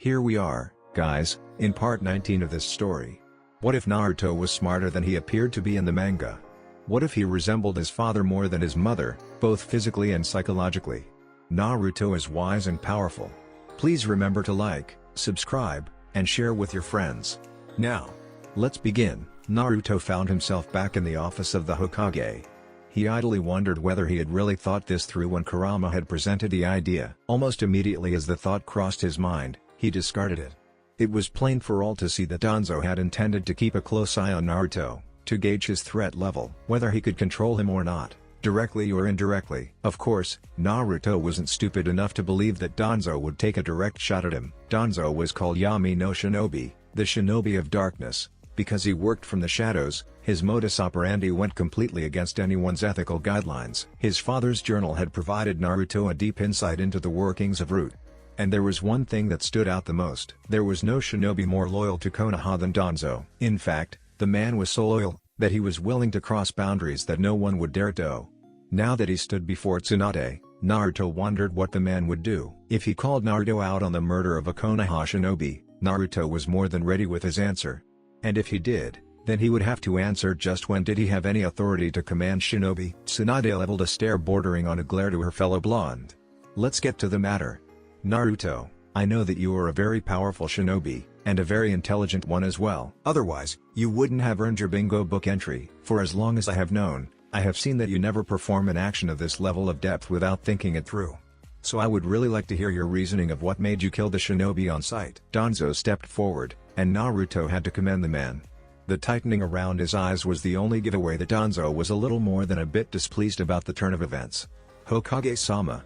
Here we are, guys, in part 19 of this story. What if Naruto was smarter than he appeared to be in the manga? What if he resembled his father more than his mother, both physically and psychologically? Naruto is wise and powerful. Please remember to like, subscribe, and share with your friends. Now, let's begin. Naruto found himself back in the office of the Hokage. He idly wondered whether he had really thought this through when Kurama had presented the idea. Almost immediately as the thought crossed his mind, he discarded it. It was plain for all to see that Danzo had intended to keep a close eye on Naruto, to gauge his threat level, whether he could control him or not, directly or indirectly. Of course, Naruto wasn't stupid enough to believe that Danzo would take a direct shot at him. Danzo was called Yami no Shinobi, the Shinobi of Darkness. Because he worked from the shadows, his modus operandi went completely against anyone's ethical guidelines. His father's journal had provided Naruto a deep insight into the workings of Root. And there was one thing that stood out the most. There was no shinobi more loyal to Konoha than Danzo. In fact, the man was so loyal, that he was willing to cross boundaries that no one would dare to. Now that he stood before Tsunade, Naruto wondered what the man would do. If he called Naruto out on the murder of a Konoha shinobi, Naruto was more than ready with his answer. And if he did, then he would have to answer just when did he have any authority to command shinobi. Tsunade leveled a stare bordering on a glare to her fellow blonde. Let's get to the matter. Naruto, I know that you are a very powerful shinobi, and a very intelligent one as well. Otherwise, you wouldn't have earned your bingo book entry. For as long as I have known, I have seen that you never perform an action of this level of depth without thinking it through. So I would really like to hear your reasoning of what made you kill the shinobi on sight. Danzo stepped forward, and Naruto had to commend the man. The tightening around his eyes was the only giveaway that Danzo was a little more than a bit displeased about the turn of events. Hokage-sama,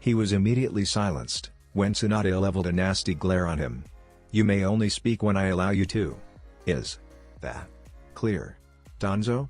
he was immediately silenced, when Tsunade leveled a nasty glare on him. You may only speak when I allow you to. Is that clear? Danzo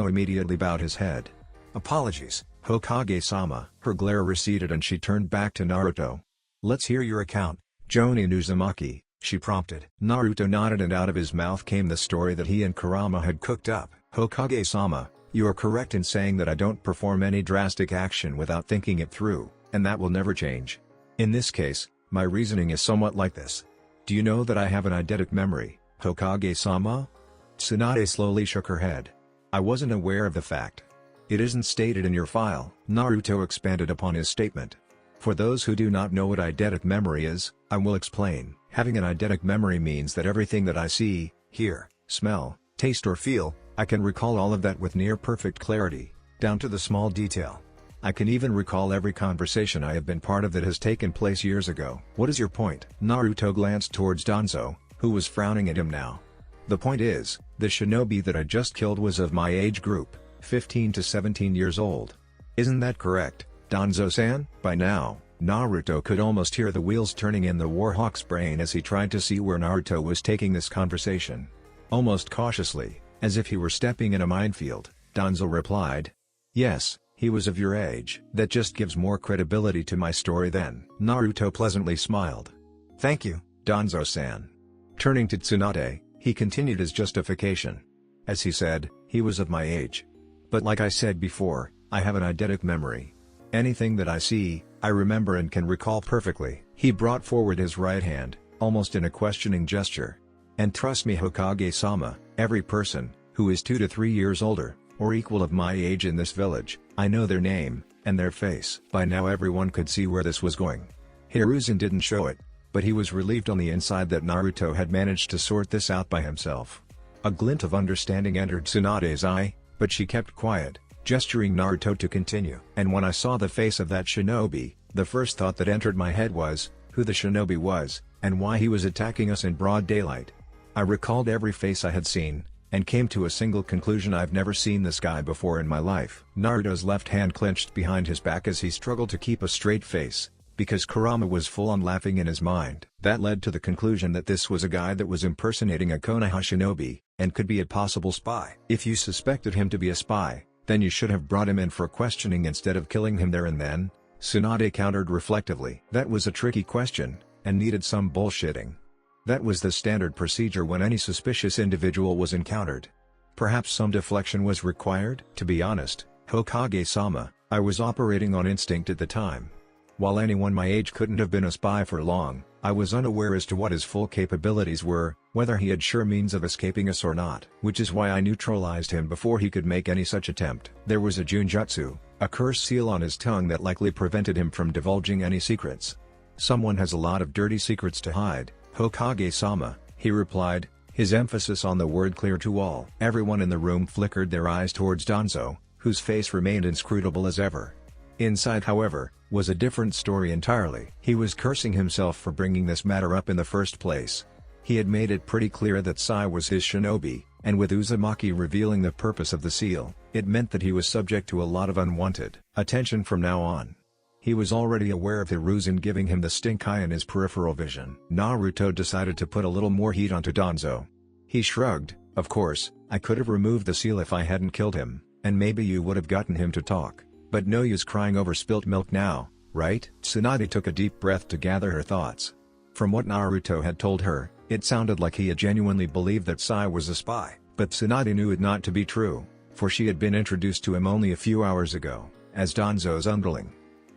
immediately bowed his head. Apologies, Hokage-sama. Her glare receded and she turned back to Naruto. Let's hear your account, Jonin Uzumaki, she prompted. Naruto nodded and out of his mouth came the story that he and Kurama had cooked up. Hokage-sama, you are correct in saying that I don't perform any drastic action without thinking it through, and that will never change. In this case, my reasoning is somewhat like this. Do you know that I have an eidetic memory, Hokage-sama? Tsunade slowly shook her head. I wasn't aware of the fact. It isn't stated in your file. Naruto expanded upon his statement. For those who do not know what eidetic memory is, I will explain. Having an eidetic memory means that everything that I see, hear, smell, taste or feel, I can recall all of that with near-perfect clarity, down to the small detail. I can even recall every conversation I have been part of that has taken place years ago. What is your point? Naruto glanced towards Danzo, who was frowning at him now. The point is, the shinobi that I just killed was of my age group, 15 to 17 years old. Isn't that correct, Danzo-san? By now, Naruto could almost hear the wheels turning in the Warhawk's brain as he tried to see where Naruto was taking this conversation. Almost cautiously, as if he were stepping in a minefield, Danzo replied. Yes, he was of your age. That just gives more credibility to my story then. Naruto pleasantly smiled. Thank you, Danzo-san. Turning to Tsunade, he continued his justification. As he said, he was of my age. But like I said before, I have an eidetic memory. Anything that I see, I remember and can recall perfectly. He brought forward his right hand, almost in a questioning gesture. And trust me Hokage-sama, every person, who is 2 to 3 years older, or equal of my age in this village, I know their name, and their face. By now everyone could see where this was going. Hiruzen didn't show it, but he was relieved on the inside that Naruto had managed to sort this out by himself. A glint of understanding entered Tsunade's eye, but she kept quiet, gesturing Naruto to continue. And when I saw the face of that shinobi, the first thought that entered my head was, who the shinobi was, and why he was attacking us in broad daylight. I recalled every face I had seen, and came to a single conclusion: I've never seen this guy before in my life. Naruto's left hand clenched behind his back as he struggled to keep a straight face, because Kurama was full on laughing in his mind. That led to the conclusion that this was a guy that was impersonating a Konoha shinobi, and could be a possible spy. If you suspected him to be a spy, then you should have brought him in for questioning instead of killing him there and then, Tsunade countered reflectively. That was a tricky question, and needed some bullshitting. That was the standard procedure when any suspicious individual was encountered. Perhaps some deflection was required? To be honest, Hokage-sama, I was operating on instinct at the time. While anyone my age couldn't have been a spy for long, I was unaware as to what his full capabilities were, whether he had sure means of escaping us or not, which is why I neutralized him before he could make any such attempt. There was a Junjutsu, a curse seal on his tongue that likely prevented him from divulging any secrets. Someone has a lot of dirty secrets to hide, Hokage-sama, he replied, his emphasis on the word clear to all. Everyone in the room flickered their eyes towards Danzo, whose face remained inscrutable as ever. Inside, however, was a different story entirely. He was cursing himself for bringing this matter up in the first place. He had made it pretty clear that Sai was his shinobi, and with Uzumaki revealing the purpose of the seal, it meant that he was subject to a lot of unwanted attention from now on. He was already aware of Hiruzen giving him the stink eye in his peripheral vision. Naruto decided to put a little more heat onto Danzo. He shrugged, of course, I could have removed the seal if I hadn't killed him, and maybe you would have gotten him to talk. But no use crying over spilt milk now, right? Tsunade took a deep breath to gather her thoughts. From what Naruto had told her, it sounded like he had genuinely believed that Sai was a spy. But Tsunade knew it not to be true, for she had been introduced to him only a few hours ago, as Danzo's underling.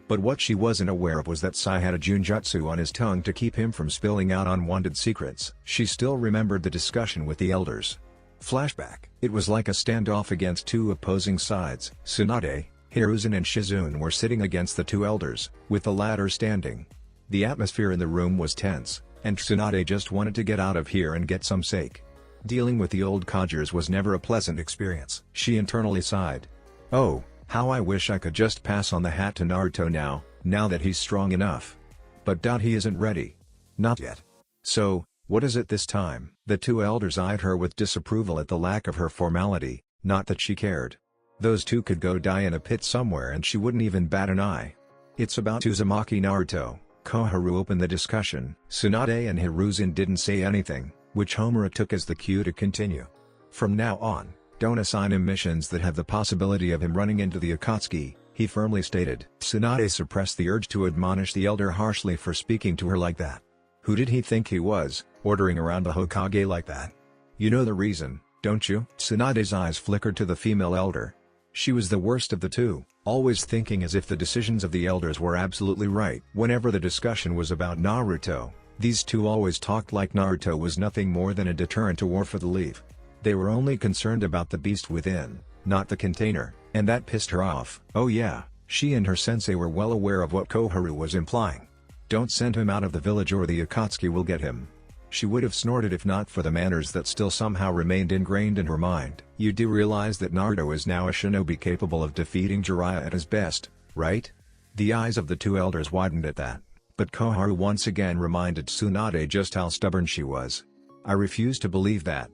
But what she wasn't aware of was that Sai had a Junjutsu on his tongue to keep him from spilling out unwanted secrets. She still remembered the discussion with the elders. Flashback. It was like a standoff against two opposing sides. Tsunade, Hiruzen and Shizune were sitting against the two elders, with the latter standing. The atmosphere in the room was tense, and Tsunade just wanted to get out of here and get some sake. Dealing with the old codgers was never a pleasant experience. She internally sighed. Oh, how I wish I could just pass on the hat to Naruto now that he's strong enough. But he isn't ready. Not yet. So, what is it this time? The two elders eyed her with disapproval at the lack of her formality, not that she cared. Those two could go die in a pit somewhere and she wouldn't even bat an eye. It's about Uzumaki Naruto. Koharu opened the discussion. Tsunade and Hiruzen didn't say anything, which Homura took as the cue to continue. From now on, don't assign him missions that have the possibility of him running into the Akatsuki, he firmly stated. Tsunade suppressed the urge to admonish the elder harshly for speaking to her like that. Who did he think he was, ordering around the Hokage like that? You know the reason, don't you? Tsunade's eyes flickered to the female elder. She was the worst of the two, always thinking as if the decisions of the elders were absolutely right. Whenever the discussion was about Naruto, these two always talked like Naruto was nothing more than a deterrent to war for the Leaf. They were only concerned about the beast within, not the container, and that pissed her off. Oh yeah, she and her sensei were well aware of what Koharu was implying. Don't send him out of the village or the Akatsuki will get him. She would have snorted if not for the manners that still somehow remained ingrained in her mind. You do realize that Naruto is now a shinobi capable of defeating Jiraiya at his best, right? The eyes of the two elders widened at that, but Koharu once again reminded Tsunade just how stubborn she was. I refuse to believe that.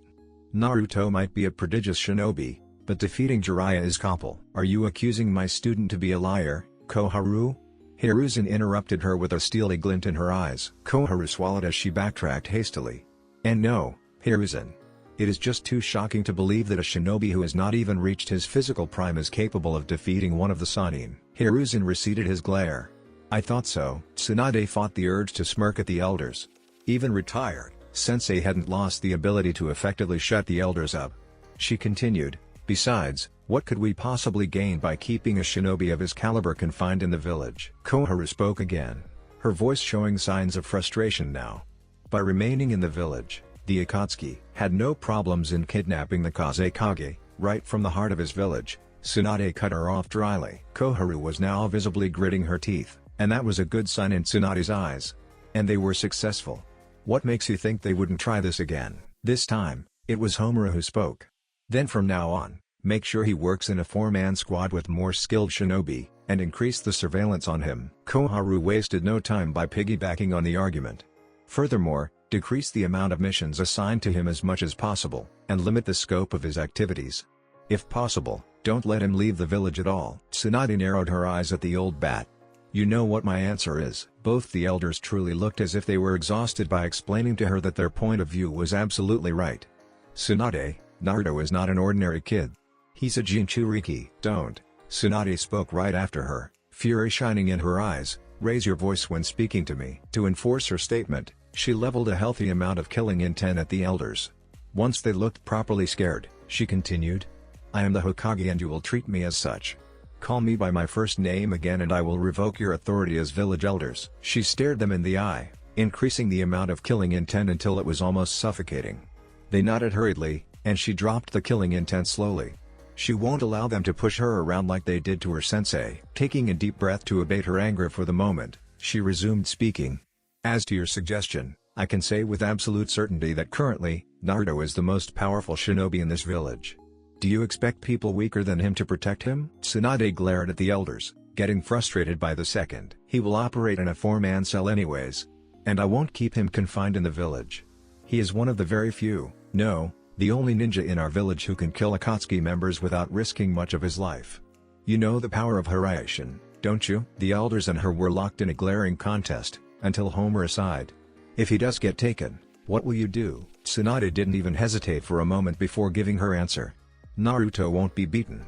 Naruto might be a prodigious shinobi, but defeating Jiraiya is Koppel. Are you accusing my student to be a liar, Koharu? Hiruzen interrupted her with a steely glint in her eyes. Koharu swallowed as she backtracked hastily. And no, Hiruzen. It is just too shocking to believe that a shinobi who has not even reached his physical prime is capable of defeating one of the Sannin. Hiruzen receded his glare. I thought so. Tsunade fought the urge to smirk at the elders. Even retired, Sensei hadn't lost the ability to effectively shut the elders up. She continued, besides, what could we possibly gain by keeping a shinobi of his caliber confined in the village? Koharu spoke again, her voice showing signs of frustration now. By remaining in the village, the Akatsuki had no problems in kidnapping the Kazekage, right from the heart of his village. Tsunade cut her off dryly. Koharu was now visibly gritting her teeth, and that was a good sign in Tsunade's eyes. And they were successful. What makes you think they wouldn't try this again? This time, it was Homura who spoke. Then from now on, make sure he works in a four-man squad with more skilled shinobi, and increase the surveillance on him. Koharu wasted no time by piggybacking on the argument. Furthermore, decrease the amount of missions assigned to him as much as possible, and limit the scope of his activities. If possible, don't let him leave the village at all. Tsunade narrowed her eyes at the old bat. You know what my answer is. Both the elders truly looked as if they were exhausted by explaining to her that their point of view was absolutely right. Tsunade, Naruto is not an ordinary kid. He's a Jinchuriki. Don't. Tsunade spoke right after her, fury shining in her eyes. Raise your voice when speaking to me. To enforce her statement, she leveled a healthy amount of killing intent at the elders. Once they looked properly scared, she continued. I am the Hokage and you will treat me as such. Call me by my first name again and I will revoke your authority as village elders. She stared them in the eye, increasing the amount of killing intent until it was almost suffocating. They nodded hurriedly, and she dropped the killing intent slowly. She won't allow them to push her around like they did to her sensei. Taking a deep breath to abate her anger for the moment, she resumed speaking. As to your suggestion, I can say with absolute certainty that currently, Naruto is the most powerful shinobi in this village. Do you expect people weaker than him to protect him? Tsunade glared at the elders, getting frustrated by the second. He will operate in a 4-man cell anyways. And I won't keep him confined in the village. He is one of the very few, no, the only ninja in our village who can kill Akatsuki members without risking much of his life. You know the power of Hiraishin, don't you? The elders and her were locked in a glaring contest, until Homer aside. If he does get taken, what will you do? Tsunade didn't even hesitate for a moment before giving her answer. Naruto won't be beaten.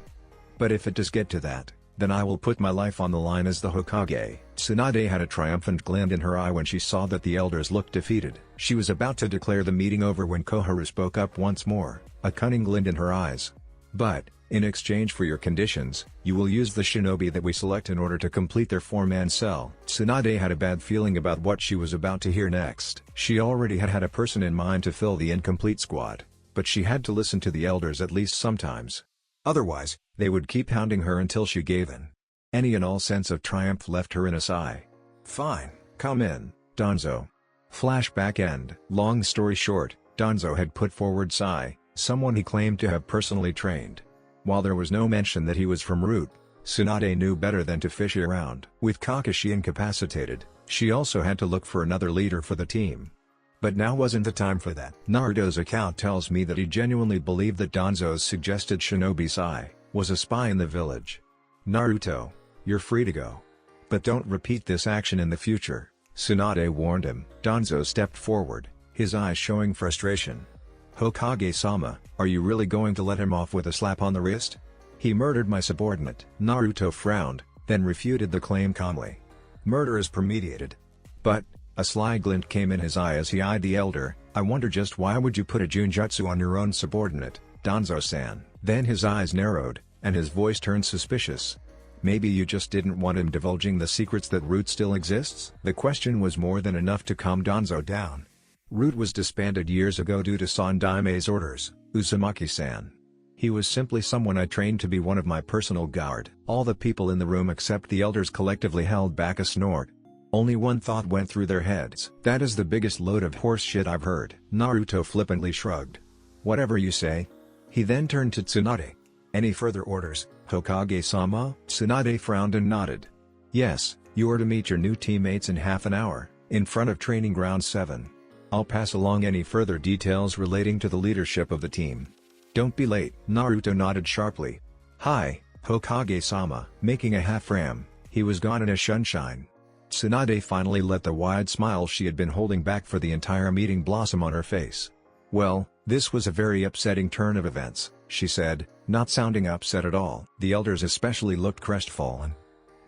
But if it does get to that, then I will put my life on the line as the Hokage. Tsunade had a triumphant glint in her eye when she saw that the elders looked defeated. She was about to declare the meeting over when Koharu spoke up once more, a cunning glint in her eyes. But, in exchange for your conditions, you will use the shinobi that we select in order to complete their 4-man cell. Tsunade had a bad feeling about what she was about to hear next. She already had a person in mind to fill the incomplete squad, but she had to listen to the elders at least sometimes. Otherwise, they would keep hounding her until she gave in. Any and all sense of triumph left her in a sigh. Fine, come in, Danzo. Flashback end. Long story short, Danzo had put forward Sai, someone he claimed to have personally trained. While there was no mention that he was from Root, Tsunade knew better than to fish around. With Kakashi incapacitated, she also had to look for another leader for the team. But now wasn't the time for that. Naruto's account tells me that he genuinely believed that Danzo's suggested shinobi Sai was a spy in the village. Naruto, you're free to go. But don't repeat this action in the future, Tsunade warned him. Danzo stepped forward, his eyes showing frustration. Hokage-sama, are you really going to let him off with a slap on the wrist? He murdered my subordinate. Naruto frowned, then refuted the claim calmly. Murder is premeditated. But, a sly glint came in his eye as he eyed the elder. I wonder just why would you put a Junjutsu on your own subordinate, Danzo-san? Then his eyes narrowed, and his voice turned suspicious. Maybe you just didn't want him divulging the secrets that Root still exists? The question was more than enough to calm Danzo down. Root was disbanded years ago due to Sandaime's orders, Uzumaki-san. He was simply someone I trained to be one of my personal guard. All the people in the room except the elders collectively held back a snort. Only one thought went through their heads. That is the biggest load of horse shit I've heard. Naruto flippantly shrugged. Whatever you say. He then turned to Tsunade. Any further orders, Hokage-sama? Tsunade frowned and nodded. Yes, you are to meet your new teammates in half an hour, in front of Training Ground 7. I'll pass along any further details relating to the leadership of the team. Don't be late. Naruto nodded sharply. Hi, Hokage-sama. Making a half-ram, he was gone in a sunshine. Tsunade finally let the wide smile she had been holding back for the entire meeting blossom on her face. Well, this was a very upsetting turn of events, she said, not sounding upset at all. The elders especially looked crestfallen.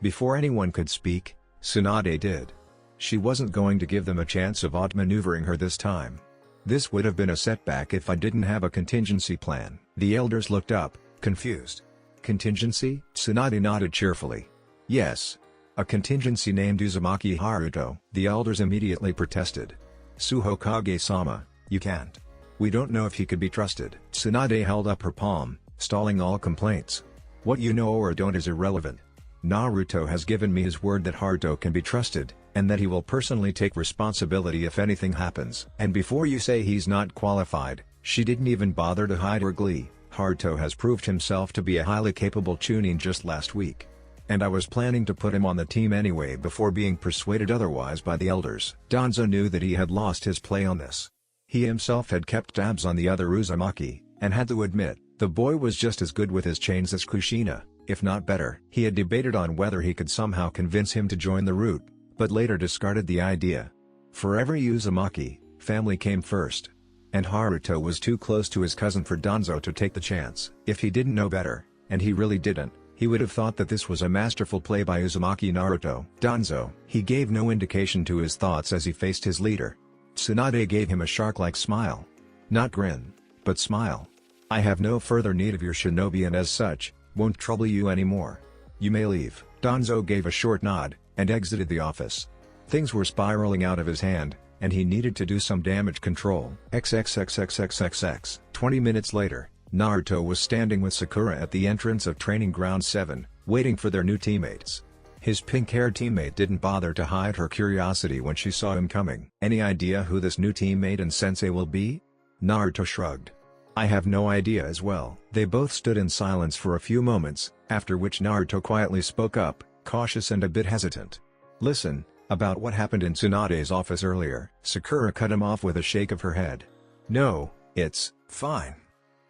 Before anyone could speak, Tsunade did. She wasn't going to give them a chance of outmaneuvering her this time. This would have been a setback if I didn't have a contingency plan. The elders looked up, confused. Contingency? Tsunade nodded cheerfully. Yes. A contingency named Uzumaki Haruto. The elders immediately protested. Hokage-sama, you can't. We don't know if he could be trusted. Tsunade held up her palm, stalling all complaints. What you know or don't is irrelevant. Naruto has given me his word that Haruto can be trusted, and that he will personally take responsibility if anything happens. And before you say he's not qualified, she didn't even bother to hide her glee. Haruto has proved himself to be a highly capable chunin just last week. And I was planning to put him on the team anyway before being persuaded otherwise by the elders. Danzo knew that he had lost his play on this. He himself had kept tabs on the other Uzumaki, and had to admit, the boy was just as good with his chains as Kushina, if not better. He had debated on whether he could somehow convince him to join the Root, but later discarded the idea. For every Uzumaki, family came first. And Haruto was too close to his cousin for Danzo to take the chance. If he didn't know better, and he really didn't, he would have thought that this was a masterful play by Uzumaki Naruto. Danzo. He gave no indication to his thoughts as he faced his leader. Tsunade gave him a shark-like smile. Not grin, but smile. I have no further need of your shinobi and as such, won't trouble you anymore. You may leave. Danzo gave a short nod, and exited the office. Things were spiraling out of his hand, and he needed to do some damage control. XXXXXXX. 20 minutes later, Naruto was standing with Sakura at the entrance of Training Ground 7, waiting for their new teammates. His pink-haired teammate didn't bother to hide her curiosity when she saw him coming. "Any idea who this new teammate and sensei will be?" Naruto shrugged. "I have no idea as well." They both stood in silence for a few moments, after which Naruto quietly spoke up, cautious and a bit hesitant. "Listen, about what happened in Tsunade's office earlier." Sakura cut him off with a shake of her head. "No, it's fine.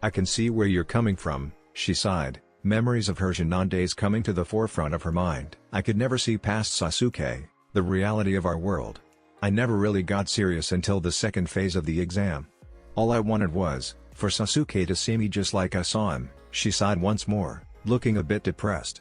I can see where you're coming from," she sighed, memories of her Genin days coming to the forefront of her mind. "I could never see past Sasuke, the reality of our world. I never really got serious until the second phase of the exam. All I wanted was, for Sasuke to see me just like I saw him." She sighed once more, looking a bit depressed.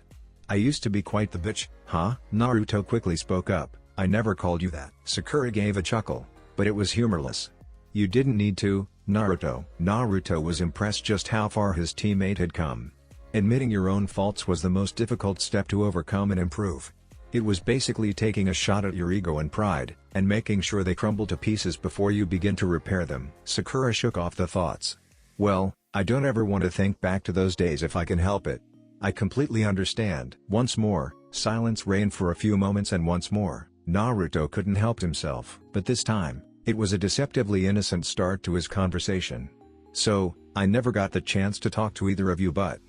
"I used to be quite the bitch, huh?" Naruto quickly spoke up. "I never called you that." Sakura gave a chuckle, but it was humorless. "You didn't need to, Naruto." Naruto was impressed just how far his teammate had come. Admitting your own faults was the most difficult step to overcome and improve. It was basically taking a shot at your ego and pride, and making sure they crumble to pieces before you begin to repair them. Sakura shook off the thoughts. "Well, I don't ever want to think back to those days if I can help it. I completely understand." Once more, silence reigned for a few moments, and once more, Naruto couldn't help himself. But this time, it was a deceptively innocent start to his conversation. "So, I never got the chance to talk to either of you, but..."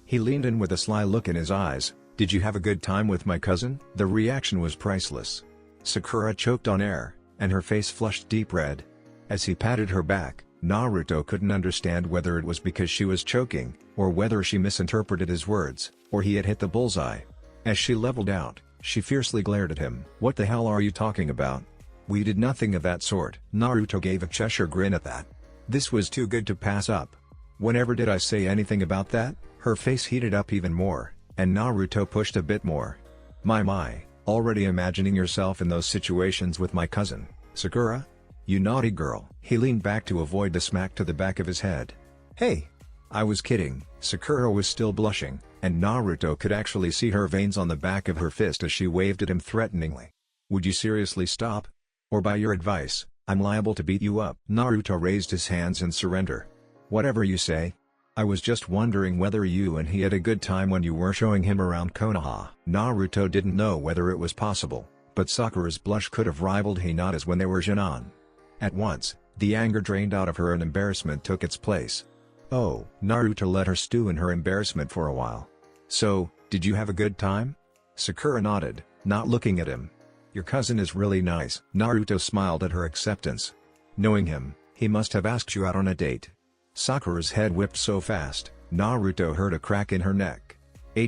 He leaned in with a sly look in his eyes. "Did you have a good time with my cousin?" The reaction was priceless. Sakura choked on air, and her face flushed deep red. As he patted her back, Naruto couldn't understand whether it was because she was choking, or whether she misinterpreted his words, or he had hit the bullseye. As she leveled out, she fiercely glared at him. "What the hell are you talking about? We did nothing of that sort." Naruto gave a Cheshire grin at that. This was too good to pass up. "Whenever did I say anything about that?" Her face heated up even more, and Naruto pushed a bit more. My, already imagining yourself in those situations with my cousin, Sakura? You naughty girl." He leaned back to avoid the smack to the back of his head. "Hey! I was kidding." Sakura was still blushing, and Naruto could actually see her veins on the back of her fist as she waved at him threateningly. "Would you seriously stop? Or by your advice, I'm liable to beat you up." Naruto raised his hands in surrender. "Whatever you say. I was just wondering whether you and he had a good time when you were showing him around Konoha." Naruto didn't know whether it was possible, but Sakura's blush could have rivaled Hinata's when they were Genin. At once, the anger drained out of her and embarrassment took its place. "Oh." Naruto let her stew in her embarrassment for a while. "So, did you have a good time?" Sakura nodded, not looking at him. "Your cousin is really nice." Naruto smiled at her acceptance. Knowing him, he must have asked you out on a date. Sakura's head whipped so fast, Naruto heard a crack in her neck.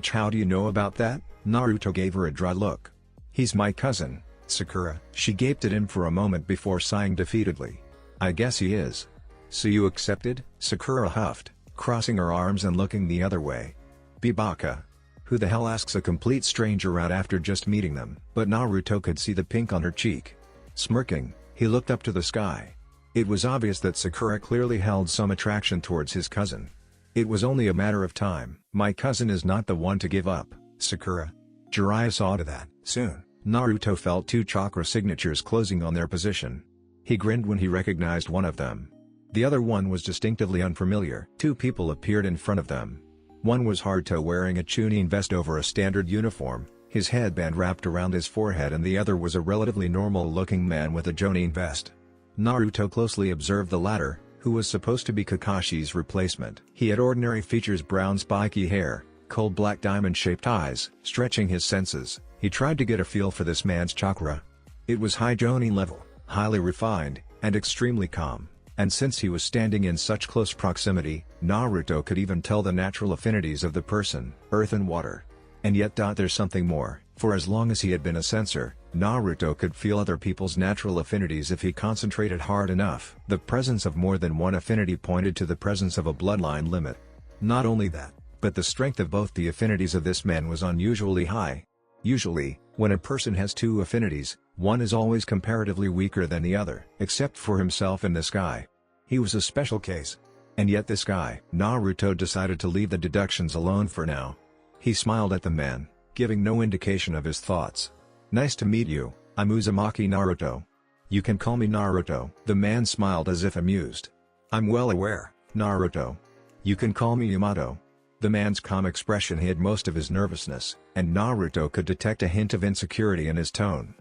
How do you know about that?" Naruto gave her a dry look. "He's my cousin, Sakura." She gaped at him for a moment before sighing defeatedly. "I guess he is. So you accepted?" Sakura huffed, crossing her arms and looking the other way. "Bibaka. Who the hell asks a complete stranger out after just meeting them?" But Naruto could see the pink on her cheek. Smirking, he looked up to the sky. It was obvious that Sakura clearly held some attraction towards his cousin. It was only a matter of time. "My cousin is not the one to give up, Sakura. Jiraiya saw to that." Soon, Naruto felt two chakra signatures closing on their position. He grinned when he recognized one of them. The other one was distinctively unfamiliar. Two people appeared in front of them. One was Haruto wearing a Chunin vest over a standard uniform, his headband wrapped around his forehead, and the other was a relatively normal-looking man with a Jonin vest. Naruto closely observed the latter, who was supposed to be Kakashi's replacement. He had ordinary features, brown spiky hair, cold black diamond-shaped eyes. Stretching his senses, he tried to get a feel for this man's chakra. It was high Jonin level, highly refined, and extremely calm, and since he was standing in such close proximity, Naruto could even tell the natural affinities of the person, earth and water. And yet there's something more, for as long as he had been a censor, Naruto could feel other people's natural affinities if he concentrated hard enough. The presence of more than one affinity pointed to the presence of a bloodline limit. Not only that, but the strength of both the affinities of this man was unusually high. Usually, when a person has two affinities, one is always comparatively weaker than the other. Except for himself and this guy. He was a special case. And yet this guy. Naruto decided to leave the deductions alone for now. He smiled at the man, giving no indication of his thoughts. "Nice to meet you, I'm Uzumaki Naruto. You can call me Naruto." The man smiled as if amused. "I'm well aware, Naruto. You can call me Yamato." The man's calm expression hid most of his nervousness, and Naruto could detect a hint of insecurity in his tone.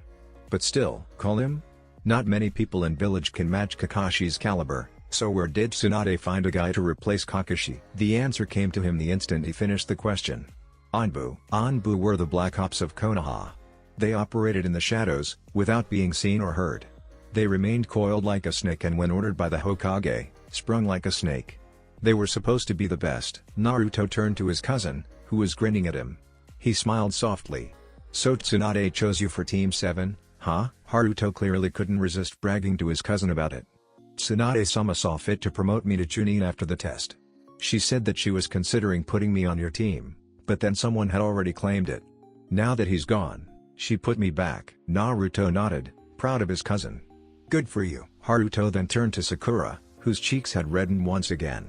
But still, call him? Not many people in village can match Kakashi's caliber, so where did Tsunade find a guy to replace Kakashi? The answer came to him the instant he finished the question. Anbu. Anbu were the Black Ops of Konoha. They operated in the shadows, without being seen or heard. They remained coiled like a snake and when ordered by the Hokage, sprung like a snake. They were supposed to be the best. Naruto turned to his cousin, who was grinning at him. He smiled softly. "So Tsunade chose you for Team 7, huh?" Haruto clearly couldn't resist bragging to his cousin about it. "Tsunade-sama saw fit to promote me to Chunin after the test. She said that she was considering putting me on your team, but then someone had already claimed it. Now that he's gone, she put me back." Naruto nodded, proud of his cousin. "Good for you." Haruto then turned to Sakura, whose cheeks had reddened once again.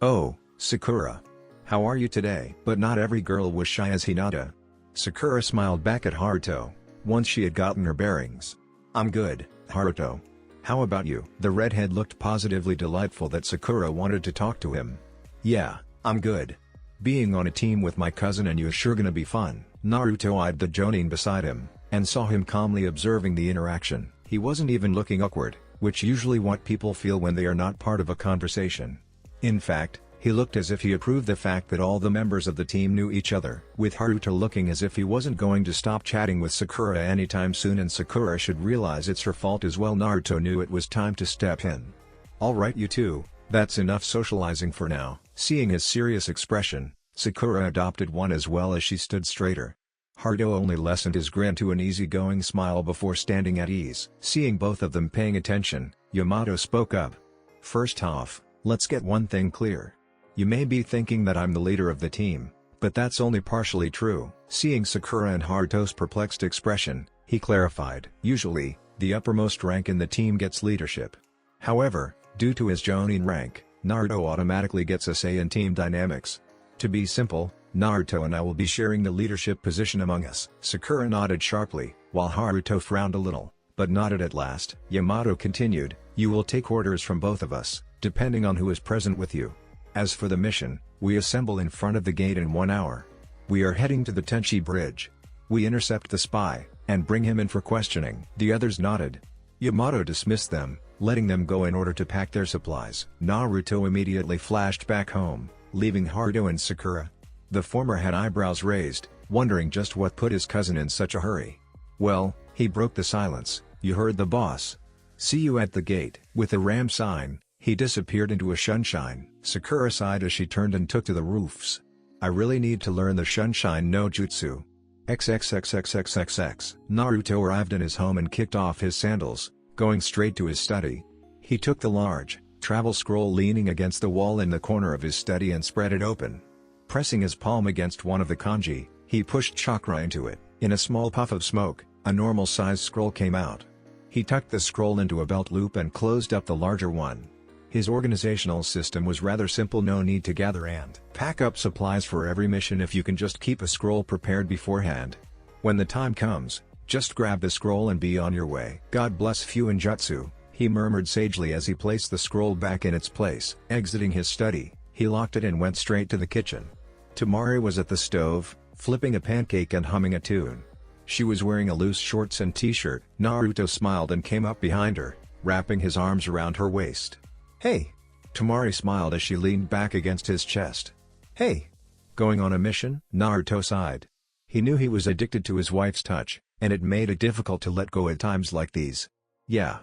"Oh, Sakura. How are you today?" But not every girl was shy as Hinata. Sakura smiled back at Haruto, once she had gotten her bearings. "I'm good, Haruto. How about you?" The redhead looked positively delightful that Sakura wanted to talk to him. "Yeah, I'm good. Being on a team with my cousin and you is sure gonna be fun." Naruto eyed the jonin beside him, and saw him calmly observing the interaction. He wasn't even looking awkward, which usually what people feel when they are not part of a conversation. In fact, he looked as if he approved the fact that all the members of the team knew each other. With Haruto looking as if he wasn't going to stop chatting with Sakura anytime soon and Sakura should realize it's her fault as well, Naruto knew it was time to step in. "Alright you two, that's enough socializing for now." Seeing his serious expression, Sakura adopted one as well as she stood straighter. Haruto only lessened his grin to an easygoing smile before standing at ease. Seeing both of them paying attention, Yamato spoke up. "First off, let's get one thing clear. You may be thinking that I'm the leader of the team, but that's only partially true." Seeing Sakura and Haruto's perplexed expression, he clarified. "Usually, the uppermost rank in the team gets leadership. However, due to his jonin rank, Naruto automatically gets a say in team dynamics. To be simple, Naruto and I will be sharing the leadership position among us." Sakura nodded sharply, while Haruto frowned a little, but nodded at last. Yamato continued, "You will take orders from both of us, depending on who is present with you. As for the mission, we assemble in front of the gate in 1 hour. We are heading to the Tenchi Bridge. We intercept the spy, and bring him in for questioning." The others nodded. Yamato dismissed them, letting them go in order to pack their supplies. Naruto immediately flashed back home, leaving Haruto and Sakura. The former had eyebrows raised, wondering just what put his cousin in such a hurry. "Well," he broke the silence, "you heard the boss. See you at the gate." With a ram sign, he disappeared into a sunshine. Sakura sighed as she turned and took to the roofs. "I really need to learn the Sunshine no Jutsu. XXXXXXX." Naruto arrived in his home and kicked off his sandals, going straight to his study. He took the large, travel scroll leaning against the wall in the corner of his study and spread it open. Pressing his palm against one of the kanji, he pushed chakra into it. In a small puff of smoke, a normal-sized scroll came out. He tucked the scroll into a belt loop and closed up the larger one. His organizational system was rather simple, no need to gather and pack up supplies for every mission if you can just keep a scroll prepared beforehand. When the time comes, just grab the scroll and be on your way. "God bless Fuinjutsu," he murmured sagely as he placed the scroll back in its place. Exiting his study, he locked it and went straight to the kitchen. Temari was at the stove, flipping a pancake and humming a tune. She was wearing a loose shorts and t-shirt. Naruto smiled and came up behind her, wrapping his arms around her waist. "Hey!" Temari smiled as she leaned back against his chest. "Hey! Going on a mission?" Naruto sighed. He knew he was addicted to his wife's touch, and it made it difficult to let go at times like these. "Yeah.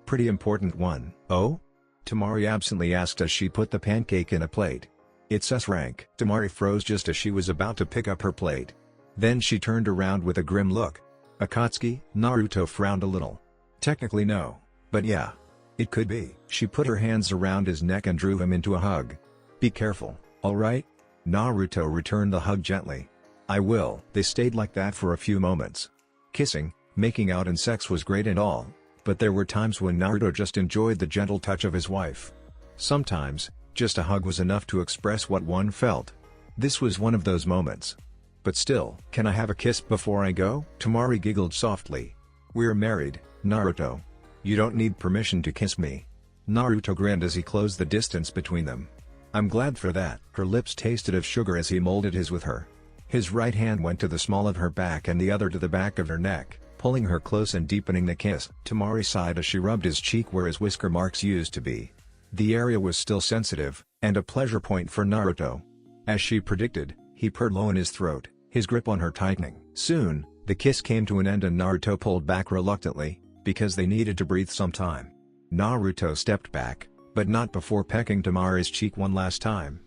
Pretty important one." "Oh?" Temari absently asked as she put the pancake in a plate. "It's S rank." Temari froze just as she was about to pick up her plate. Then she turned around with a grim look. "Akatsuki?" Naruto frowned a little. "Technically no, but yeah. It could be." She put her hands around his neck and drew him into a hug. "Be careful, alright?" Naruto returned the hug gently. "I will." They stayed like that for a few moments. Kissing, making out and sex was great and all, but there were times when Naruto just enjoyed the gentle touch of his wife. Sometimes, just a hug was enough to express what one felt. This was one of those moments. But still, "Can I have a kiss before I go?" Temari giggled softly. We're married, Naruto. You don't need permission to kiss me. Naruto grinned as he closed the distance between them. I'm glad for that. Her lips tasted of sugar as he molded his with her. His right hand went to the small of her back and the other to the back of her neck, pulling her close and deepening the kiss. Tamari sighed as she rubbed his cheek where his whisker marks used to be. The area was still sensitive, and a pleasure point for Naruto. As she predicted, he purred low in his throat, his grip on her tightening. Soon, the kiss came to an end and Naruto pulled back reluctantly, because they needed to breathe some time. Naruto stepped back, but not before pecking Tamari's cheek one last time.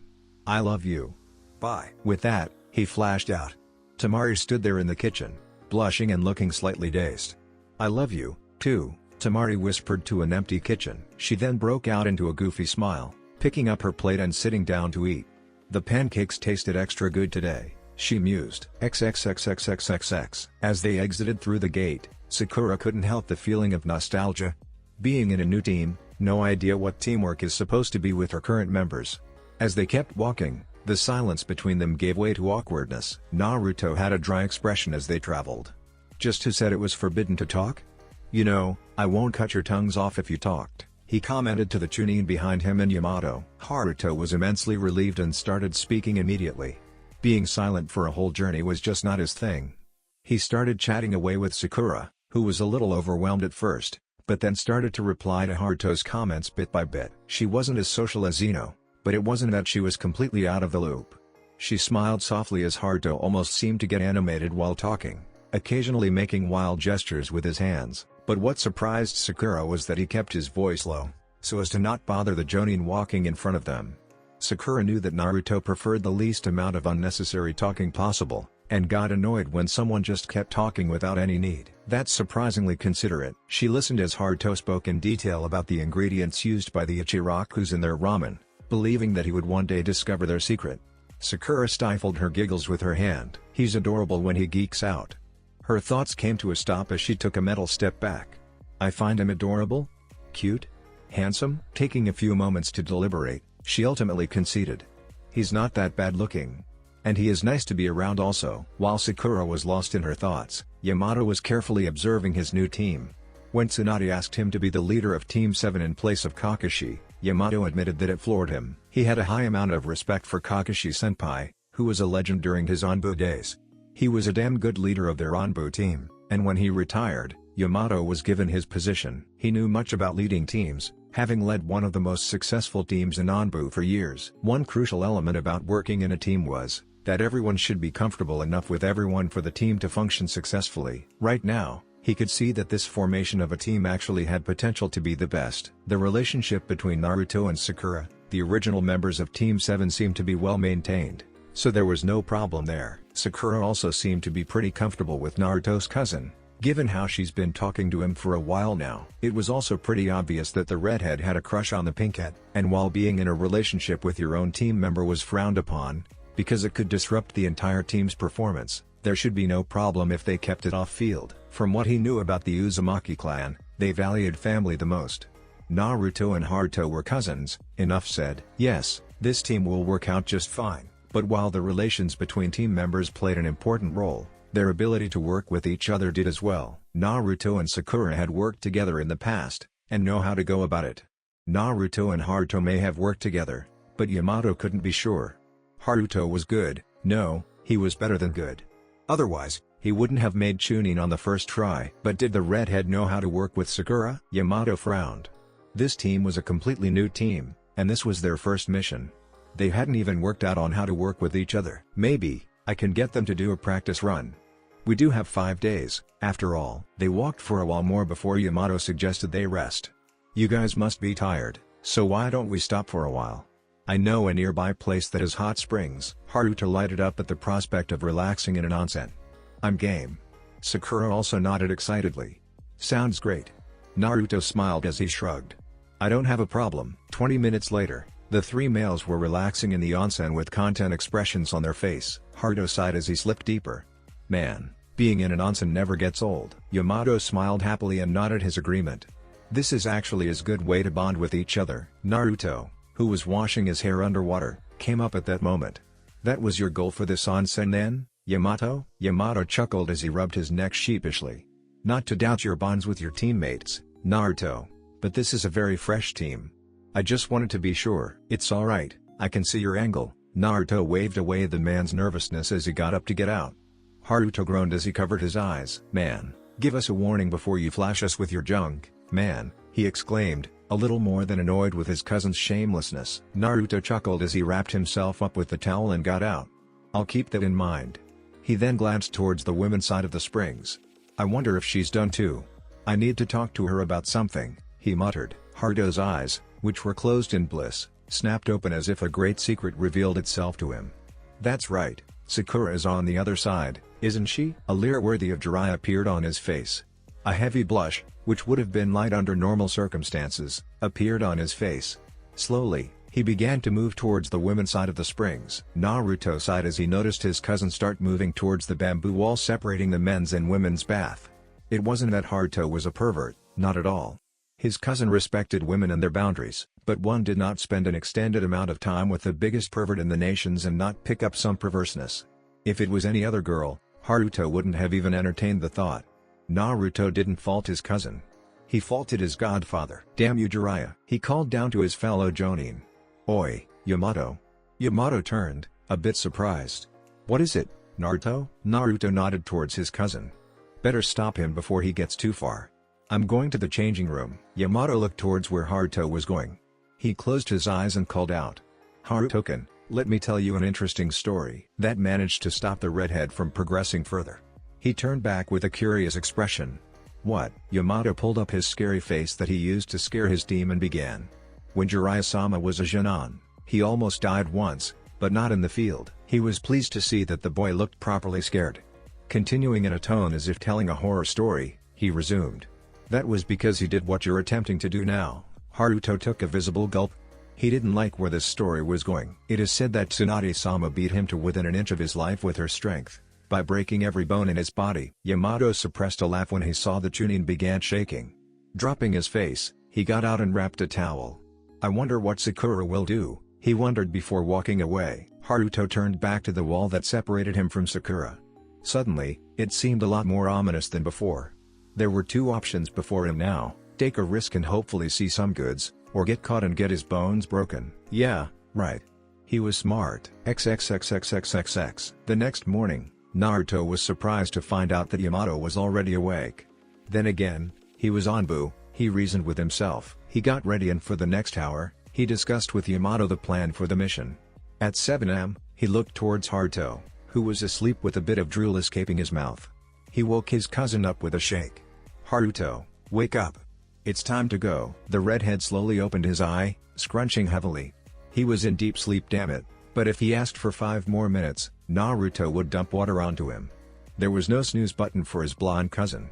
I love you. Bye. With that, he flashed out. Tamari stood there in the kitchen, blushing and looking slightly dazed. I love you, too, Tamari whispered to an empty kitchen. She then broke out into a goofy smile, picking up her plate and sitting down to eat. The pancakes tasted extra good today, she mused. XXXXXXX. As they exited through the gate, Sakura couldn't help the feeling of nostalgia. Being in a new team, no idea what teamwork is supposed to be with her current members. As they kept walking, the silence between them gave way to awkwardness. Naruto had a dry expression as they traveled. Just who said it was forbidden to talk? You know, I won't cut your tongues off if you talked, he commented to the Chunin behind him and Yamato. Haruto was immensely relieved and started speaking immediately. Being silent for a whole journey was just not his thing. He started chatting away with Sakura, who was a little overwhelmed at first, but then started to reply to Haruto's comments bit by bit. She wasn't as social as Ino, but it wasn't that she was completely out of the loop. She smiled softly as Haruto almost seemed to get animated while talking, occasionally making wild gestures with his hands, but what surprised Sakura was that he kept his voice low, so as to not bother the Jonin walking in front of them. Sakura knew that Naruto preferred the least amount of unnecessary talking possible, and got annoyed when someone just kept talking without any need. That's surprisingly considerate. She listened as Haruto spoke in detail about the ingredients used by the Ichirakus in their ramen, believing that he would one day discover their secret. Sakura stifled her giggles with her hand. He's adorable when he geeks out. Her thoughts came to a stop as she took a mental step back. I find him adorable? Cute? Handsome? Taking a few moments to deliberate, she ultimately conceded. He's not that bad looking. And he is nice to be around also. While Sakura was lost in her thoughts, Yamato was carefully observing his new team. When Tsunade asked him to be the leader of Team 7 in place of Kakashi, Yamato admitted that it floored him. He had a high amount of respect for Kakashi-senpai, who was a legend during his Anbu days. He was a damn good leader of their Anbu team, and when he retired, Yamato was given his position. He knew much about leading teams, having led one of the most successful teams in Anbu for years. One crucial element about working in a team was that everyone should be comfortable enough with everyone for the team to function successfully. Right now, he could see that this formation of a team actually had potential to be the best. The relationship between Naruto and Sakura, the original members of Team 7, seemed to be well maintained, so there was no problem there. Sakura also seemed to be pretty comfortable with Naruto's cousin, given how she's been talking to him for a while now. It was also pretty obvious that the redhead had a crush on the pinkhead, and while being in a relationship with your own team member was frowned upon, because it could disrupt the entire team's performance, there should be no problem if they kept it off-field. From what he knew about the Uzumaki clan, they valued family the most. Naruto and Haruto were cousins, enough said. Yes, this team will work out just fine, but while the relations between team members played an important role, their ability to work with each other did as well. Naruto and Sakura had worked together in the past, and know how to go about it. Naruto and Haruto may have worked together, but Yamato couldn't be sure. Haruto was good, no, he was better than good. Otherwise, he wouldn't have made Chunin on the first try. But did the redhead know how to work with Sakura? Yamato frowned. This team was a completely new team, and this was their first mission. They hadn't even worked out on how to work with each other. Maybe I can get them to do a practice run. We do have 5 days, after all. They walked for a while more before Yamato suggested they rest. You guys must be tired, so why don't we stop for a while? I know a nearby place that has hot springs. Haruto lighted up at the prospect of relaxing in an onsen. I'm game. Sakura also nodded excitedly. Sounds great. Naruto smiled as he shrugged. I don't have a problem. 20 minutes later, the three males were relaxing in the onsen with content expressions on their face. Haruto sighed as he slipped deeper. Man, being in an onsen never gets old. Yamato smiled happily and nodded his agreement. This is actually a good way to bond with each other. Naruto, who was washing his hair underwater, came up at that moment. That was your goal for this onsen then, Yamato? Yamato chuckled as he rubbed his neck sheepishly. Not to doubt your bonds with your teammates, Naruto. But this is a very fresh team. I just wanted to be sure. It's alright, I can see your angle. Naruto waved away the man's nervousness as he got up to get out. Haruto groaned as he covered his eyes. Man, give us a warning before you flash us with your junk, man, he exclaimed, a little more than annoyed with his cousin's shamelessness. Naruto chuckled as he wrapped himself up with the towel and got out. I'll keep that in mind. He then glanced towards the women's side of the springs. I wonder if she's done too. I need to talk to her about something, he muttered. Haruto's eyes, which were closed in bliss, snapped open as if a great secret revealed itself to him. That's right, Sakura is on the other side, isn't she? A leer worthy of Jiraiya appeared on his face. A heavy blush, which would have been light under normal circumstances, appeared on his face. Slowly, he began to move towards the women's side of the springs. Naruto sighed as he noticed his cousin start moving towards the bamboo wall separating the men's and women's bath. It wasn't that Haruto was a pervert, not at all. His cousin respected women and their boundaries, but one did not spend an extended amount of time with the biggest pervert in the nations and not pick up some perverseness. If it was any other girl, Haruto wouldn't have even entertained the thought. Naruto didn't fault his cousin. He faulted his godfather. Damn you Jiraiya, he called down to his fellow Jonin. Oi, Yamato. Yamato turned, a bit surprised. What is it, Naruto? Naruto nodded towards his cousin. Better stop him before he gets too far. I'm going to the changing room. Yamato looked towards where Haruto was going. He closed his eyes and called out. Haruto-kun, let me tell you an interesting story. That managed to stop the redhead from progressing further. He turned back with a curious expression. What? Yamato pulled up his scary face that he used to scare his team and began. When Jiraiya-sama was a Jonin, he almost died once, but not in the field. He was pleased to see that the boy looked properly scared. Continuing in a tone as if telling a horror story, he resumed. That was because he did what you're attempting to do now. Haruto took a visible gulp. He didn't like where this story was going. It is said that Tsunade-sama beat him to within an inch of his life with her strength, by breaking every bone in his body. Yamato suppressed a laugh when he saw the Chunin began shaking. Dropping his face, he got out and wrapped a towel. I wonder what Sakura will do, he wondered before walking away. Haruto turned back to the wall that separated him from Sakura. Suddenly, it seemed a lot more ominous than before. There were two options before him now, take a risk and hopefully see some goods, or get caught and get his bones broken. Yeah, right. He was smart. XXXXXXX. The next morning, Naruto was surprised to find out that Yamato was already awake. Then again, he was Anbu, he reasoned with himself. He got ready and for the next hour, he discussed with Yamato the plan for the mission. At 7 am, he looked towards Haruto, who was asleep with a bit of drool escaping his mouth. He woke his cousin up with a shake. Haruto, wake up. It's time to go. The redhead slowly opened his eye, scrunching heavily. He was in deep sleep, damn it, but if he asked for 5 more minutes, Naruto would dump water onto him. There was no snooze button for his blonde cousin.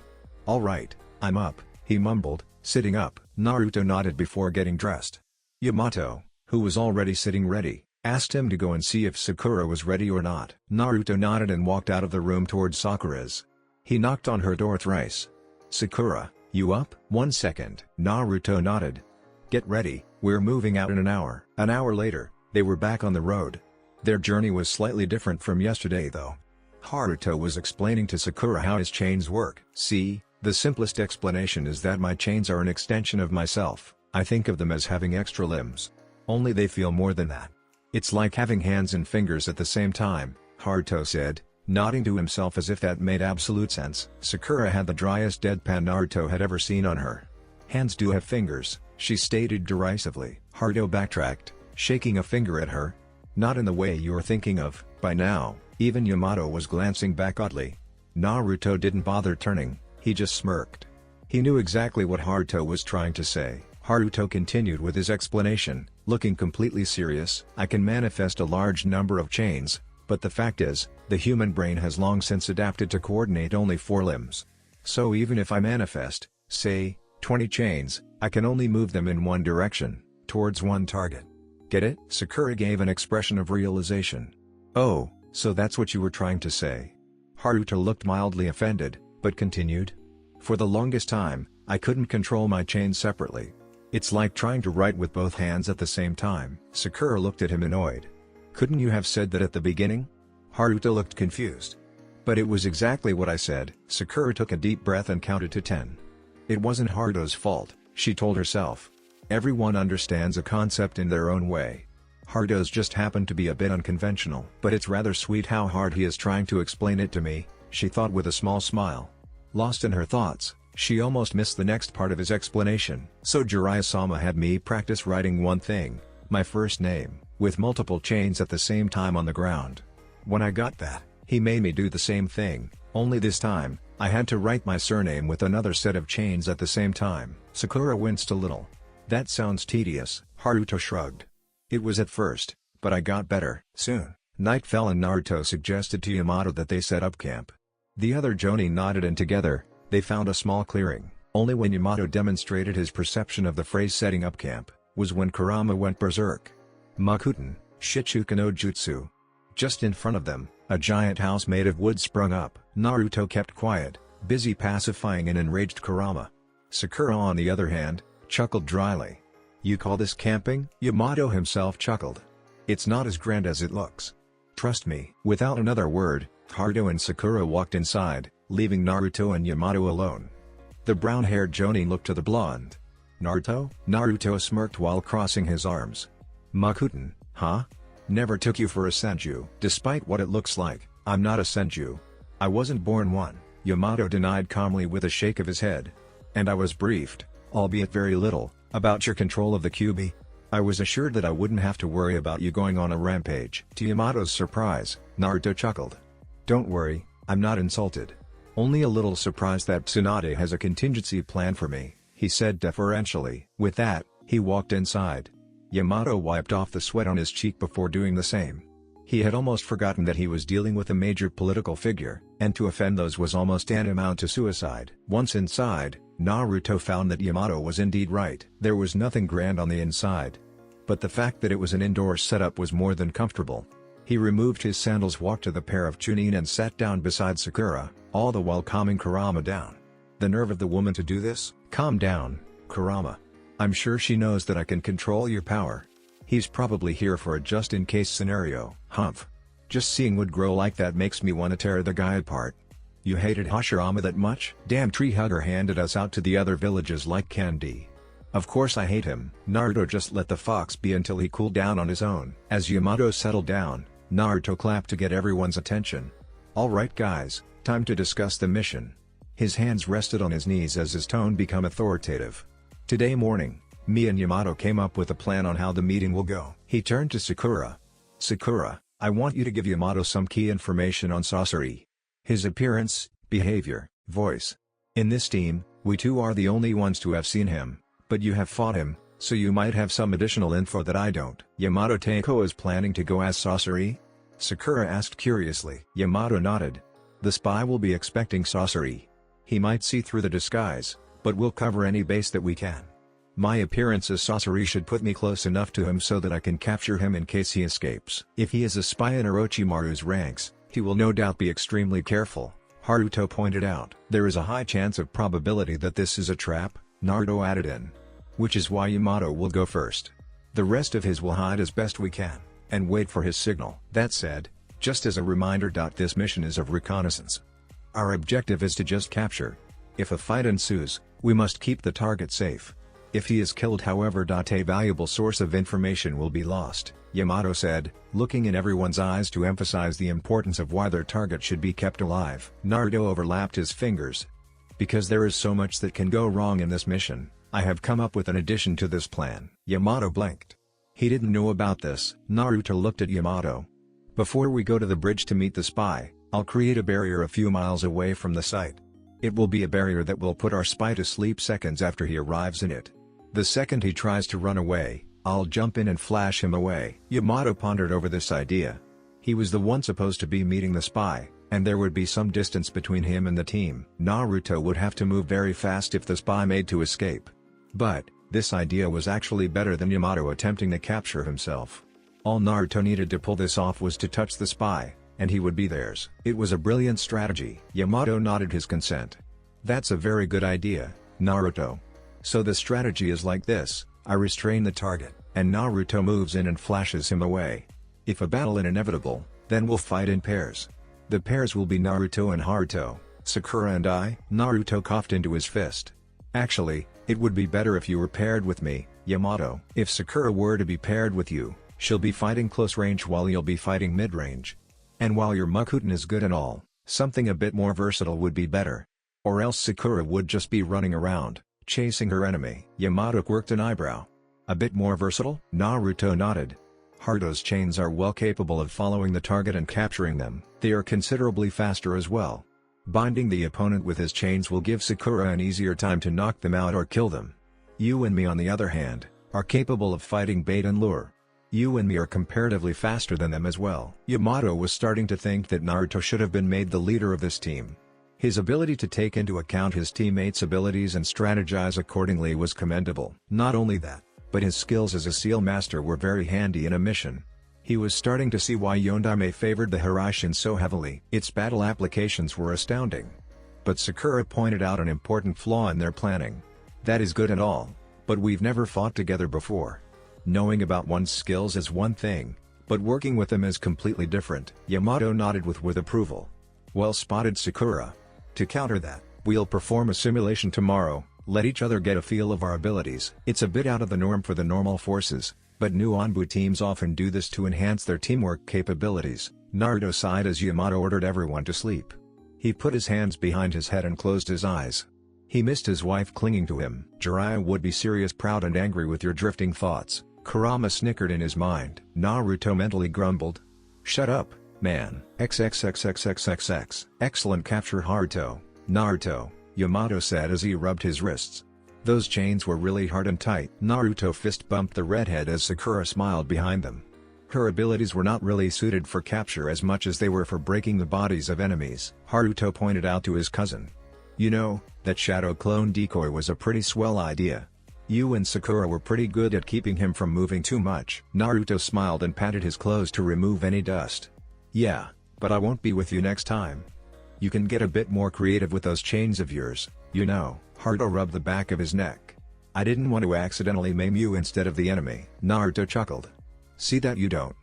Alright, I'm up, he mumbled, sitting up. Naruto nodded before getting dressed. Yamato, who was already sitting ready, asked him to go and see if Sakura was ready or not. Naruto nodded and walked out of the room towards Sakura's. He knocked on her door thrice. Sakura, you up? 1 second. Naruto nodded. Get ready, we're moving out in an hour. An hour later, they were back on the road. Their journey was slightly different from yesterday though. Haruto was explaining to Sakura how his chains work. See, the simplest explanation is that my chains are an extension of myself. I think of them as having extra limbs. Only they feel more than that. It's like having hands and fingers at the same time, Haruto said, nodding to himself as if that made absolute sense. Sakura had the driest deadpan Naruto had ever seen on her. Hands do have fingers, she stated derisively. Haruto backtracked, shaking a finger at her. Not in the way you're thinking of. By now, even Yamato was glancing back oddly. Naruto didn't bother turning, he just smirked. He knew exactly what Haruto was trying to say. Haruto continued with his explanation, looking completely serious. I can manifest a large number of chains, but the fact is, the human brain has long since adapted to coordinate only 4 limbs. So even if I manifest, say, 20 chains, I can only move them in one direction, towards one target. Get it? Sakura gave an expression of realization. Oh, so that's what you were trying to say. Haruto looked mildly offended, but continued. For the longest time, I couldn't control my chains separately. It's like trying to write with both hands at the same time. Sakura looked at him annoyed. Couldn't you have said that at the beginning? Haruto looked confused. But it was exactly what I said. Sakura took a deep breath and counted to 10. It wasn't Haruto's fault, she told herself. Everyone understands a concept in their own way. Haruto's just happened to be a bit unconventional. But it's rather sweet how hard he is trying to explain it to me, she thought with a small smile. Lost in her thoughts, she almost missed the next part of his explanation. So Jiraiya-sama had me practice writing one thing, my first name, with multiple chains at the same time on the ground. When I got that, he made me do the same thing, only this time, I had to write my surname with another set of chains at the same time. Sakura winced a little. That sounds tedious, Haruto shrugged. It was at first, but I got better. Soon, night fell and Naruto suggested to Yamato that they set up camp. The other Jonin nodded and together, they found a small clearing. Only when Yamato demonstrated his perception of the phrase setting up camp, was when Kurama went berserk. Makuten, Shichuka no Jutsu. Just in front of them, a giant house made of wood sprung up. Naruto kept quiet, busy pacifying an enraged Kurama. Sakura on the other hand, chuckled dryly. You call this camping? Yamato himself chuckled. It's not as grand as it looks. Trust me. Without another word, Haruto and Sakura walked inside, leaving Naruto and Yamato alone. The brown-haired Jonin looked to the blonde. Naruto? Naruto smirked while crossing his arms. Makuten, huh? Never took you for a senju. Despite what it looks like, I'm not a senju. I wasn't born one, Yamato denied calmly with a shake of his head. And I was briefed, albeit very little, about your control of the Kyuubi. I was assured that I wouldn't have to worry about you going on a rampage. To Yamato's surprise, Naruto chuckled. Don't worry, I'm not insulted. Only a little surprised that Tsunade has a contingency plan for me, he said deferentially. With that, he walked inside. Yamato wiped off the sweat on his cheek before doing the same. He had almost forgotten that he was dealing with a major political figure, and to offend those was almost tantamount to suicide. Once inside, Naruto found that Yamato was indeed right. There was nothing grand on the inside. But the fact that it was an indoor setup was more than comfortable. He removed his sandals, walked to the pair of chunin and sat down beside Sakura, all the while calming Kurama down. The nerve of the woman to do this? Calm down, Kurama. I'm sure she knows that I can control your power. He's probably here for a just-in-case scenario. Humph. Just seeing wood grow like that makes me want to tear the guy apart. You hated Hashirama that much? Damn tree hugger handed us out to the other villages like candy. Of course I hate him. Naruto just let the fox be until he cooled down on his own. As Yamato settled down, Naruto clapped to get everyone's attention. Alright guys, time to discuss the mission. His hands rested on his knees as his tone became authoritative. Today morning, me and Yamato came up with a plan on how the meeting will go. He turned to Sakura. Sakura, I want you to give Yamato some key information on Sasori. His appearance, behavior, voice. In this team, we two are the only ones to have seen him, but you have fought him, so you might have some additional info that I don't. Yamato Teiko is planning to go as Sasori? Sakura asked curiously. Yamato nodded. The spy will be expecting Sasori. He might see through the disguise, but we'll cover any base that we can. My appearance as Sasori should put me close enough to him so that I can capture him in case he escapes. If he is a spy in Orochimaru's ranks, he will no doubt be extremely careful, Haruto pointed out. There is a high chance of probability that this is a trap, Naruto added in. Which is why Yamato will go first. The rest of his will hide as best we can, and wait for his signal. That said, just as a reminder, this mission is of reconnaissance. Our objective is to just capture. If a fight ensues, we must keep the target safe. If he is killed however, a valuable source of information will be lost, Yamato said, looking in everyone's eyes to emphasize the importance of why their target should be kept alive. Naruto overlapped his fingers. Because there is so much that can go wrong in this mission, I have come up with an addition to this plan. Yamato blinked. He didn't know about this. Naruto looked at Yamato. Before we go to the bridge to meet the spy, I'll create a barrier a few miles away from the site. It will be a barrier that will put our spy to sleep seconds after he arrives in it. The second he tries to run away, I'll jump in and flash him away. Yamato pondered over this idea. He was the one supposed to be meeting the spy, and there would be some distance between him and the team. Naruto would have to move very fast if the spy made to escape. But, this idea was actually better than Yamato attempting to capture himself. All Naruto needed to pull this off was to touch the spy, and he would be theirs. It was a brilliant strategy. Yamato nodded his consent. That's a very good idea, Naruto. So the strategy is like this, I restrain the target, and Naruto moves in and flashes him away. If a battle is inevitable, then we'll fight in pairs. The pairs will be Naruto and Haruto, Sakura and I." Naruto coughed into his fist. "Actually, it would be better if you were paired with me, Yamato. If Sakura were to be paired with you, she'll be fighting close range while you'll be fighting mid-range. And while your Mukuten is good and all, something a bit more versatile would be better. Or else Sakura would just be running around, chasing her enemy." Yamato quirked an eyebrow. "A bit more versatile?" Naruto nodded. "Haruto's chains are well capable of following the target and capturing them. They are considerably faster as well. Binding the opponent with his chains will give Sakura an easier time to knock them out or kill them. You and me on the other hand, are capable of fighting bait and lure. You and me are comparatively faster than them as well." Yamato was starting to think that Naruto should have been made the leader of this team. His ability to take into account his teammates' abilities and strategize accordingly was commendable. Not only that, but his skills as a SEAL master were very handy in a mission. He was starting to see why Yondaime favored the Hiraishin so heavily. Its battle applications were astounding. But Sakura pointed out an important flaw in their planning. "That is good and all, but we've never fought together before. Knowing about one's skills is one thing, but working with them is completely different." Yamato nodded with approval. "Well spotted, Sakura. To counter that, we'll perform a simulation tomorrow, let each other get a feel of our abilities. It's a bit out of the norm for the normal forces, but new Anbu teams often do this to enhance their teamwork capabilities." Naruto sighed as Yamato ordered everyone to sleep. He put his hands behind his head and closed his eyes. He missed his wife clinging to him. "Jiraiya would be serious, proud and angry with your drifting thoughts." Kurama snickered in his mind. Naruto mentally grumbled. "Shut up, man." XXXXXXX. "Excellent capture, Haruto." "Naruto," Yamato said as he rubbed his wrists. "Those chains were really hard and tight." Naruto fist bumped the redhead as Sakura smiled behind them. Her abilities were not really suited for capture as much as they were for breaking the bodies of enemies. Haruto pointed out to his cousin. "You know, that shadow clone decoy was a pretty swell idea. You and Sakura were pretty good at keeping him from moving too much." Naruto smiled and patted his clothes to remove any dust. "Yeah, but I won't be with you next time. You can get a bit more creative with those chains of yours, you know." Haruto rubbed the back of his neck. "I didn't want to accidentally maim you instead of the enemy." Naruto chuckled. "See that you don't.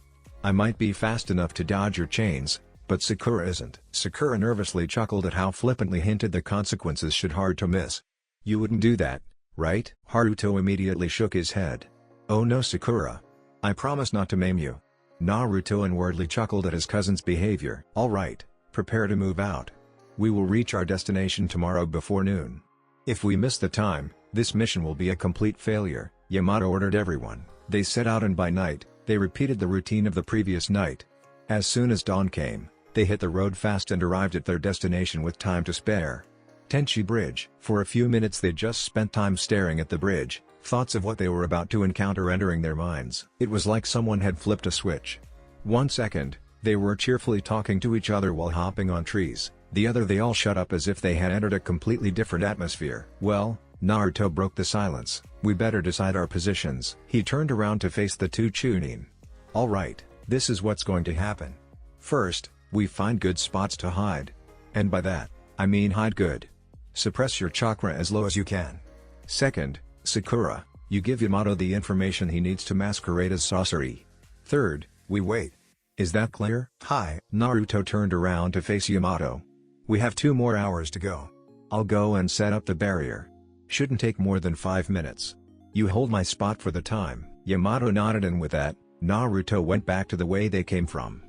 I might be fast enough to dodge your chains, but Sakura isn't." Sakura nervously chuckled at how flippantly hinted the consequences should Haruto miss. "You wouldn't do that, right?" Haruto immediately shook his head. "Oh no, Sakura. I promise not to maim you." Naruto inwardly chuckled at his cousin's behavior. "All right, prepare to move out. We will reach our destination tomorrow before noon. If we miss the time, this mission will be a complete failure," Yamato ordered everyone. They set out and by night, they repeated the routine of the previous night. As soon as dawn came, they hit the road fast and arrived at their destination with time to spare. Tenchi Bridge. For a few minutes they just spent time staring at the bridge, thoughts of what they were about to encounter entering their minds. It was like someone had flipped a switch. 1 second, they were cheerfully talking to each other while hopping on trees. The other they all shut up as if they had entered a completely different atmosphere. "Well," Naruto broke the silence, "we better decide our positions." He turned around to face the two Chunin. "All right, this is what's going to happen. First, we find good spots to hide. And by that, I mean hide good. Suppress your chakra as low as you can. Second, Sakura, you give Yamato the information he needs to masquerade as Sasori. Third, we wait. Is that clear?" "Hi." Naruto turned around to face Yamato. "We have 2 more hours to go. I'll go and set up the barrier. Shouldn't take more than 5 minutes. You hold my spot for the time." Yamato nodded, and with that, Naruto went back to the way they came from.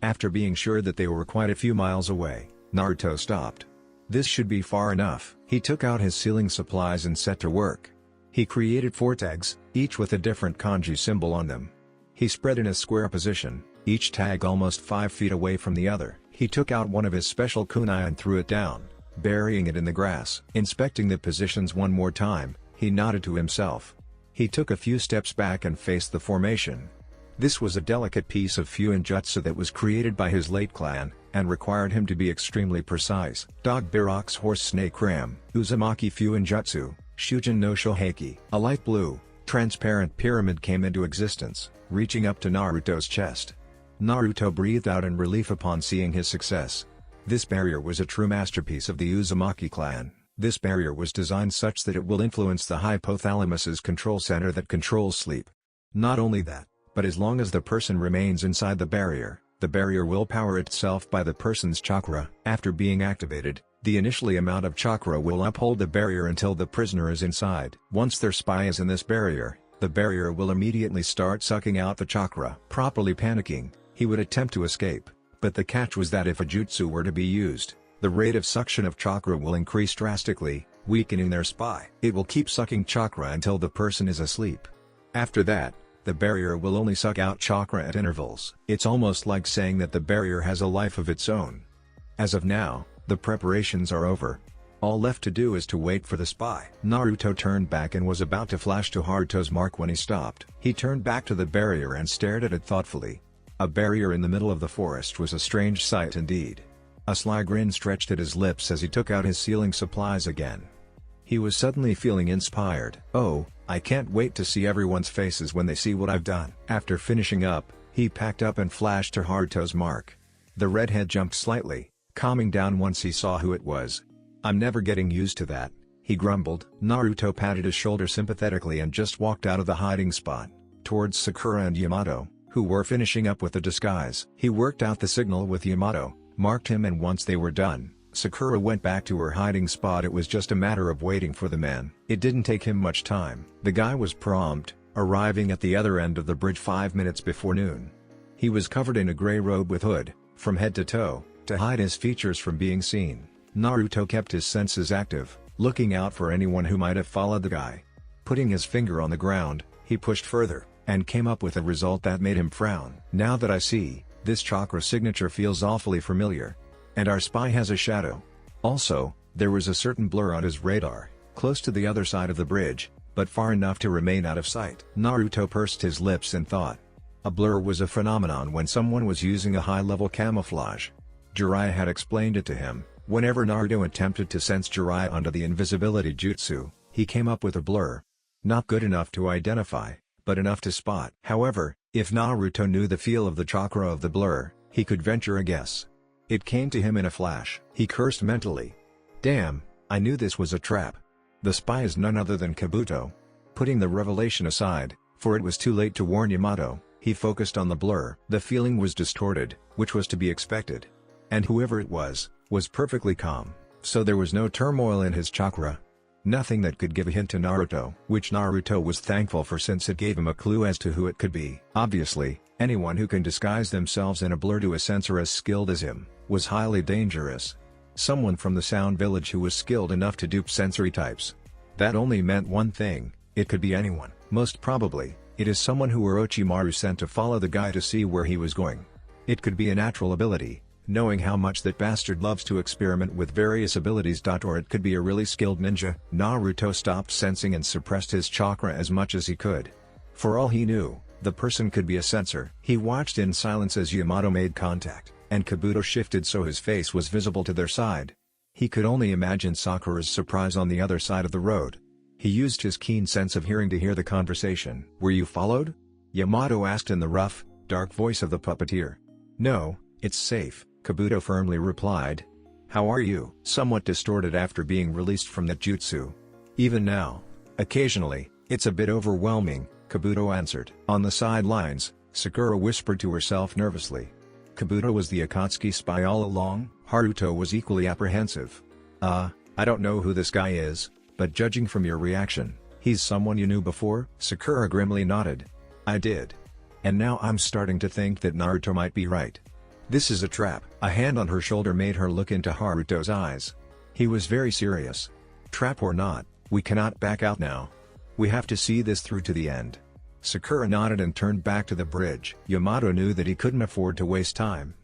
After being sure that they were quite a few miles away, Naruto stopped. This should be far enough. He took out his sealing supplies and set to work. He created 4 tags, each with a different kanji symbol on them. He spread in a square position, each tag almost 5 feet away from the other. He took out one of his special kunai and threw it down, burying it in the grass. Inspecting the positions one more time, he nodded to himself. He took a few steps back and faced the formation. This was a delicate piece of Fuinjutsu that was created by his late clan, and required him to be extremely precise. Dog Birox Horse Snake Ram. Uzumaki Fuinjutsu, Shujin no Shoheki. A light blue, transparent pyramid came into existence, reaching up to Naruto's chest. Naruto breathed out in relief upon seeing his success. This barrier was a true masterpiece of the Uzumaki clan. This barrier was designed such that it will influence the hypothalamus's control center that controls sleep. Not only that, but as long as the person remains inside the barrier, The barrier will power itself by the person's chakra. After being activated, the initially amount of chakra will uphold the barrier until the prisoner is inside. Once their spy is in this barrier, the barrier will immediately start sucking out the chakra. Properly panicking, he would attempt to escape, but the catch was that if a jutsu were to be used, the rate of suction of chakra will increase drastically, weakening their spy. It will keep sucking chakra until the person is asleep. After that, the barrier will only suck out chakra at intervals. It's almost like saying that the barrier has a life of its own. As of now, the preparations are over. All left to do is to wait for the spy. Naruto turned back and was about to flash to Haruto's mark when he stopped. He turned back to the barrier and stared at it thoughtfully. A barrier in the middle of the forest was a strange sight indeed. A sly grin stretched at his lips as he took out his sealing supplies again. He was suddenly feeling inspired. Oh, I can't wait to see everyone's faces when they see what I've done. After finishing up, he packed up and flashed to Haruto's mark. The redhead jumped slightly, calming down once he saw who it was. I'm never getting used to that, he grumbled. Naruto patted his shoulder sympathetically and just walked out of the hiding spot, towards Sakura and Yamato, who were finishing up with the disguise. He worked out the signal with Yamato, marked him, and once they were done, Sakura went back to her hiding spot. It was just a matter of waiting for the man. It didn't take him much time. The guy was prompt, arriving at the other end of the bridge 5 minutes before noon. He was covered in a gray robe with hood, from head to toe, to hide his features from being seen. Naruto kept his senses active, looking out for anyone who might have followed the guy. Putting his finger on the ground, he pushed further, and came up with a result that made him frown. Now that I see, this chakra signature feels awfully familiar. And our spy has a shadow. Also, there was a certain blur on his radar, close to the other side of the bridge, but far enough to remain out of sight. Naruto pursed his lips and thought. A blur was a phenomenon when someone was using a high-level camouflage. Jiraiya had explained it to him. Whenever Naruto attempted to sense Jiraiya under the invisibility jutsu, he came up with a blur. Not good enough to identify, but enough to spot. However, if Naruto knew the feel of the chakra of the blur, he could venture a guess. It came to him in a flash. He cursed mentally. Damn, I knew this was a trap. The spy is none other than Kabuto. Putting the revelation aside, for it was too late to warn Yamato, he focused on the blur. The feeling was distorted, which was to be expected. And whoever it was perfectly calm, so there was no turmoil in his chakra. Nothing that could give a hint to Naruto, which Naruto was thankful for since it gave him a clue as to who it could be. Obviously, anyone who can disguise themselves in a blur to a sensor as skilled as him, was highly dangerous. Someone from the Sound Village who was skilled enough to dupe sensory types. That only meant one thing, it could be anyone. Most probably, it is someone who Orochimaru sent to follow the guy to see where he was going. It could be a natural ability, knowing how much that bastard loves to experiment with various abilities. Or it could be a really skilled ninja. Naruto stopped sensing and suppressed his chakra as much as he could. For all he knew, the person could be a sensor. He watched in silence as Yamato made contact, and Kabuto shifted so his face was visible to their side. He could only imagine Sakura's surprise on the other side of the road. He used his keen sense of hearing to hear the conversation. Were you followed? Yamato asked in the rough, dark voice of the puppeteer. No, it's safe, Kabuto firmly replied. How are you? Somewhat distorted after being released from that jutsu. Even now, occasionally, it's a bit overwhelming, Kabuto answered. On the sidelines, Sakura whispered to herself nervously. Kabuto was the Akatsuki spy all along? Haruto was equally apprehensive. I don't know who this guy is, but judging from your reaction, he's someone you knew before? Sakura grimly nodded. I did. And now I'm starting to think that Naruto might be right. This is a trap. A hand on her shoulder made her look into Haruto's eyes. He was very serious. Trap or not, we cannot back out now. We have to see this through to the end. Sakura nodded and turned back to the bridge. Yamato knew that he couldn't afford to waste time.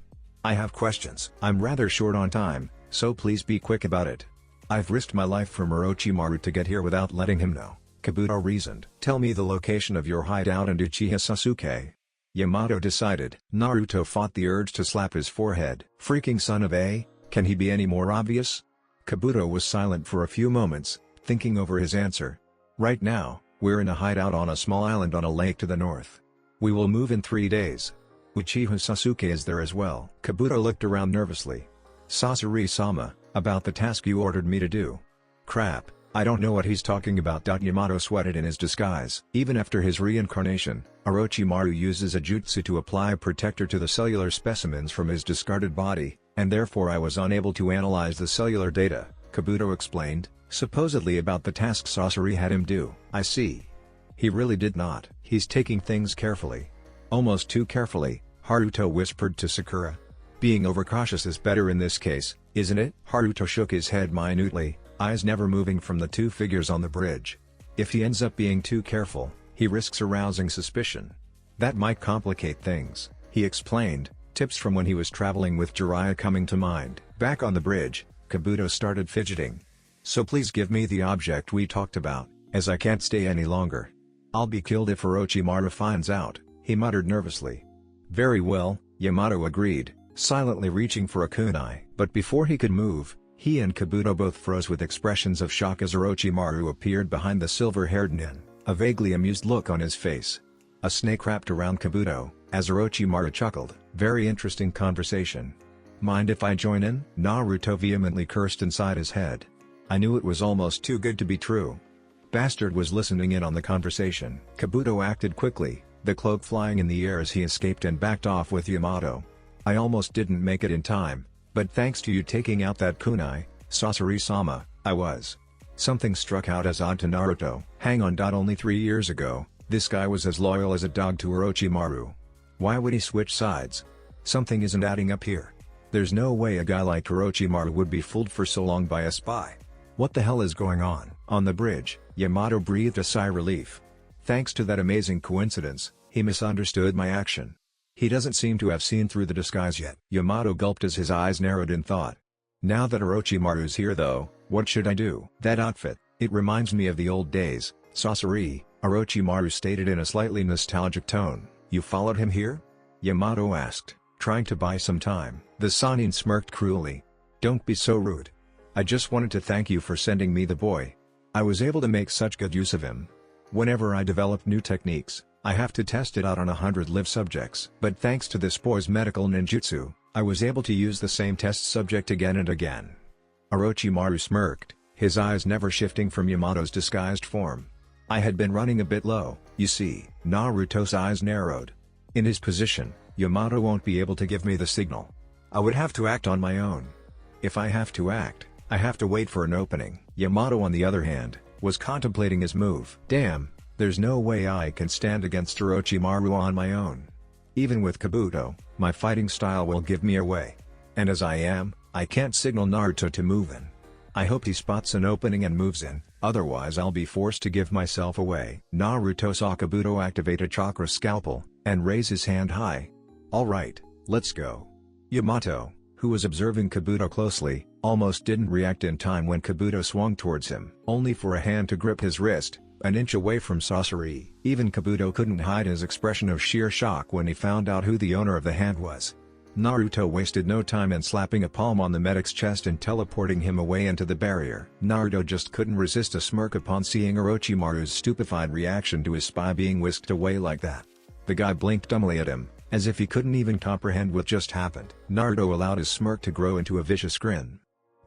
I have questions. I'm rather short on time, so please be quick about it. I've risked my life from Orochimaru to get here without letting him know, Kabuto reasoned. Tell me the location of your hideout and Uchiha Sasuke. Yamato decided. Naruto fought the urge to slap his forehead. Freaking son of a, can he be any more obvious? Kabuto was silent for a few moments, thinking over his answer. Right now, we're in a hideout on a small island on a lake to the north. We will move in 3 days. Uchiha Sasuke is there as well. Kabuto looked around nervously. Sasori-sama, about the task you ordered me to do. Crap, I don't know what he's talking about. Yamato sweated in his disguise. Even after his reincarnation, Orochimaru uses a jutsu to apply a protector to the cellular specimens from his discarded body, and therefore I was unable to analyze the cellular data, Kabuto explained, supposedly about the task Sasori had him do. I see. He really did not. He's taking things carefully. Almost too carefully, Haruto whispered to Sakura. Being overcautious is better in this case, isn't it? Haruto shook his head minutely, eyes never moving from the two figures on the bridge. If he ends up being too careful, he risks arousing suspicion. That might complicate things, he explained, tips from when he was traveling with Jiraiya coming to mind. Back on the bridge, Kabuto started fidgeting. So please give me the object we talked about, as I can't stay any longer. I'll be killed if Orochimaru finds out, he muttered nervously. Very well, Yamato agreed, silently reaching for a kunai. But before he could move, he and Kabuto both froze with expressions of shock as Orochimaru appeared behind the silver-haired nin, a vaguely amused look on his face. A snake wrapped around Kabuto, as Orochimaru chuckled. Very interesting conversation. Mind if I join in? Naruto vehemently cursed inside his head. I knew it was almost too good to be true. Bastard was listening in on the conversation. Kabuto acted quickly, the cloak flying in the air as he escaped and backed off with Yamato. I almost didn't make it in time, but thanks to you taking out that kunai, Sasori-sama, I was. Something struck out as odd to Naruto. Hang on. Only 3 years ago, this guy was as loyal as a dog to Orochimaru. Why would he switch sides? Something isn't adding up here. There's no way a guy like Orochimaru would be fooled for so long by a spy. What the hell is going on? On the bridge, Yamato breathed a sigh of relief. Thanks to that amazing coincidence, he misunderstood my action. He doesn't seem to have seen through the disguise yet. Yamato gulped as his eyes narrowed in thought. Now that Orochimaru's here though, what should I do? That outfit, it reminds me of the old days, Sasori, Orochimaru stated in a slightly nostalgic tone. You followed him here? Yamato asked, trying to buy some time. The Sannin smirked cruelly. Don't be so rude. I just wanted to thank you for sending me the boy. I was able to make such good use of him. Whenever I develop new techniques, I have to test it out on 100 live subjects. But thanks to this boy's medical ninjutsu, I was able to use the same test subject again and again. Orochimaru smirked, his eyes never shifting from Yamato's disguised form. I had been running a bit low, you see. Naruto's eyes narrowed. In his position, Yamato won't be able to give me the signal. I would have to act on my own. If I have to act, I have to wait for an opening. Yamato on the other hand, was contemplating his move. Damn, there's no way I can stand against Orochimaru on my own. Even with Kabuto, my fighting style will give me away. And as I am, I can't signal Naruto to move in. I hope he spots an opening and moves in, otherwise I'll be forced to give myself away. Naruto saw Kabuto activate a chakra scalpel, and raise his hand high. Alright, let's go. Yamato, who was observing Kabuto closely, almost didn't react in time when Kabuto swung towards him, only for a hand to grip his wrist, an inch away from Sasori. Even Kabuto couldn't hide his expression of sheer shock when he found out who the owner of the hand was. Naruto wasted no time in slapping a palm on the medic's chest and teleporting him away into the barrier. Naruto just couldn't resist a smirk upon seeing Orochimaru's stupefied reaction to his spy being whisked away like that. The guy blinked dumbly at him, as if he couldn't even comprehend what just happened. Naruto allowed his smirk to grow into a vicious grin.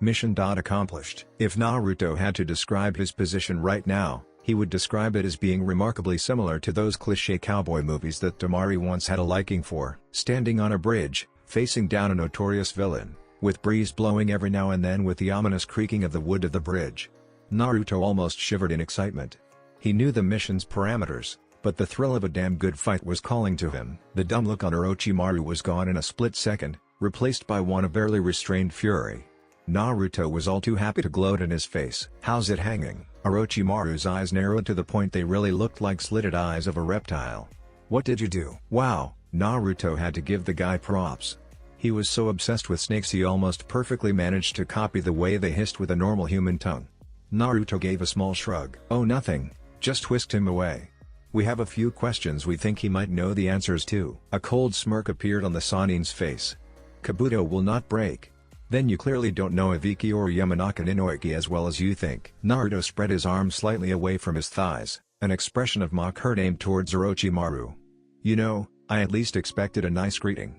Mission accomplished. If Naruto had to describe his position right now, he would describe it as being remarkably similar to those cliché cowboy movies that Temari once had a liking for. Standing on a bridge, facing down a notorious villain, with breeze blowing every now and then with the ominous creaking of the wood of the bridge. Naruto almost shivered in excitement. He knew the mission's parameters, but the thrill of a damn good fight was calling to him. The dumb look on Orochimaru was gone in a split second, replaced by one of barely restrained fury. Naruto was all too happy to gloat in his face. How's it hanging? Orochimaru's eyes narrowed to the point they really looked like slitted eyes of a reptile. What did you do? Wow, Naruto had to give the guy props. He was so obsessed with snakes he almost perfectly managed to copy the way they hissed with a normal human tongue. Naruto gave a small shrug. Oh nothing, just whisked him away. We have a few questions we think he might know the answers to. A cold smirk appeared on the Sannin's face. Kabuto will not break. Then you clearly don't know Ibiki or Yamanaka Inoiki as well as you think. Naruto spread his arms slightly away from his thighs, an expression of mock hurt aimed towards Orochimaru. You know, I at least expected a nice greeting.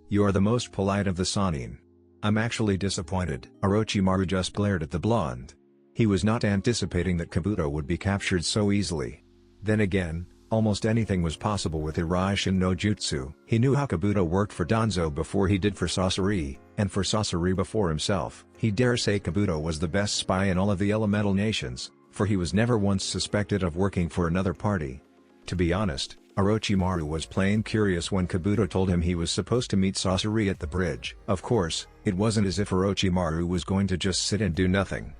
You are the most polite of the Sannin. I'm actually disappointed. Orochimaru just glared at the blonde. He was not anticipating that Kabuto would be captured so easily. Then again, almost anything was possible with Iraishin no Jutsu. He knew how Kabuto worked for Danzo before he did for Sasori, and for Sasori before himself. He dare say Kabuto was the best spy in all of the elemental nations, for he was never once suspected of working for another party. To be honest, Orochimaru was plain curious when Kabuto told him he was supposed to meet Sasori at the bridge. Of course, it wasn't as if Orochimaru was going to just sit and do nothing.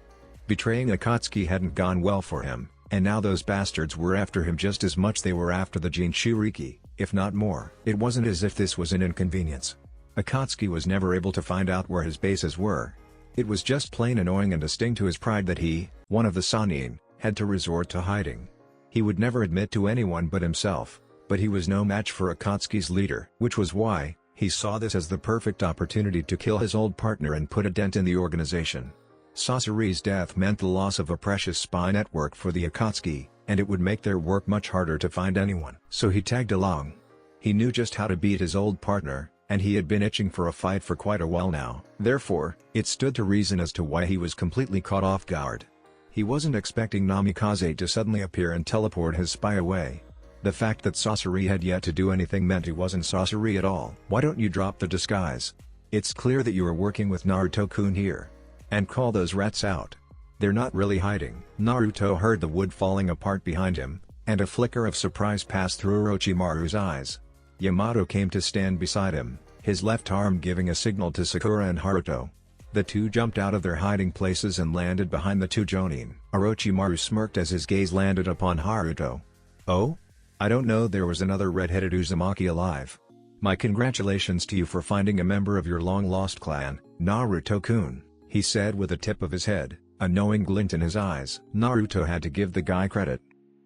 Betraying Akatsuki hadn't gone well for him, and now those bastards were after him just as much they were after the Jinchuriki, if not more. It wasn't as if this was an inconvenience. Akatsuki was never able to find out where his bases were. It was just plain annoying and a sting to his pride that he, one of the Sannin, had to resort to hiding. He would never admit to anyone but himself, but he was no match for Akatsuki's leader. Which was why, he saw this as the perfect opportunity to kill his old partner and put a dent in the organization. Sasori's death meant the loss of a precious spy network for the Akatsuki, and it would make their work much harder to find anyone. So he tagged along. He knew just how to beat his old partner, and he had been itching for a fight for quite a while now. Therefore, it stood to reason as to why he was completely caught off guard. He wasn't expecting Namikaze to suddenly appear and teleport his spy away. The fact that Sasori had yet to do anything meant he wasn't Sasori at all. Why don't you drop the disguise? It's clear that you are working with Naruto-kun here. And call those rats out. They're not really hiding. Naruto heard the wood falling apart behind him, and a flicker of surprise passed through Orochimaru's eyes. Yamato came to stand beside him, his left arm giving a signal to Sakura and Haruto. The two jumped out of their hiding places and landed behind the two Jonin. Orochimaru smirked as his gaze landed upon Haruto. Oh? I don't know there was another red-headed Uzumaki alive. My congratulations to you for finding a member of your long-lost clan, Naruto-kun, he said with a tip of his head, a knowing glint in his eyes. Naruto had to give the guy credit.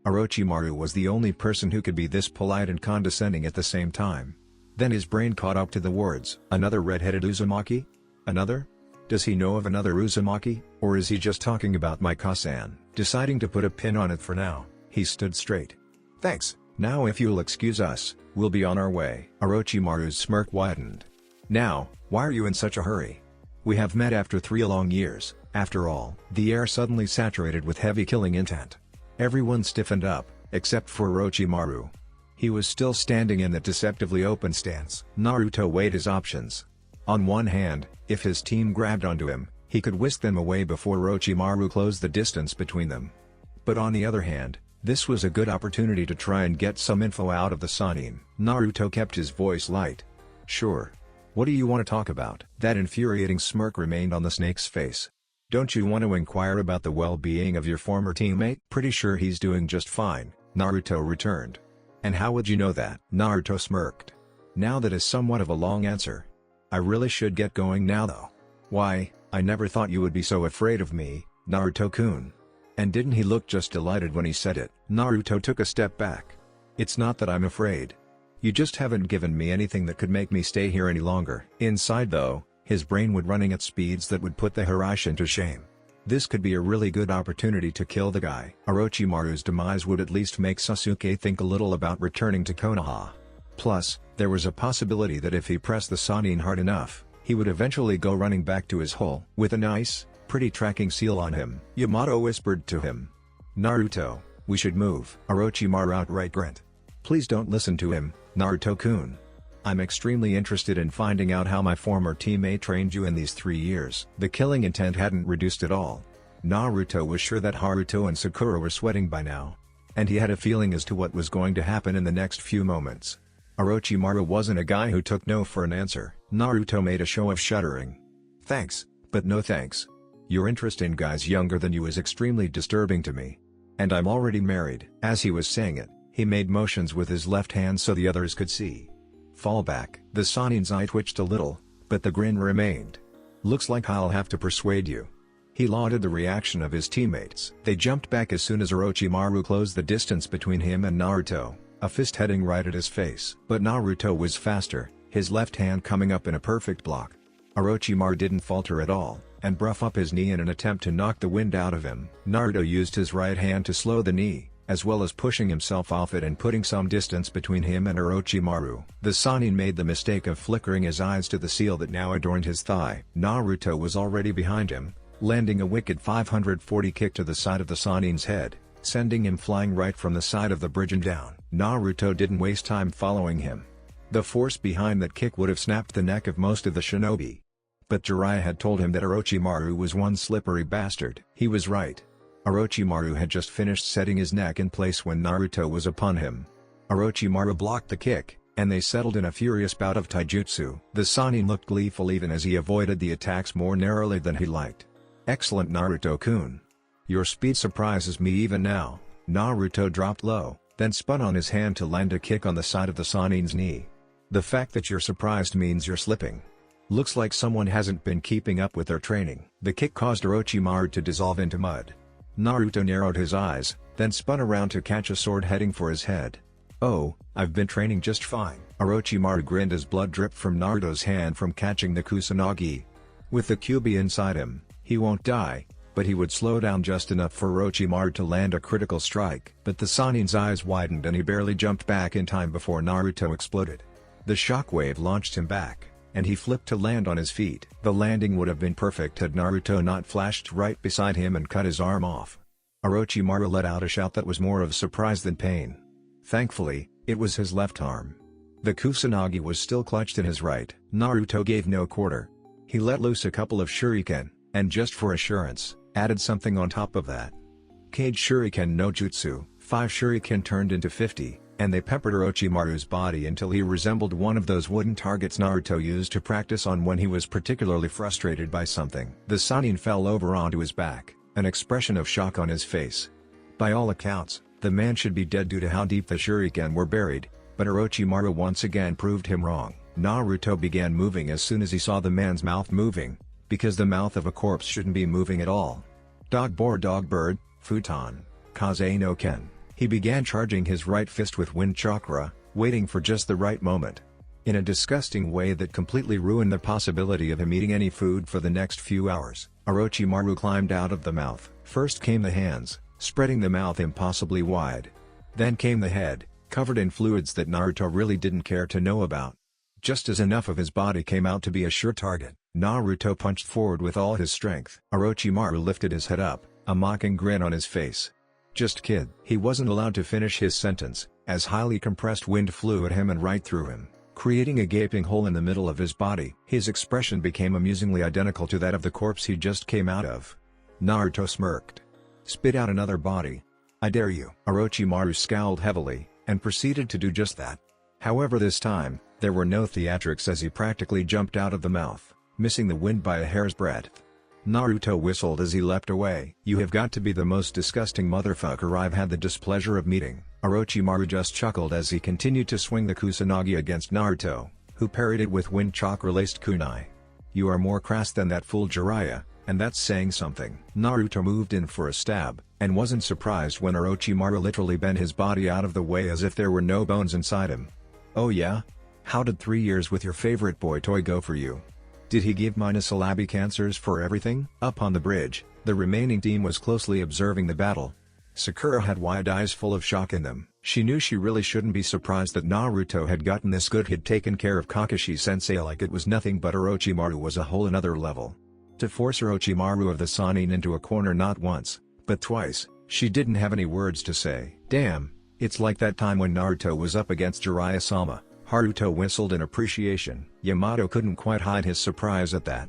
Orochimaru was the only person who could be this polite and condescending at the same time. Then his brain caught up to the words. Another red-headed Uzumaki? Another? Does he know of another Uzumaki, or is he just talking about my Kasan? Deciding to put a pin on it for now, he stood straight. Thanks, now if you'll excuse us, we'll be on our way. Orochimaru's smirk widened. Now, why are you in such a hurry? We have met after 3 long years, after all. The air suddenly saturated with heavy killing intent. Everyone stiffened up, except for Orochimaru. He was still standing in that deceptively open stance. Naruto weighed his options. On one hand, if his team grabbed onto him, he could whisk them away before Orochimaru closed the distance between them. But on the other hand, this was a good opportunity to try and get some info out of the Sannin. Naruto kept his voice light. Sure. What do you want to talk about? That infuriating smirk remained on the snake's face. Don't you want to inquire about the well-being of your former teammate? Pretty sure he's doing just fine, Naruto returned. And how would you know that? Naruto smirked. Now that is somewhat of a long answer. I really should get going now though. Why, I never thought you would be so afraid of me, Naruto-kun. And didn't he look just delighted when he said it? Naruto took a step back. It's not that I'm afraid. You just haven't given me anything that could make me stay here any longer. Inside though, his brain would running at speeds that would put the Hiraishin to shame. This could be a really good opportunity to kill the guy. Orochimaru's demise would at least make Sasuke think a little about returning to Konoha. Plus, there was a possibility that if he pressed the Sannin hard enough, he would eventually go running back to his hole. With a nice, pretty tracking seal on him, Yamato whispered to him. Naruto, we should move. Orochimaru outright grinned. Please don't listen to him, Naruto-kun. I'm extremely interested in finding out how my former teammate trained you in these 3 years. The killing intent hadn't reduced at all. Naruto was sure that Haruto and Sakura were sweating by now. And he had a feeling as to what was going to happen in the next few moments. Orochimaru wasn't a guy who took no for an answer. Naruto made a show of shuddering. Thanks, but no thanks. Your interest in guys younger than you is extremely disturbing to me. And I'm already married. As he was saying it, he made motions with his left hand so the others could see. Fall back. The Sannin's eye twitched a little, but the grin remained. Looks like I'll have to persuade you. He lauded the reaction of his teammates. They jumped back as soon as Orochimaru closed the distance between him and Naruto, a fist heading right at his face. But Naruto was faster, his left hand coming up in a perfect block. Orochimaru didn't falter at all, and brought up his knee in an attempt to knock the wind out of him. Naruto used his right hand to slow the knee, as well as pushing himself off it and putting some distance between him and Orochimaru. The Sannin made the mistake of flickering his eyes to the seal that now adorned his thigh. Naruto was already behind him, landing a wicked 540 kick to the side of the Sannin's head, sending him flying right from the side of the bridge and down. Naruto didn't waste time following him. The force behind that kick would have snapped the neck of most of the shinobi. But Jiraiya had told him that Orochimaru was one slippery bastard. He was right. Orochimaru had just finished setting his neck in place when Naruto was upon him. Orochimaru blocked the kick, and they settled in a furious bout of taijutsu. The Sannin looked gleeful even as he avoided the attacks more narrowly than he liked. Excellent, Naruto-kun. Your speed surprises me even now. Naruto dropped low, then spun on his hand to land a kick on the side of the Sannin's knee. The fact that you're surprised means you're slipping. Looks like someone hasn't been keeping up with their training. The kick caused Orochimaru to dissolve into mud. Naruto narrowed his eyes, then spun around to catch a sword heading for his head. Oh, I've been training just fine. Orochimaru grinned as blood dripped from Naruto's hand from catching the Kusanagi. With the Kyuubi inside him, he won't die, but he would slow down just enough for Orochimaru to land a critical strike. But the Sannin's eyes widened and he barely jumped back in time before Naruto exploded. The shockwave launched him back, and he flipped to land on his feet. The landing would have been perfect had Naruto not flashed right beside him and cut his arm off. Orochimaru let out a shout that was more of surprise than pain. Thankfully, it was his left arm. The Kusanagi was still clutched in his right. Naruto gave no quarter. He let loose a couple of shuriken, and just for assurance, added something on top of that. Kage Shuriken no Jutsu, 5 shuriken turned into 50, and they peppered Orochimaru's body until he resembled one of those wooden targets Naruto used to practice on when he was particularly frustrated by something. The Sannin fell over onto his back, an expression of shock on his face. By all accounts, the man should be dead due to how deep the shuriken were buried, but Orochimaru once again proved him wrong. Naruto began moving as soon as he saw the man's mouth moving, because the mouth of a corpse shouldn't be moving at all. Dog bird, futon, kaze no ken. He began charging his right fist with wind chakra, waiting for just the right moment. In a disgusting way that completely ruined the possibility of him eating any food for the next few hours, Orochimaru climbed out of the mouth. First came the hands, spreading the mouth impossibly wide. Then came the head, covered in fluids that Naruto really didn't care to know about. Just as enough of his body came out to be a sure target, Naruto punched forward with all his strength. Orochimaru lifted his head up, a mocking grin on his face. Just kid. He wasn't allowed to finish his sentence, as highly compressed wind flew at him and right through him, creating a gaping hole in the middle of his body. His expression became amusingly identical to that of the corpse he just came out of. Naruto smirked. Spit out another body. I dare you. Orochimaru scowled heavily, and proceeded to do just that. However, this time, there were no theatrics as he practically jumped out of the mouth, missing the wind by a hair's breadth. Naruto whistled as he leapt away. You have got to be the most disgusting motherfucker I've had the displeasure of meeting. Orochimaru just chuckled as he continued to swing the Kusanagi against Naruto, who parried it with wind chakra-laced kunai. You are more crass than that fool Jiraiya, and that's saying something. Naruto moved in for a stab, and wasn't surprised when Orochimaru literally bent his body out of the way as if there were no bones inside him. Oh yeah? How did 3 years with your favorite boy toy go for you? Did he give monosyllabic answers for everything? Up on the bridge, the remaining team was closely observing the battle. Sakura had wide eyes full of shock in them. She knew she really shouldn't be surprised that Naruto had gotten this good. He'd taken care of Kakashi-sensei like it was nothing, but Orochimaru was a whole another level. To force Orochimaru of the Sannin into a corner not once, but twice, she didn't have any words to say. Damn, it's like that time when Naruto was up against Jiraiya-sama. Haruto whistled in appreciation. Yamato couldn't quite hide his surprise at that.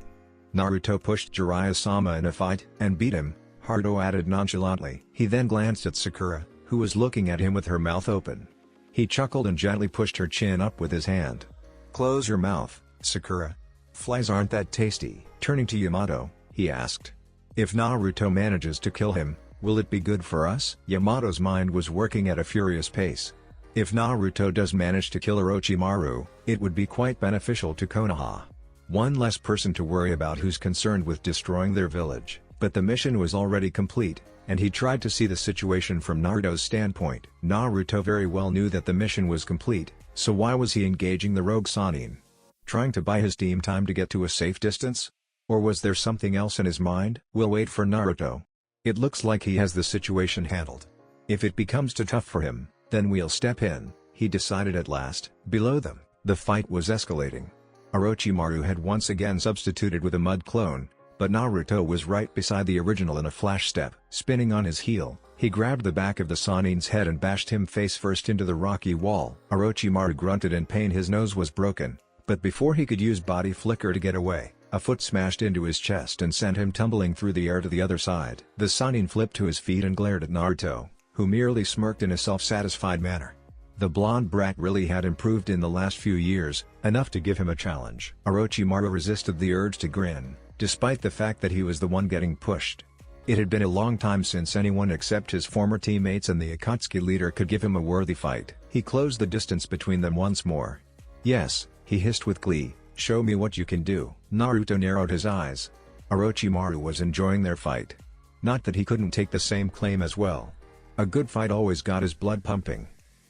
Naruto pushed Jiraiya-sama in a fight, and beat him, Haruto added nonchalantly. He then glanced at Sakura, who was looking at him with her mouth open. He chuckled and gently pushed her chin up with his hand. Close your mouth, Sakura. Flies aren't that tasty. Turning to Yamato, he asked. If Naruto manages to kill him, will it be good for us? Yamato's mind was working at a furious pace. If Naruto does manage to kill Orochimaru, it would be quite beneficial to Konoha. One less person to worry about who's concerned with destroying their village. But the mission was already complete, and he tried to see the situation from Naruto's standpoint. Naruto very well knew that the mission was complete, so why was he engaging the rogue Sannin? Trying to buy his team time to get to a safe distance? Or was there something else in his mind? We'll wait for Naruto. It looks like he has the situation handled. If it becomes too tough for him, then we'll step in, he decided at last. Below them, the fight was escalating. Orochimaru had once again substituted with a mud clone, But Naruto was right beside the original in a flash step. Spinning on his heel, he grabbed the back of the Sanin's head and bashed him face first into the rocky wall. Orochimaru grunted in pain, his nose was broken. But before he could use body flicker to get away, a foot smashed into his chest and sent him tumbling through the air to the other side. The Sanin flipped to his feet and glared at Naruto, who merely smirked in a self-satisfied manner. The blonde brat really had improved in the last few years, enough to give him a challenge. Orochimaru resisted the urge to grin, despite the fact that he was the one getting pushed. It had been a long time since anyone except his former teammates and the Akatsuki leader could give him a worthy fight. He closed the distance between them once more. "Yes," he hissed with glee, "show me what you can do." Naruto narrowed his eyes. Orochimaru was enjoying their fight. Not that he couldn't take the same claim as well. A good fight always got his blood pumping.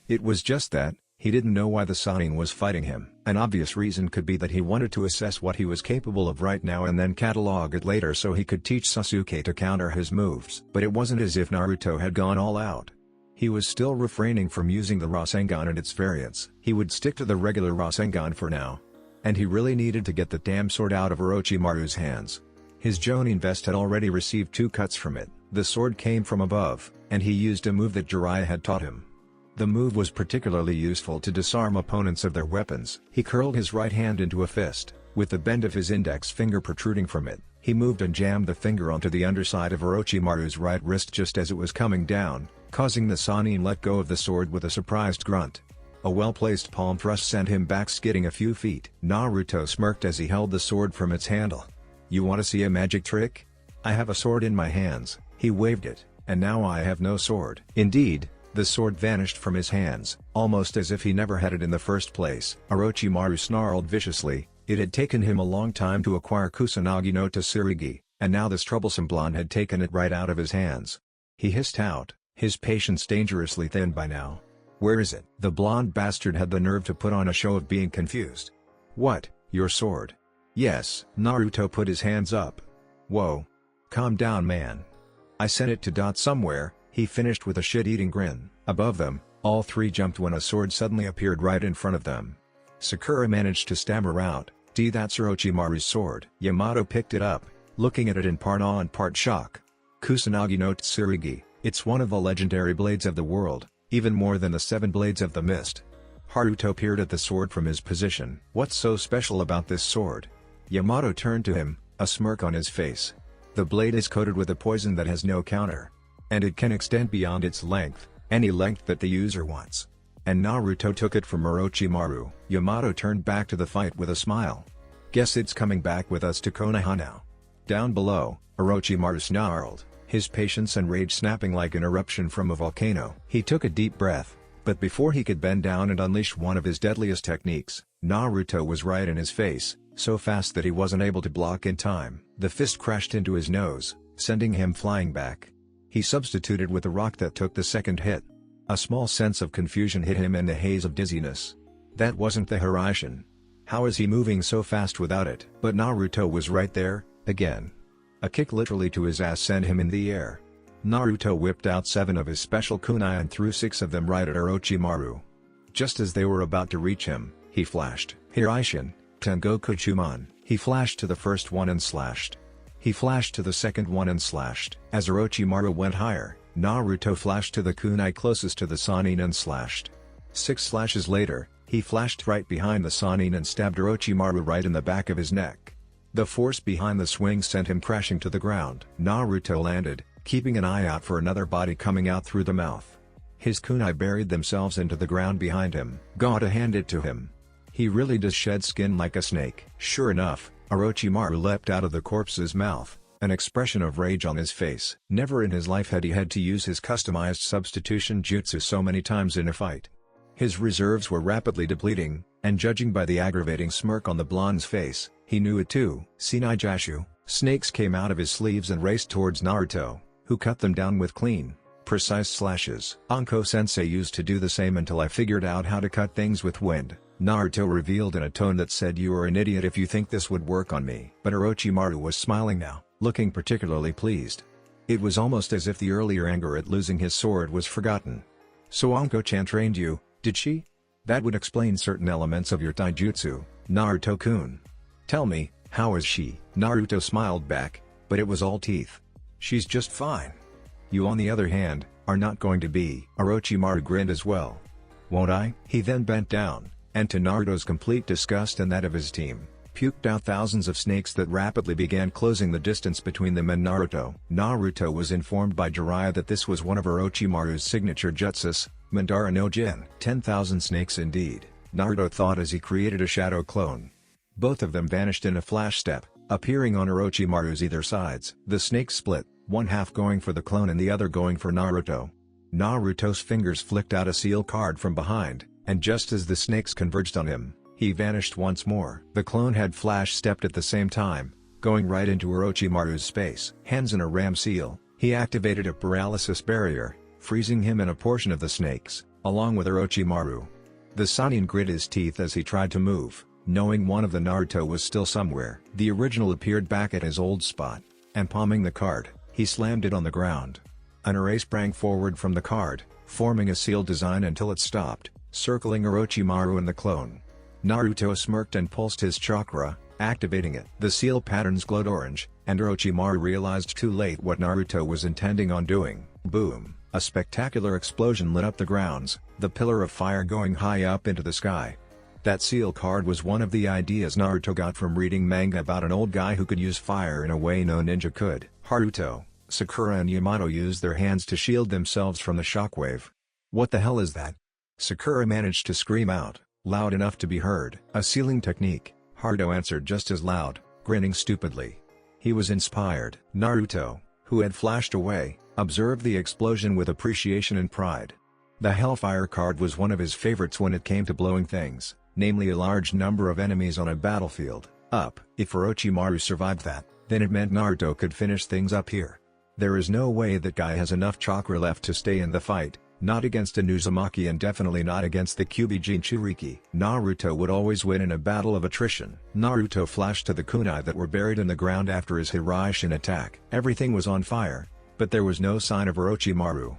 It was just that, he didn't know why the Sanin was fighting him. An obvious reason could be that he wanted to assess what he was capable of right now and then catalog it later so he could teach Sasuke to counter his moves. But it wasn't as if Naruto had gone all out. He was still refraining from using the Rasengan and its variants. He would stick to the regular Rasengan for now. And he really needed to get the damn sword out of Orochimaru's hands. His Jonin vest had already received 2 cuts from it. The sword came from above, and he used a move that Jiraiya had taught him. The move was particularly useful to disarm opponents of their weapons. He curled his right hand into a fist, with the bend of his index finger protruding from it. He moved and jammed the finger onto the underside of Orochimaru's right wrist just as it was coming down, causing the Sanin let go of the sword with a surprised grunt. A well-placed palm thrust sent him back skidding a few feet. Naruto smirked as he held the sword from its handle. "You want to see a magic trick? I have a sword in my hands." He waved it, "and now I have no sword." Indeed, the sword vanished from his hands, almost as if he never had it in the first place. Orochimaru snarled viciously. It had taken him a long time to acquire Kusanagi no Tsuragi, and now this troublesome blonde had taken it right out of his hands. He hissed out, his patience dangerously thin by now. "Where is it?" The blonde bastard had the nerve to put on a show of being confused. "What, your sword?" "Yes." Naruto put his hands up. "Whoa. Calm down, man. I sent it to somewhere," he finished with a shit-eating grin. Above them, all three jumped when a sword suddenly appeared right in front of them. Sakura managed to stammer out, "That's Orochimaru's sword." Yamato picked it up, looking at it in part awe and part shock. "Kusanagi no Tsuragi, it's one of the legendary blades of the world, even more than the 7 blades of the mist." Haruto peered at the sword from his position. "What's so special about this sword?" Yamato turned to him, a smirk on his face. "The blade is coated with a poison that has no counter. And it can extend beyond its length, any length that the user wants. And Naruto took it from Orochimaru." Yamato turned back to the fight with a smile. "Guess it's coming back with us to Konoha now." Down below, Orochimaru snarled, his patience and rage snapping like an eruption from a volcano. He took a deep breath, but before he could bend down and unleash one of his deadliest techniques, Naruto was right in his face, so fast that he wasn't able to block in time. The fist crashed into his nose, sending him flying back. He substituted with a rock that took the second hit. A small sense of confusion hit him in the haze of dizziness. That wasn't the Hiraishin. How is he moving so fast without it? But Naruto was right there, again. A kick literally to his ass sent him in the air. Naruto whipped out 7 of his special kunai and threw 6 of them right at Orochimaru. Just as they were about to reach him, he flashed. Hiraishin, Tengoku Chuman. He flashed to the first one and slashed. He flashed to the second one and slashed. As Orochimaru went higher, Naruto flashed to the kunai closest to the Sanin and slashed. 6 slashes later, he flashed right behind the Sanin and stabbed Orochimaru right in the back of his neck. The force behind the swing sent him crashing to the ground. Naruto landed, keeping an eye out for another body coming out through the mouth. His kunai buried themselves into the ground behind him. Gotta hand it to him. He really does shed skin like a snake. Sure enough, Orochimaru leapt out of the corpse's mouth, an expression of rage on his face. Never in his life had he had to use his customized substitution jutsu so many times in a fight. His reserves were rapidly depleting, and judging by the aggravating smirk on the blonde's face, he knew it too. Sinai Jashu. Snakes came out of his sleeves and raced towards Naruto, who cut them down with clean, precise slashes. "Anko-sensei used to do the same until I figured out how to cut things with wind," Naruto revealed in a tone that said, "You are an idiot if you think this would work on me." But Orochimaru was smiling now, looking particularly pleased. It was almost as if the earlier anger at losing his sword was forgotten. "So Anko-chan trained you, did she? That would explain certain elements of your taijutsu, Naruto-kun. Tell me, how is she?" Naruto smiled back, but it was all teeth. She's just fine. You on the other hand, are not going to be. Orochimaru grinned as well. Won't I? He then bent down, and to Naruto's complete disgust and that of his team, puked out thousands of snakes that rapidly began closing the distance between them and Naruto. Naruto was informed by Jiraiya that this was one of Orochimaru's signature jutsus, Mandara no Jin. 10,000 snakes indeed, Naruto thought as he created a shadow clone. Both of them vanished in a flash step, appearing on Orochimaru's either sides. The snakes split, one half going for the clone and the other going for Naruto. Naruto's fingers flicked out a seal card from behind, and just as the snakes converged on him, he vanished once more. The clone had flash stepped at the same time, going right into Orochimaru's space. Hands in a ram seal, he activated a paralysis barrier, freezing him and a portion of the snakes, along with Orochimaru. The Sannin grit his teeth as he tried to move, knowing one of the Naruto was still somewhere. The original appeared back at his old spot, and palming the card, he slammed it on the ground. An array sprang forward from the card, forming a seal design until it stopped, circling Orochimaru and the clone. Naruto smirked and pulsed his chakra, activating it. The seal patterns glowed orange, and Orochimaru realized too late what Naruto was intending on doing. Boom! A spectacular explosion lit up the grounds, the pillar of fire going high up into the sky. That seal card was one of the ideas Naruto got from reading manga about an old guy who could use fire in a way no ninja could. Haruto, Sakura and Yamato used their hands to shield themselves from the shockwave. What the hell is that? Sakura managed to scream out, loud enough to be heard. A sealing technique, Haruto answered just as loud, grinning stupidly. He was inspired. Naruto, who had flashed away, observed the explosion with appreciation and pride. The Hellfire card was one of his favorites when it came to blowing things, namely a large number of enemies on a battlefield, up. If Orochimaru survived that, then it meant Naruto could finish things up here. There is no way that guy has enough chakra left to stay in the fight, not against a Uzumaki and definitely not against the Kyuubi Jinchuriki. Naruto would always win in a battle of attrition. Naruto flashed to the kunai that were buried in the ground after his Hiraishin attack. Everything was on fire, but there was no sign of Orochimaru.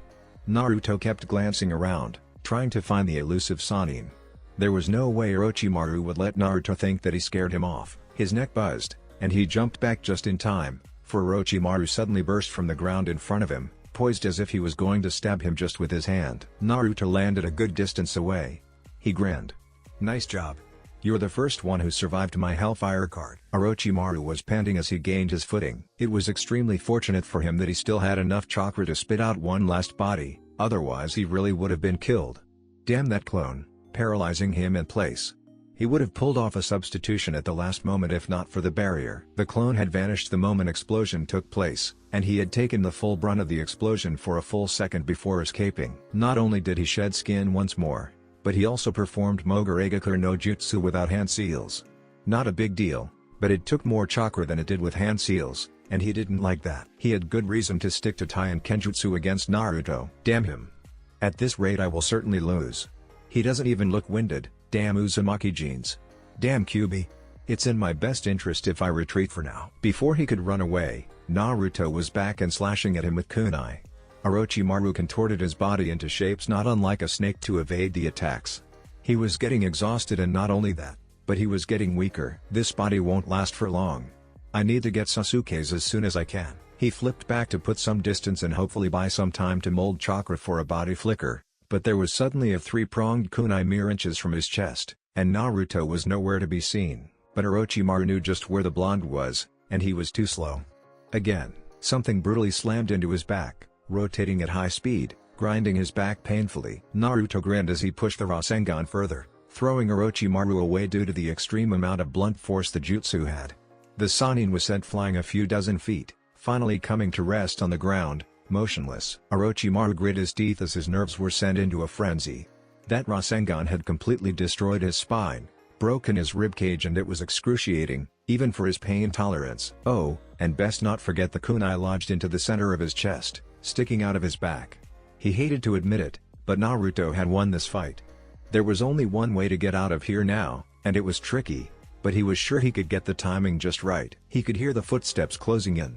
Naruto kept glancing around, trying to find the elusive Sannin. There was no way Orochimaru would let Naruto think that he scared him off. His neck buzzed, and he jumped back just in time, for Orochimaru suddenly burst from the ground in front of him, poised as if he was going to stab him just with his hand. Naruto landed a good distance away. He grinned. Nice job. You're the first one who survived my Hellfire card. Orochimaru was panting as he gained his footing. It was extremely fortunate for him that he still had enough chakra to spit out one last body, otherwise he really would have been killed. Damn that clone, paralyzing him in place. He would have pulled off a substitution at the last moment if not for the barrier. The clone had vanished the moment explosion took place, and he had taken the full brunt of the explosion for a full second before escaping. Not only did he shed skin once more, but he also performed Moguregakure no Jutsu without hand seals. Not a big deal, but it took more chakra than it did with hand seals, and he didn't like that. He had good reason to stick to Tai and Kenjutsu against Naruto. Damn him. At this rate I will certainly lose. He doesn't even look winded. Damn Uzumaki jeans. Damn Kyuubi. It's in my best interest if I retreat for now. Before he could run away, Naruto was back and slashing at him with kunai. Orochimaru contorted his body into shapes not unlike a snake to evade the attacks. He was getting exhausted, and not only that, but he was getting weaker. This body won't last for long. I need to get Sasuke's as soon as I can. He flipped back to put some distance and hopefully buy some time to mold chakra for a body flicker. But there was suddenly a three-pronged kunai mere inches from his chest, and Naruto was nowhere to be seen. But Orochimaru knew just where the blonde was, and he was too slow. Again, something brutally slammed into his back, rotating at high speed, grinding his back painfully. Naruto grinned as he pushed the Rasengan further, throwing Orochimaru away due to the extreme amount of blunt force the jutsu had. The Sannin was sent flying a few dozen feet, finally coming to rest on the ground, motionless. Orochimaru grit his teeth as his nerves were sent into a frenzy. That Rasengan had completely destroyed his spine, broken his ribcage, and it was excruciating, even for his pain tolerance. Oh, and best not forget the kunai lodged into the center of his chest, sticking out of his back. He hated to admit it, but Naruto had won this fight. There was only one way to get out of here now, and it was tricky, but he was sure he could get the timing just right. He could hear the footsteps closing in.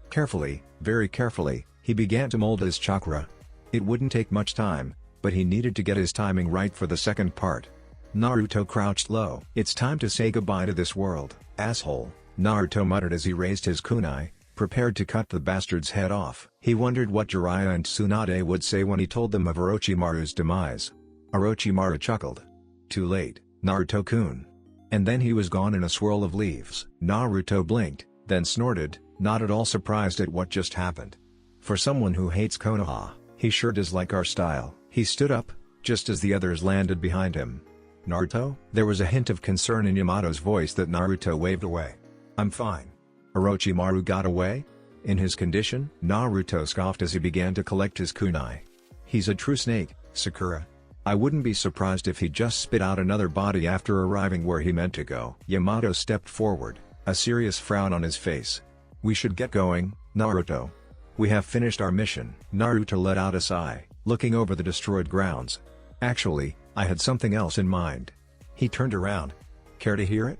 Carefully, very carefully, he began to mold his chakra. It wouldn't take much time, but he needed to get his timing right for the second part. Naruto crouched low. It's time to say goodbye to this world, asshole, Naruto muttered as he raised his kunai, prepared to cut the bastard's head off. He wondered what Jiraiya and Tsunade would say when he told them of Orochimaru's demise. Orochimaru chuckled. Too late, Naruto-kun. And then he was gone in a swirl of leaves. Naruto blinked, then snorted, not at all surprised at what just happened. For someone who hates Konoha, he sure does like our style. He stood up, just as the others landed behind him. Naruto? There was a hint of concern in Yamato's voice that Naruto waved away. I'm fine. Orochimaru got away? In his condition? Naruto scoffed as he began to collect his kunai. He's a true snake, Sakura. I wouldn't be surprised if he just spit out another body after arriving where he meant to go. Yamato stepped forward, a serious frown on his face. We should get going, Naruto. We have finished our mission. Naruto let out a sigh, looking over the destroyed grounds. Actually, I had something else in mind. He turned around. Care to hear it?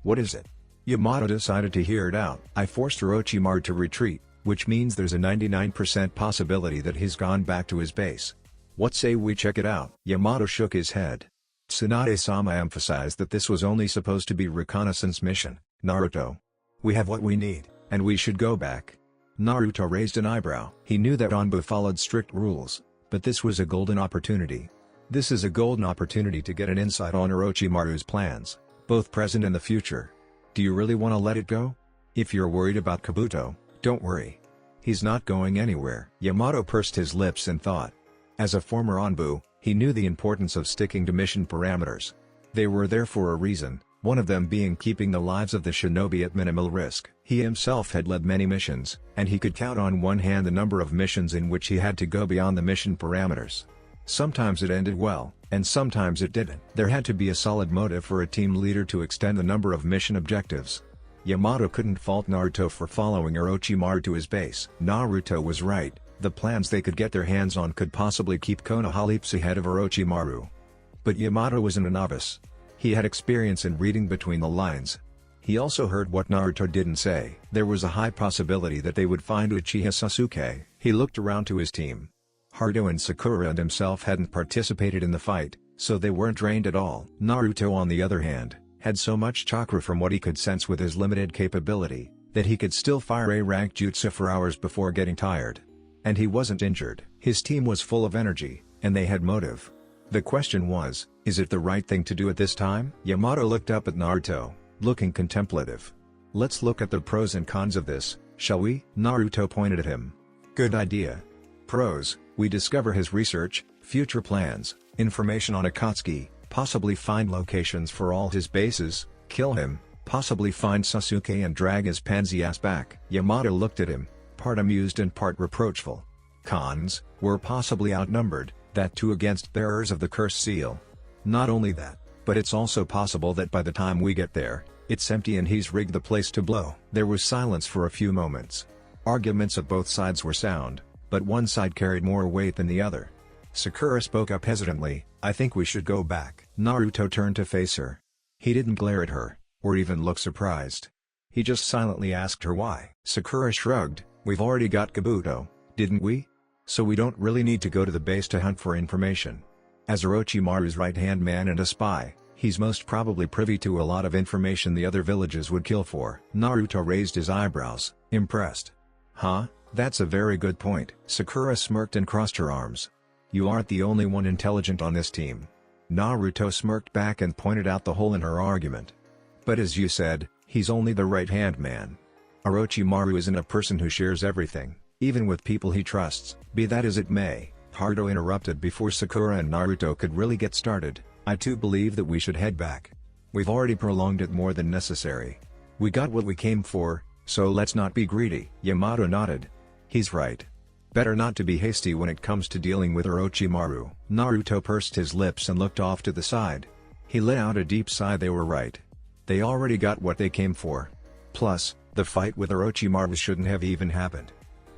What is it? Yamato decided to hear it out. I forced Orochimaru to retreat, which means there's a 99% possibility that he's gone back to his base. What say we check it out? Yamato shook his head. Tsunade-sama emphasized that this was only supposed to be reconnaissance mission. Naruto. We have what we need, and we should go back. Naruto raised an eyebrow. He knew that Anbu followed strict rules, but this was a golden opportunity. This is a golden opportunity to get an insight on Orochimaru's plans, both present and the future. Do you really want to let it go? If you're worried about Kabuto, don't worry. He's not going anywhere. Yamato pursed his lips and thought. As a former Anbu, he knew the importance of sticking to mission parameters. They were there for a reason, one of them being keeping the lives of the shinobi at minimal risk. He himself had led many missions, and he could count on one hand the number of missions in which he had to go beyond the mission parameters. Sometimes it ended well, and sometimes it didn't. There had to be a solid motive for a team leader to extend the number of mission objectives. Yamato couldn't fault Naruto for following Orochimaru to his base. Naruto was right. The plans they could get their hands on could possibly keep Konoha leaps ahead of Orochimaru. But Yamato wasn't a novice. He had experience in reading between the lines. He also heard what Naruto didn't say. There was a high possibility that they would find Uchiha Sasuke. He looked around to his team. Haruto and Sakura and himself hadn't participated in the fight, so they weren't drained at all. Naruto on the other hand, had so much chakra from what he could sense with his limited capability, that he could still fire A-rank jutsu for hours before getting tired. And he wasn't injured. His team was full of energy, and they had motive. The question was, is it the right thing to do at this time? Yamato looked up at Naruto, looking contemplative. Let's look at the pros and cons of this, shall we? Naruto pointed at him. Good idea. Pros, we discover his research, future plans, information on Akatsuki, possibly find locations for all his bases, kill him, possibly find Sasuke and drag his pansy ass back. Yamato looked at him, part amused and part reproachful. Cons, we're possibly outnumbered, that too against bearers of the cursed seal. Not only that, but it's also possible that by the time we get there, it's empty and he's rigged the place to blow. There was silence for a few moments. Arguments of both sides were sound, but one side carried more weight than the other. Sakura spoke up hesitantly, I think we should go back. Naruto turned to face her. He didn't glare at her, or even look surprised. He just silently asked her why. Sakura shrugged, we've already got Kabuto, didn't we? So we don't really need to go to the base to hunt for information. As Orochimaru's right-hand man and a spy, he's most probably privy to a lot of information the other villages would kill for. Naruto raised his eyebrows, impressed. Huh? That's a very good point. Sakura smirked and crossed her arms. You aren't the only one intelligent on this team. Naruto smirked back and pointed out the hole in her argument. But as you said, he's only the right-hand man. Orochimaru isn't a person who shares everything, even with people he trusts. Be that as it may, Haruto interrupted before Sakura and Naruto could really get started. I too believe that we should head back. We've already prolonged it more than necessary. We got what we came for, so let's not be greedy. Yamato nodded. He's right. Better not to be hasty when it comes to dealing with Orochimaru. Naruto pursed his lips and looked off to the side. He let out a deep sigh. They were right. They already got what they came for. Plus, the fight with Orochimaru shouldn't have even happened.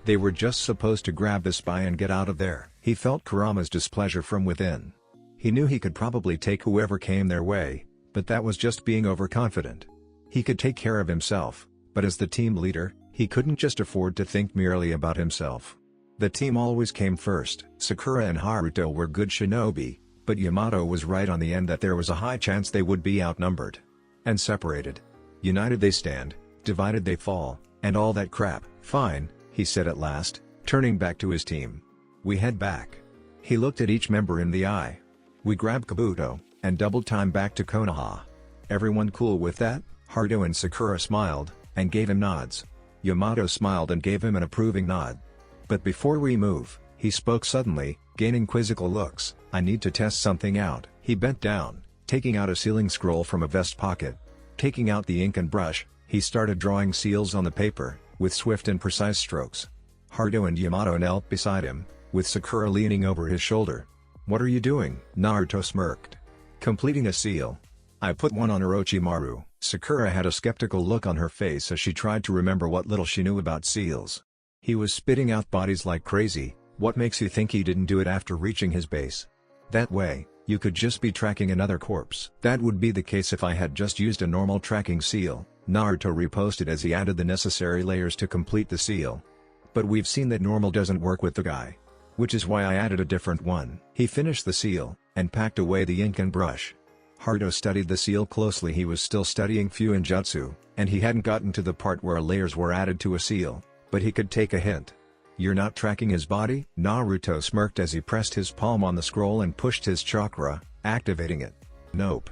They were just supposed to grab the spy and get out of there. He felt Kurama's displeasure from within. He knew he could probably take whoever came their way, but that was just being overconfident. He could take care of himself, but as the team leader, he couldn't just afford to think merely about himself. The team always came first. Sakura and Haruto were good shinobi, but Yamato was right on the end that there was a high chance they would be outnumbered. And separated. United they stand, divided they fall. And all that crap. Fine, he said at last, turning back to his team. We head back. He looked at each member in the eye. We grabbed Kabuto, and doubled time back to Konoha. Everyone cool with that? Haruto and Sakura smiled, and gave him nods. Yamato smiled and gave him an approving nod. But before we move, he spoke suddenly, gaining quizzical looks. I need to test something out. He bent down, taking out a sealing scroll from a vest pocket. Taking out the ink and brush, he started drawing seals on the paper, with swift and precise strokes. Haruto and Yamato knelt beside him, with Sakura leaning over his shoulder. What are you doing? Naruto smirked. Completing a seal. I put one on Orochimaru. Sakura had a skeptical look on her face as she tried to remember what little she knew about seals. He was spitting out bodies like crazy. What makes you think he didn't do it after reaching his base? That way, you could just be tracking another corpse. That would be the case if I had just used a normal tracking seal, Naruto reposted as he added the necessary layers to complete the seal. But we've seen that normal doesn't work with the guy. Which is why I added a different one. He finished the seal, and packed away the ink and brush. Haruto studied the seal closely. He was still studying Fuinjutsu, and he hadn't gotten to the part where layers were added to a seal, but he could take a hint. You're not tracking his body? Naruto smirked as he pressed his palm on the scroll and pushed his chakra, activating it. Nope.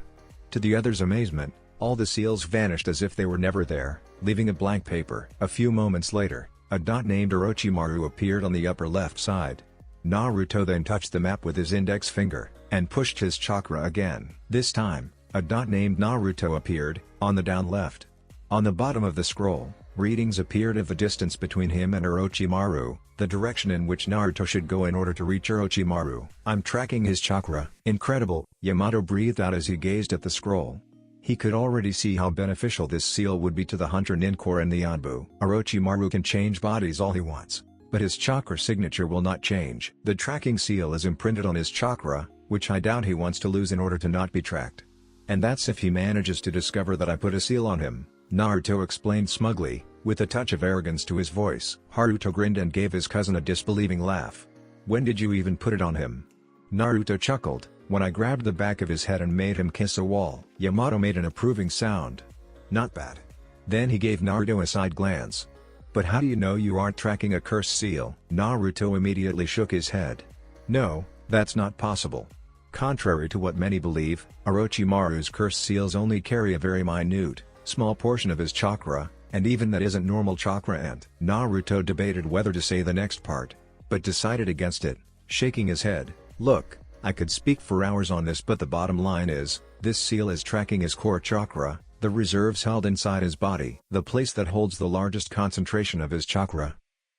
To the other's amazement, all the seals vanished as if they were never there, leaving a blank paper. A few moments later, a dot named Orochimaru appeared on the upper left side. Naruto then touched the map with his index finger, and pushed his chakra again. This time, a dot named Naruto appeared, on the down left. On the bottom of the scroll, readings appeared of the distance between him and Orochimaru, the direction in which Naruto should go in order to reach Orochimaru. I'm tracking his chakra. Incredible, Yamato breathed out as he gazed at the scroll. He could already see how beneficial this seal would be to the Hunter Nincore and the Anbu. Orochimaru can change bodies all he wants, but his chakra signature will not change. The tracking seal is imprinted on his chakra, which I doubt he wants to lose in order to not be tracked. And that's if he manages to discover that I put a seal on him, Naruto explained smugly, with a touch of arrogance to his voice. Haruto grinned and gave his cousin a disbelieving laugh. When did you even put it on him? Naruto chuckled, when I grabbed the back of his head and made him kiss a wall. Yamato made an approving sound. Not bad. Then he gave Naruto a side glance. But how do you know you aren't tracking a cursed seal? Naruto immediately shook his head. No, that's not possible. Contrary to what many believe, Orochimaru's cursed seals only carry a very minute, small portion of his chakra, and even that isn't normal chakra. And Naruto debated whether to say the next part, but decided against it, shaking his head. Look, I could speak for hours on this, but the bottom line is, this seal is tracking his core chakra, the reserves held inside his body, the place that holds the largest concentration of his chakra.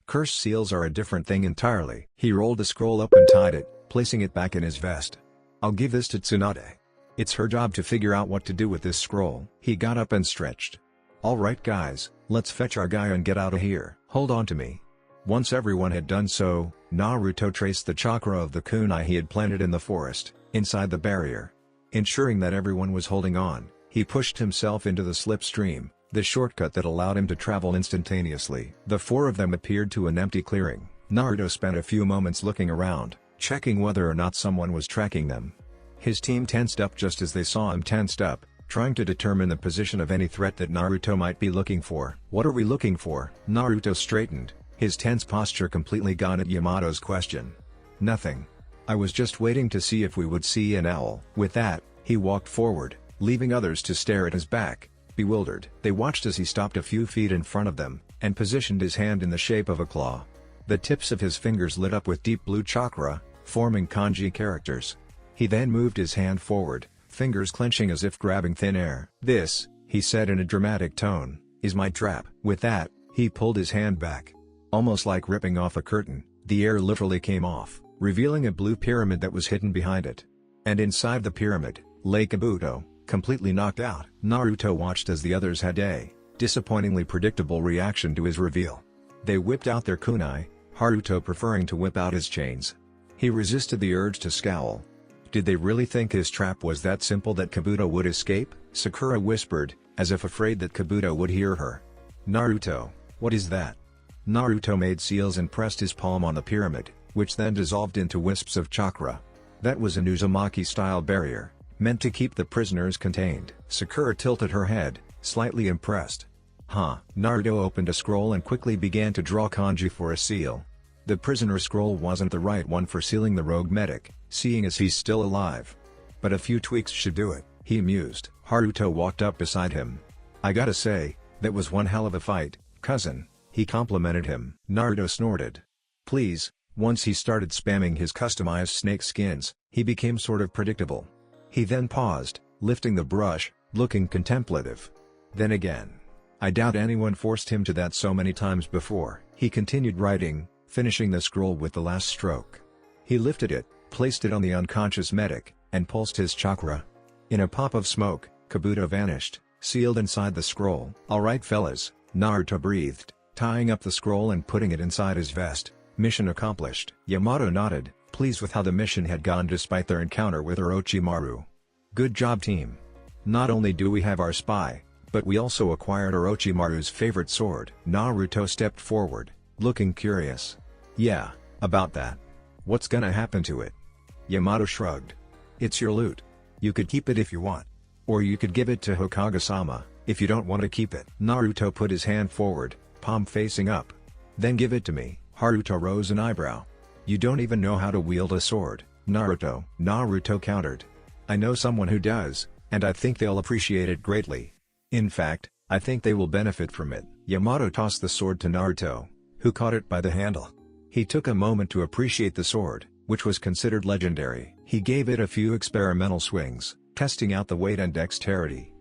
Cursed seals are a different thing entirely. He rolled the scroll up and tied it, placing it back in his vest. I'll give this to Tsunade. It's her job to figure out what to do with this scroll. He got up and stretched. Alright guys, let's fetch our guy and get out of here. Hold on to me. Once everyone had done so, Naruto traced the chakra of the kunai he had planted in the forest, inside the barrier. Ensuring that everyone was holding on, he pushed himself into the slipstream, the shortcut that allowed him to travel instantaneously. The four of them appeared to an empty clearing. Naruto spent a few moments looking around, checking whether or not someone was tracking them. His team tensed up just as they saw him tensed up, trying to determine the position of any threat that Naruto might be looking for. What are we looking for? Naruto straightened, his tense posture completely gone at Yamato's question. Nothing. I was just waiting to see if we would see an owl. With that, he walked forward, leaving others to stare at his back, bewildered. They watched as he stopped a few feet in front of them, and positioned his hand in the shape of a claw. The tips of his fingers lit up with deep blue chakra, forming kanji characters. He then moved his hand forward, fingers clenching as if grabbing thin air. This, he said in a dramatic tone, is my trap. With that, he pulled his hand back. Almost like ripping off a curtain, the air literally came off, revealing a blue pyramid that was hidden behind it. And inside the pyramid, lay Kabuto, completely knocked out. Naruto watched as the others had a disappointingly predictable reaction to his reveal. They whipped out their kunai, Haruto preferring to whip out his chains. He resisted the urge to scowl. Did they really think his trap was that simple that Kabuto would escape? Sakura whispered, as if afraid that Kabuto would hear her. Naruto, what is that? Naruto made seals and pressed his palm on the pyramid, which then dissolved into wisps of chakra. That was an Uzumaki-style barrier, meant to keep the prisoners contained. Sakura tilted her head, slightly impressed. Huh. Naruto opened a scroll and quickly began to draw kanji for a seal. The prisoner scroll wasn't the right one for sealing the rogue medic, seeing as he's still alive. But a few tweaks should do it, he mused. Haruto walked up beside him. I gotta say, that was one hell of a fight, cousin, he complimented him. Naruto snorted. Please. Once he started spamming his customized snake skins, he became sort of predictable. He then paused, lifting the brush, looking contemplative. Then again. I doubt anyone forced him to that so many times before. He continued writing, finishing the scroll with the last stroke. He lifted it, placed it on the unconscious medic, and pulsed his chakra. In a pop of smoke, Kabuto vanished, sealed inside the scroll. Alright fellas, Naruto breathed, tying up the scroll and putting it inside his vest. Mission accomplished. Yamato nodded, pleased with how the mission had gone despite their encounter with Orochimaru. Good job team. Not only do we have our spy, but we also acquired Orochimaru's favorite sword. Naruto stepped forward, looking curious. Yeah, about that. What's gonna happen to it? Yamato shrugged. It's your loot. You could keep it if you want. Or you could give it to Hokage-sama, if you don't want to keep it. Naruto put his hand forward, palm facing up. Then give it to me. Haruto rose an eyebrow. You don't even know how to wield a sword, Naruto. Naruto countered. I know someone who does, and I think they'll appreciate it greatly. In fact, I think they will benefit from it. Yamato tossed the sword to Naruto, who caught it by the handle. He took a moment to appreciate the sword, which was considered legendary. He gave it a few experimental swings, testing out the weight and dexterity.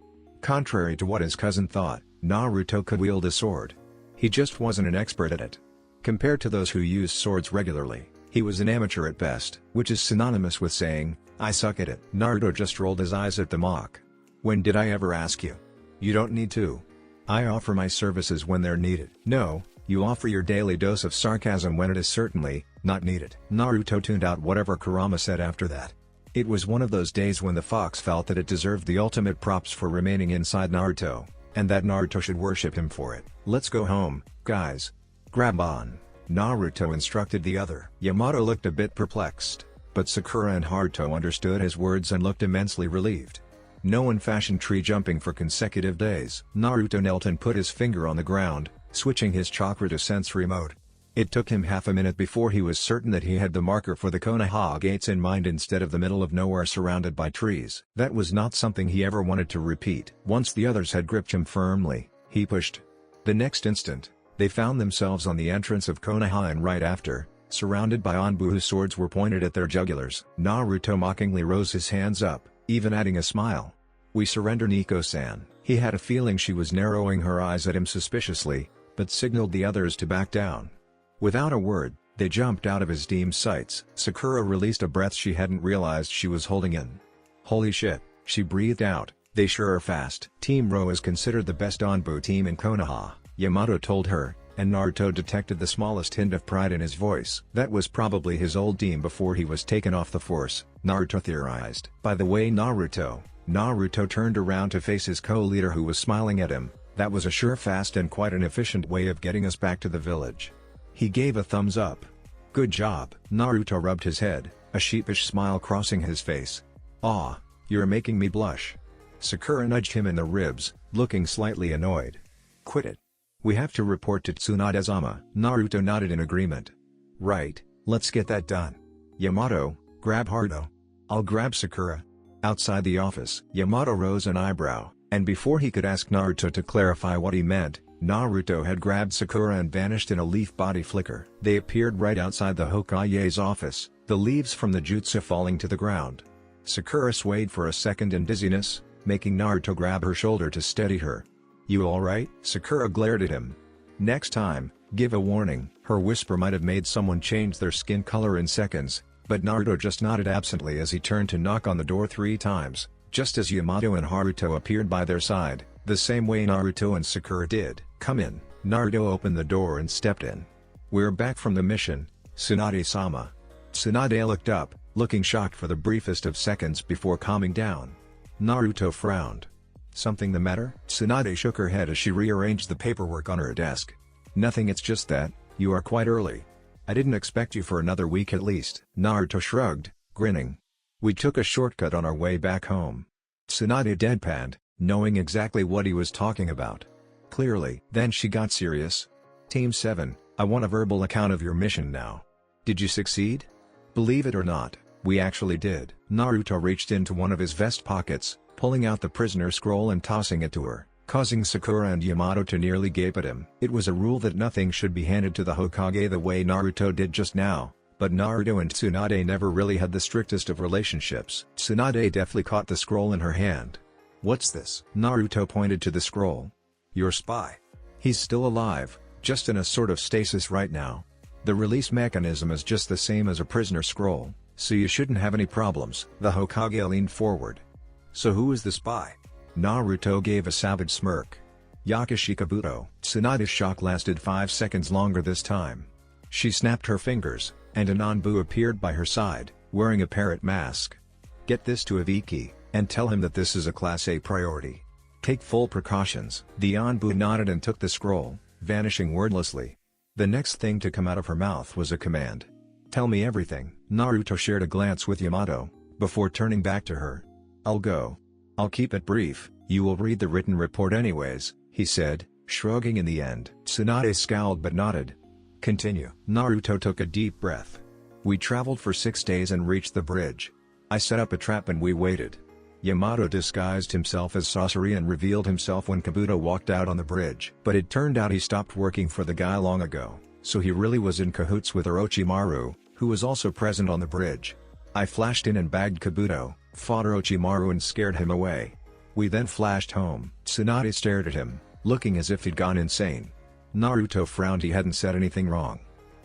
Contrary to what his cousin thought, Naruto could wield a sword. He just wasn't an expert at it. Compared to those who use swords regularly, he was an amateur at best, which is synonymous with saying, I suck at it. Naruto just rolled his eyes at the mock. When did I ever ask you? You don't need to. I offer my services when they're needed. No, you offer your daily dose of sarcasm when it is certainly not needed. Naruto tuned out whatever Kurama said after that. It was one of those days when the fox felt that it deserved the ultimate props for remaining inside Naruto, and that Naruto should worship him for it. Let's go home, guys. Grab on, Naruto instructed the other. Yamato looked a bit perplexed, but Sakura and Haruto understood his words and looked immensely relieved. No one fashioned tree jumping for consecutive days. Naruto knelt and put his finger on the ground, switching his chakra to sensory mode. It took him half a minute before he was certain that he had the marker for the Konoha gates in mind instead of the middle of nowhere surrounded by trees. That was not something he ever wanted to repeat. Once the others had gripped him firmly, he pushed. The next instant, they found themselves on the entrance of Konoha and right after, surrounded by Anbu whose swords were pointed at their jugulars. Naruto mockingly rose his hands up, even adding a smile. We surrender, Nico-san. He had a feeling she was narrowing her eyes at him suspiciously, but signaled the others to back down. Without a word, they jumped out of his dim sights. Sakura released a breath she hadn't realized she was holding in. Holy shit, she breathed out, they sure are fast. Team Ro is considered the best Anbu team in Konoha, Yamato told her, and Naruto detected the smallest hint of pride in his voice. That was probably his old team before he was taken off the force, Naruto theorized. By the way, Naruto turned around to face his co-leader who was smiling at him. That was a sure, fast and quite an efficient way of getting us back to the village. He gave a thumbs up. Good job. Naruto rubbed his head, a sheepish smile crossing his face. Aw, you're making me blush. Sakura nudged him in the ribs, looking slightly annoyed. Quit it. We have to report to Tsunade-sama. Naruto nodded in agreement. Right, let's get that done. Yamato, grab Haruto. I'll grab Sakura. Outside the office, Yamato rose an eyebrow, and before he could ask Naruto to clarify what he meant, Naruto had grabbed Sakura and vanished in a leaf body flicker. They appeared right outside the Hokage's office, the leaves from the jutsu falling to the ground. Sakura swayed for a second in dizziness, making Naruto grab her shoulder to steady her. You alright? Sakura glared at him. Next time, give a warning. Her whisper might have made someone change their skin color in seconds, but Naruto just nodded absently as he turned to knock on the door 3 times, just as Yamato and Haruto appeared by their side, the same way Naruto and Sakura did. Come in. Naruto opened the door and stepped in. We're back from the mission, Tsunade-sama. Tsunade looked up, looking shocked for the briefest of seconds before calming down. Naruto frowned. Something the matter? Tsunade shook her head as she rearranged the paperwork on her desk. Nothing, it's just that, you are quite early. I didn't expect you for another week at least. Naruto shrugged, grinning. We took a shortcut on our way back home. Tsunade deadpanned, knowing exactly what he was talking about. clearly. Then she got serious. Team 7, I want a verbal account of your mission now. Did you succeed? Believe it or not, we actually did. Naruto reached into one of his vest pockets, pulling out the prisoner scroll and tossing it to her, causing Sakura and Yamato to nearly gape at him. It was a rule that nothing should be handed to the Hokage the way Naruto did just now, but Naruto and Tsunade never really had the strictest of relationships. Tsunade deftly caught the scroll in her hand. What's this? Naruto pointed to the scroll. Your spy. He's still alive, just in a sort of stasis right now. The release mechanism is just the same as a prisoner scroll, so you shouldn't have any problems. The Hokage leaned forward. So who is the spy? Naruto gave a savage smirk. Yakashi Kabuto. Tsunade's shock lasted 5 seconds longer this time. She snapped her fingers, and an Anbu appeared by her side, wearing a parrot mask. Get this to Ibiki, and tell him that this is a Class A priority. Take full precautions. The Anbu nodded and took the scroll, vanishing wordlessly. The next thing to come out of her mouth was a command. Tell me everything. Naruto shared a glance with Yamato, before turning back to her. I'll go. I'll keep it brief, you will read the written report anyways, he said, shrugging in the end. Tsunade scowled but nodded. Continue. Naruto took a deep breath. We traveled for 6 days and reached the bridge. I set up a trap and we waited. Yamato disguised himself as Sasori and revealed himself when Kabuto walked out on the bridge. But it turned out he stopped working for the guy long ago, so he really was in cahoots with Orochimaru, who was also present on the bridge. I flashed in and bagged Kabuto, fought Orochimaru and scared him away. We then flashed home. Tsunade stared at him, looking as if he'd gone insane. Naruto frowned. He hadn't said anything wrong.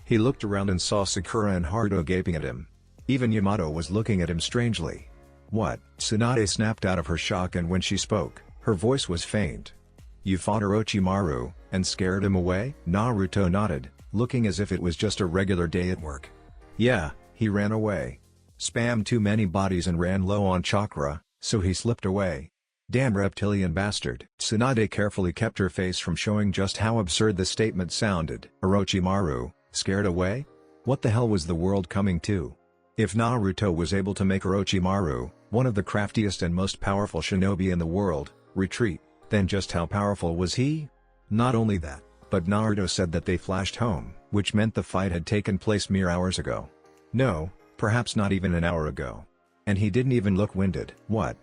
He looked around and saw Sakura and Haruto gaping at him. Even Yamato was looking at him strangely. What? Tsunade snapped out of her shock, and when she spoke, her voice was faint. You fought Orochimaru, and scared him away? Naruto nodded, looking as if it was just a regular day at work. Yeah, he ran away. Spammed too many bodies and ran low on chakra, so he slipped away. Damn reptilian bastard. Tsunade carefully kept her face from showing just how absurd the statement sounded. Orochimaru, scared away? What the hell was the world coming to? If Naruto was able to make Orochimaru, one of the craftiest and most powerful shinobi in the world, retreat, then just how powerful was he? Not only that, but Naruto said that they flashed home, which meant the fight had taken place mere hours ago. No, perhaps not even an hour ago. And he didn't even look winded. What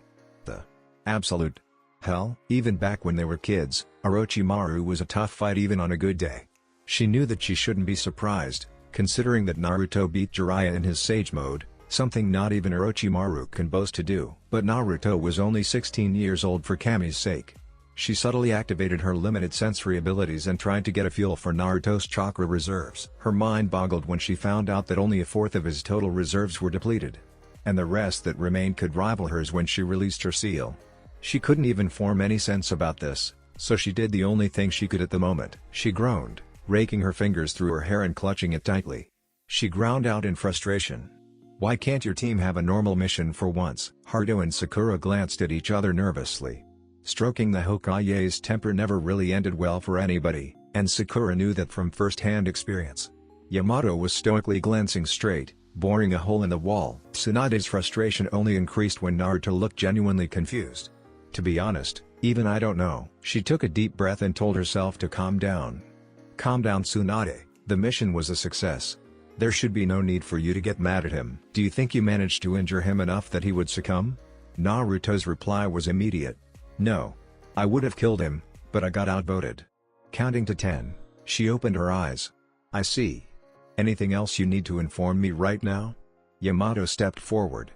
the absolute hell? Even back when they were kids, Orochimaru was a tough fight even on a good day. She knew that she shouldn't be surprised, considering that Naruto beat Jiraiya in his Sage mode, something not even Orochimaru can boast to do. But Naruto was only 16 years old for Kami's sake. She subtly activated her limited sensory abilities and tried to get a feel for Naruto's chakra reserves. Her mind boggled when she found out that only a fourth of his total reserves were depleted. And the rest that remained could rival hers when she released her seal. She couldn't even form any sense about this, so she did the only thing she could at the moment. She groaned, raking her fingers through her hair and clutching it tightly. She ground out in frustration. Why can't your team have a normal mission for once? Haruto and Sakura glanced at each other nervously. Stroking the Hokage's temper never really ended well for anybody, and Sakura knew that from first-hand experience. Yamato was stoically glancing straight, boring a hole in the wall. Tsunade's frustration only increased when Naruto looked genuinely confused. To be honest, even I don't know. She took a deep breath and told herself to calm down. Calm down, Tsunade, the mission was a success. There should be no need for you to get mad at him. Do you think you managed to injure him enough that he would succumb? Naruto's reply was immediate. No. I would have killed him, but I got outvoted. Counting to 10, she opened her eyes. I see. Anything else you need to inform me right now? Yamato stepped forward.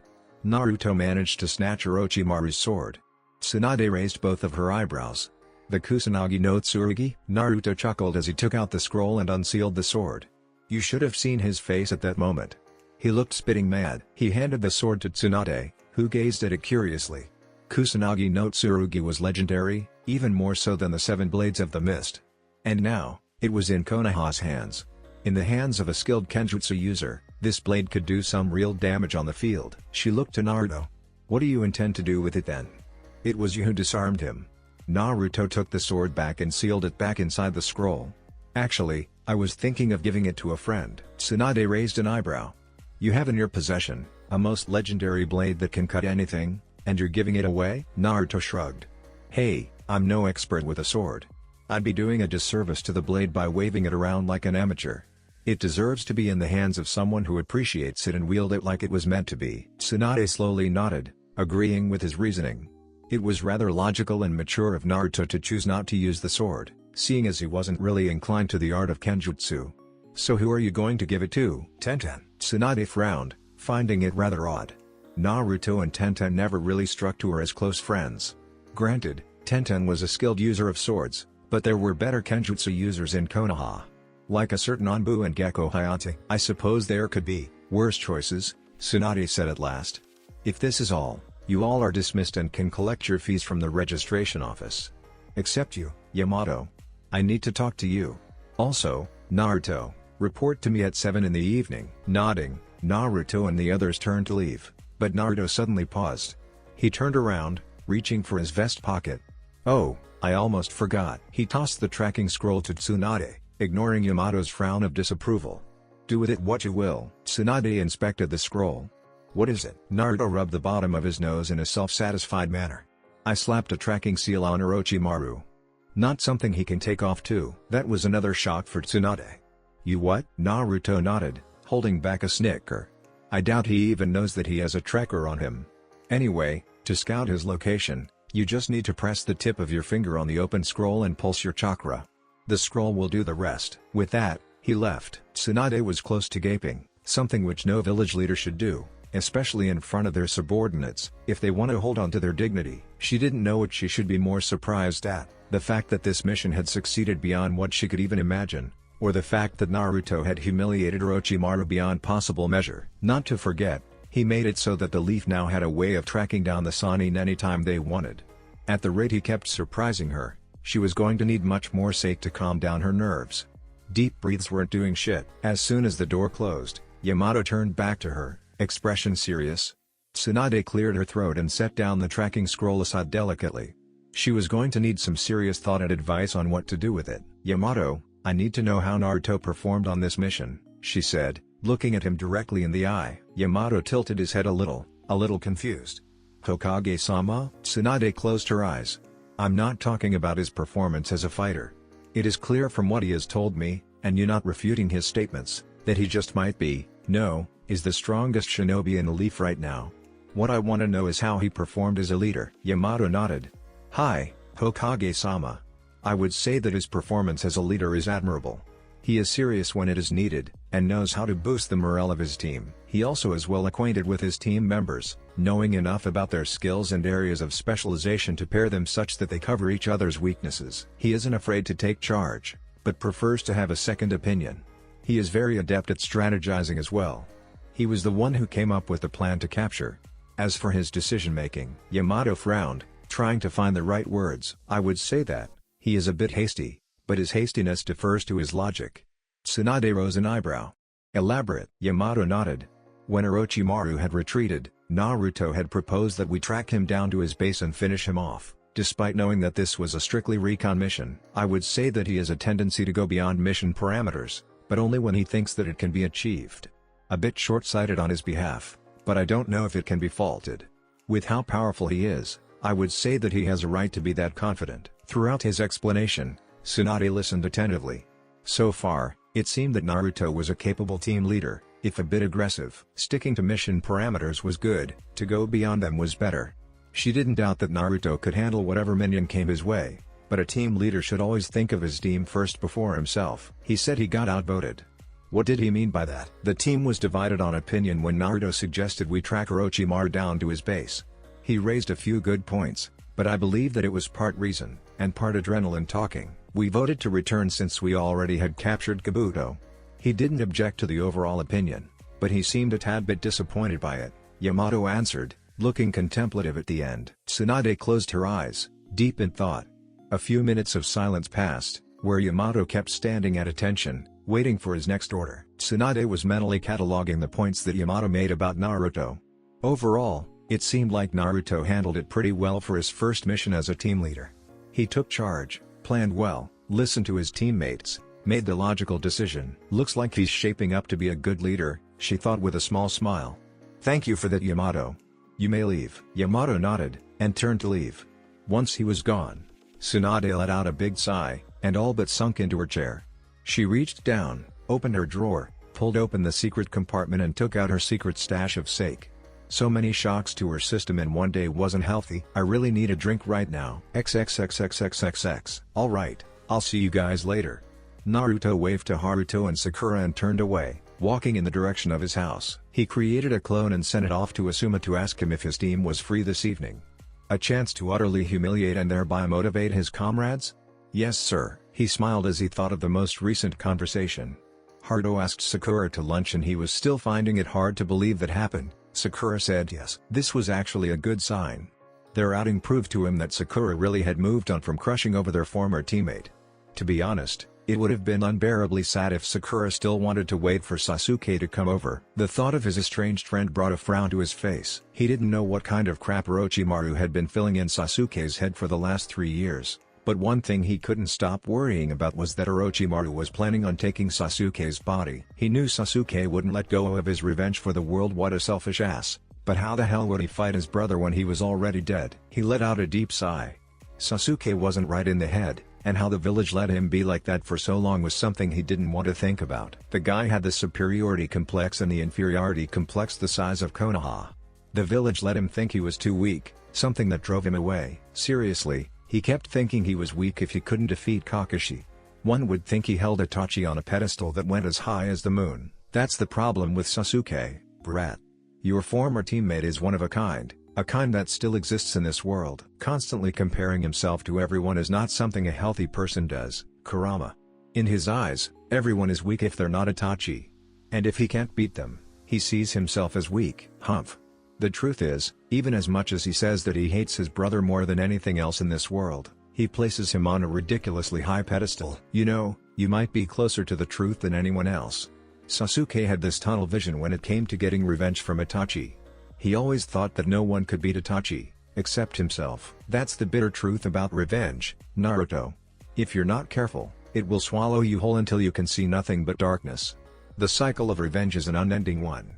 Naruto managed to snatch Orochimaru's sword. Tsunade raised both of her eyebrows. The Kusanagi no Tsurugi? Naruto chuckled as he took out the scroll and unsealed the sword. You should have seen his face at that moment. He looked spitting mad. He handed the sword to Tsunade, who gazed at it curiously. Kusanagi no Tsurugi was legendary, even more so than the 7 Blades of the Mist. And now, it was in Konoha's hands. In the hands of a skilled Kenjutsu user, this blade could do some real damage on the field. She looked to Naruto. What do you intend to do with it then? It was you who disarmed him. Naruto took the sword back and sealed it back inside the scroll. Actually, I was thinking of giving it to a friend. Tsunade raised an eyebrow. You have in your possession a most legendary blade that can cut anything, and you're giving it away? Naruto shrugged. Hey, I'm no expert with a sword. I'd be doing a disservice to the blade by waving it around like an amateur. It deserves to be in the hands of someone who appreciates it and wield it like it was meant to be." Tsunade slowly nodded, agreeing with his reasoning. It was rather logical and mature of Naruto to choose not to use the sword, seeing as he wasn't really inclined to the art of kenjutsu. "So who are you going to give it to?" "Tenten." Tsunade frowned, finding it rather odd. Naruto and Tenten never really struck to her as close friends. Granted, Tenten was a skilled user of swords, but there were better kenjutsu users in Konoha. Like a certain Anbu and Gekko Hayate. "I suppose there could be worse choices," Tsunade said at last. "If this is all, you all are dismissed and can collect your fees from the registration office. Except you, Yamato. I need to talk to you. Also, Naruto, report to me at 7 in the evening." Nodding, Naruto and the others turned to leave, but Naruto suddenly paused. He turned around, reaching for his vest pocket. "Oh, I almost forgot." He tossed the tracking scroll to Tsunade, ignoring Yamato's frown of disapproval. "Do with it what you will." Tsunade inspected the scroll. "What is it?" Naruto rubbed the bottom of his nose in a self-satisfied manner. "I slapped a tracking seal on Orochimaru. Not something he can take off too." That was another shock for Tsunade. "You what?" Naruto nodded, holding back a snicker. "I doubt he even knows that he has a tracker on him. Anyway, to scout his location, you just need to press the tip of your finger on the open scroll and pulse your chakra. The scroll will do the rest." With that, he left. Tsunade was close to gaping, something which no village leader should do, especially in front of their subordinates, if they want to hold on to their dignity. She didn't know what she should be more surprised at, the fact that this mission had succeeded beyond what she could even imagine, or the fact that Naruto had humiliated Orochimaru beyond possible measure. Not to forget, he made it so that the Leaf now had a way of tracking down the Sannin anytime they wanted. At the rate he kept surprising her, she was going to need much more sake to calm down her nerves. Deep breaths weren't doing shit. As soon as the door closed, Yamato turned back to her, expression serious. Tsunade cleared her throat and set down the tracking scroll aside delicately. She was going to need some serious thought and advice on what to do with it. "Yamato, I need to know how Naruto performed on this mission," she said, looking at him directly in the eye. Yamato tilted his head a little confused. "Hokage-sama?" Tsunade closed her eyes. "I'm not talking about his performance as a fighter. It is clear from what he has told me, and you not refuting his statements, that he just might be, no, is the strongest shinobi in the Leaf right now. What I want to know is how he performed as a leader." Yamato nodded. "Hi, Hokage-sama. I would say that his performance as a leader is admirable. He is serious when it is needed, and knows how to boost the morale of his team. He also is well acquainted with his team members, knowing enough about their skills and areas of specialization to pair them such that they cover each other's weaknesses. He isn't afraid to take charge, but prefers to have a second opinion. He is very adept at strategizing as well. He was the one who came up with the plan to capture. As for his decision-making," Yamato frowned, trying to find the right words. "I would say that he is a bit hasty, but his hastiness defers to his logic." Tsunade rose an eyebrow. "Elaborate." Yamato nodded. "When Orochimaru had retreated, Naruto had proposed that we track him down to his base and finish him off, despite knowing that this was a strictly recon mission. I would say that he has a tendency to go beyond mission parameters, but only when he thinks that it can be achieved. A bit short-sighted on his behalf, but I don't know if it can be faulted. With how powerful he is, I would say that he has a right to be that confident." Throughout his explanation, Tsunade listened attentively. So far, it seemed that Naruto was a capable team leader, if a bit aggressive. Sticking to mission parameters was good, to go beyond them was better. She didn't doubt that Naruto could handle whatever minion came his way, but a team leader should always think of his team first before himself. He said he got outvoted. What did he mean by that? The team was divided on opinion when Naruto suggested we track Orochimaru down to his base. He raised a few good points, but I believe that it was part reason, and part adrenaline talking. We voted to return since we already had captured Kabuto. He didn't object to the overall opinion, but he seemed a tad bit disappointed by it, Yamato answered, looking contemplative at the end. Tsunade closed her eyes, deep in thought. A few minutes of silence passed, where Yamato kept standing at attention, waiting for his next order. Tsunade was mentally cataloging the points that Yamato made about Naruto. Overall, it seemed like Naruto handled it pretty well for his first mission as a team leader. He took charge, planned well, listened to his teammates, made the logical decision. Looks like he's shaping up to be a good leader, she thought with a small smile. Thank you for that, Yamato. You may leave. Yamato nodded, and turned to leave. Once he was gone, Tsunade let out a big sigh, and all but sunk into her chair. She reached down, opened her drawer, pulled open the secret compartment and took out her secret stash of sake. So many shocks to her system in one day wasn't healthy. I really need a drink right now. XXXXXXX. Alright, I'll see you guys later. Naruto waved to Haruto and Sakura and turned away, walking in the direction of his house. He created a clone and sent it off to Asuma to ask him if his team was free this evening. A chance to utterly humiliate and thereby motivate his comrades? Yes sir, he smiled as he thought of the most recent conversation. Haruto asked Sakura to lunch and he was still finding it hard to believe that happened. Sakura said yes. This was actually a good sign. Their outing proved to him that Sakura really had moved on from crushing over their former teammate. To be honest, it would have been unbearably sad if Sakura still wanted to wait for Sasuke to come over. The thought of his estranged friend brought a frown to his face. He didn't know what kind of crap Orochimaru had been filling in Sasuke's head for the last 3 years. But one thing he couldn't stop worrying about was that Orochimaru was planning on taking Sasuke's body. He knew Sasuke wouldn't let go of his revenge for the world. What a selfish ass. But how the hell would he fight his brother when he was already dead? He let out a deep sigh. Sasuke wasn't right in the head, and how the village let him be like that for so long was something he didn't want to think about. The guy had the superiority complex and the inferiority complex the size of Konoha. The village let him think he was too weak, something that drove him away. Seriously. He kept thinking he was weak if he couldn't defeat Kakashi. One would think he held Itachi on a pedestal that went as high as the moon. That's the problem with Sasuke, brat. Your former teammate is one of a kind that still exists in this world. Constantly comparing himself to everyone is not something a healthy person does. Kurama. In his eyes, everyone is weak if they're not Itachi. And if he can't beat them, he sees himself as weak. Humph. The truth is, even as much as he says that he hates his brother more than anything else in this world, he places him on a ridiculously high pedestal. You know, you might be closer to the truth than anyone else. Sasuke had this tunnel vision when it came to getting revenge from Itachi. He always thought that no one could beat Itachi, except himself. That's the bitter truth about revenge, Naruto. If you're not careful, it will swallow you whole until you can see nothing but darkness. The cycle of revenge is an unending one.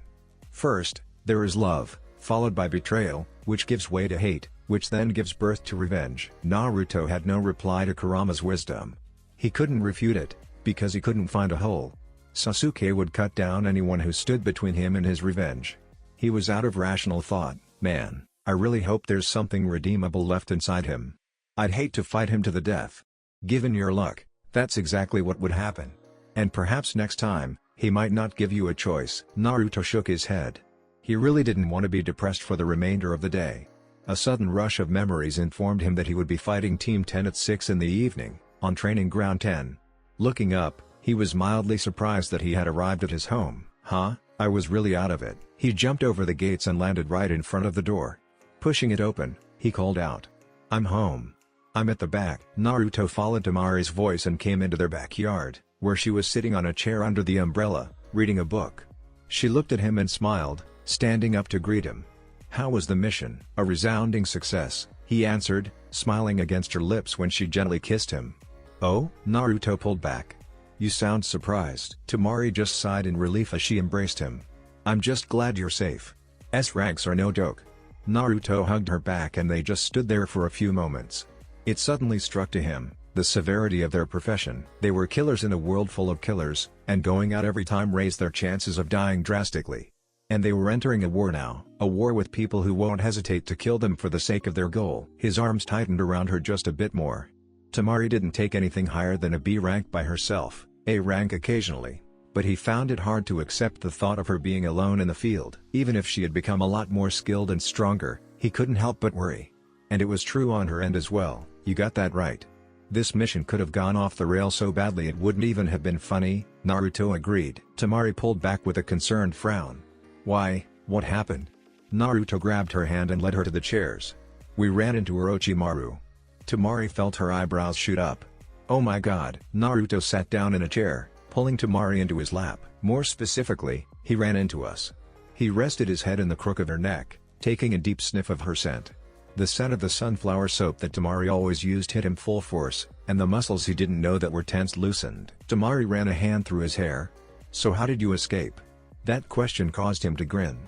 First, there is love, followed by betrayal, which gives way to hate, which then gives birth to revenge. Naruto had no reply to Kurama's wisdom. He couldn't refute it, because he couldn't find a hole. Sasuke would cut down anyone who stood between him and his revenge. He was out of rational thought. Man, I really hope there's something redeemable left inside him. I'd hate to fight him to the death. Given your luck, that's exactly what would happen. And perhaps next time, he might not give you a choice. Naruto shook his head. He really didn't want to be depressed for the remainder of the day. A sudden rush of memories informed him that he would be fighting Team 10 at 6 in the evening, on Training Ground 10. Looking up, he was mildly surprised that he had arrived at his home. Huh? I was really out of it. He jumped over the gates and landed right in front of the door. Pushing it open, he called out. I'm home. I'm at the back. Naruto followed Temari's voice and came into their backyard, where she was sitting on a chair under the umbrella, reading a book. She looked at him and smiled, standing up to greet him. How was the mission? A resounding success, he answered, smiling against her lips when she gently kissed him. Oh? Naruto pulled back. You sound surprised. Temari just sighed in relief as she embraced him. I'm just glad you're safe. S-ranks are no joke. Naruto hugged her back and they just stood there for a few moments. It suddenly struck to him, the severity of their profession. They were killers in a world full of killers, and going out every time raised their chances of dying drastically. And they were entering a war now, a war with people who won't hesitate to kill them for the sake of their goal. His arms tightened around her just a bit more. Temari didn't take anything higher than a B rank by herself, A rank occasionally, but he found it hard to accept the thought of her being alone in the field. Even if she had become a lot more skilled and stronger, he couldn't help but worry. And it was true on her end as well. You got that right. This mission could have gone off the rail so badly it wouldn't even have been funny, Naruto agreed. Temari pulled back with a concerned frown. Why, what happened? Naruto grabbed her hand and led her to the chairs. We ran into Orochimaru. Temari felt her eyebrows shoot up. Oh my god. Naruto sat down in a chair, pulling Temari into his lap. More specifically, he ran into us. He rested his head in the crook of her neck, taking a deep sniff of her scent. The scent of the sunflower soap that Temari always used hit him full force, and the muscles he didn't know that were tense loosened. Temari ran a hand through his hair. So how did you escape? That question caused him to grin.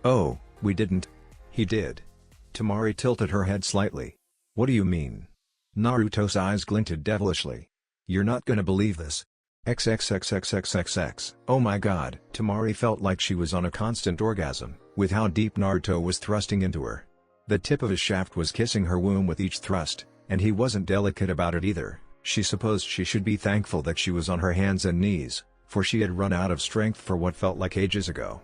Oh, we didn't. He did. Temari tilted her head slightly. What do you mean? Naruto's eyes glinted devilishly. You're not gonna believe this. XXXXXXX. Oh my god. Temari felt like she was on a constant orgasm, with how deep Naruto was thrusting into her. The tip of his shaft was kissing her womb with each thrust, and he wasn't delicate about it either. She supposed she should be thankful that she was on her hands and knees, for she had run out of strength for what felt like ages ago.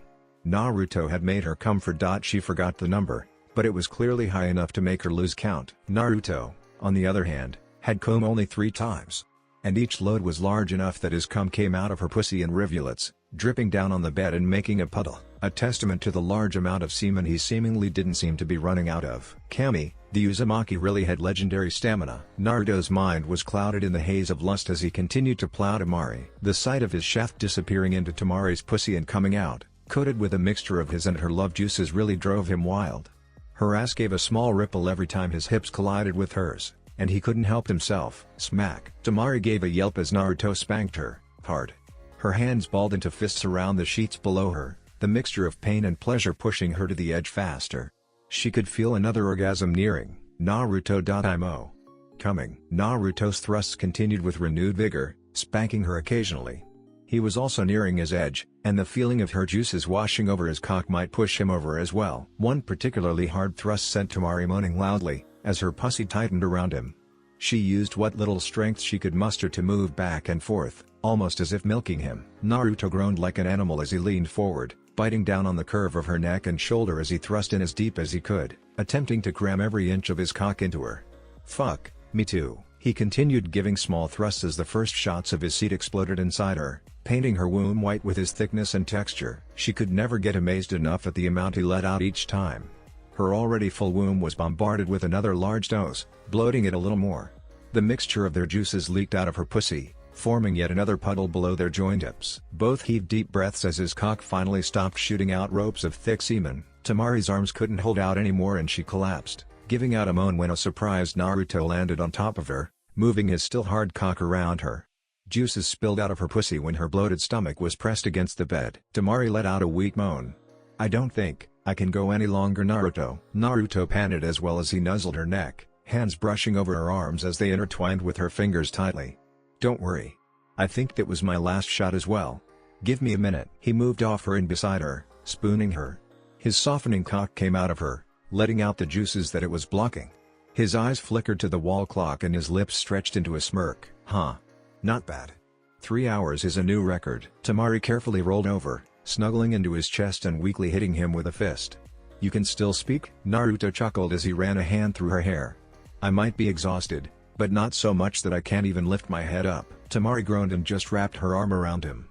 Naruto had made her come for. She forgot the number, but it was clearly high enough to make her lose count. Naruto, on the other hand, had come only 3 times. And each load was large enough that his cum came out of her pussy in rivulets, dripping down on the bed and making a puddle, a testament to the large amount of semen he seemingly didn't seem to be running out of. Kami, the Uzumaki, really had legendary stamina. Naruto's mind was clouded in the haze of lust as he continued to plow Temari. The sight of his shaft disappearing into Temari's pussy and coming out, coated with a mixture of his and her love juices, really drove him wild. Her ass gave a small ripple every time his hips collided with hers, and he couldn't help himself. Smack! Temari gave a yelp as Naruto spanked her, hard. Her hands balled into fists around the sheets below her, the mixture of pain and pleasure pushing her to the edge faster. She could feel another orgasm nearing. Naruto.imo. Coming. Naruto's thrusts continued with renewed vigor, spanking her occasionally. He was also nearing his edge, and the feeling of her juices washing over his cock might push him over as well. One particularly hard thrust sent Temari moaning loudly, as her pussy tightened around him. She used what little strength she could muster to move back and forth, almost as if milking him. Naruto groaned like an animal as he leaned forward, biting down on the curve of her neck and shoulder as he thrust in as deep as he could, attempting to cram every inch of his cock into her. Fuck, me too. He continued giving small thrusts as the first shots of his seed exploded inside her, painting her womb white with his thickness and texture. She could never get amazed enough at the amount he let out each time. Her already full womb was bombarded with another large dose, bloating it a little more. The mixture of their juices leaked out of her pussy, forming yet another puddle below their joint hips. Both heaved deep breaths as his cock finally stopped shooting out ropes of thick semen. Temari's arms couldn't hold out anymore and she collapsed, giving out a moan when a surprised Naruto landed on top of her, moving his still hard cock around her. Juices spilled out of her pussy when her bloated stomach was pressed against the bed. Temari let out a weak moan. I don't think I can go any longer, Naruto. Naruto panted as well as he nuzzled her neck, hands brushing over her arms as they intertwined with her fingers tightly. Don't worry. I think that was my last shot as well. Give me a minute. He moved off her and beside her, spooning her. His softening cock came out of her, letting out the juices that it was blocking. His eyes flickered to the wall clock and his lips stretched into a smirk. Huh. Not bad. 3 hours is a new record. Temari carefully rolled over, snuggling into his chest and weakly hitting him with a fist. You can still speak? Naruto chuckled as he ran a hand through her hair. I might be exhausted, but not so much that I can't even lift my head up. Temari groaned and just wrapped her arm around him.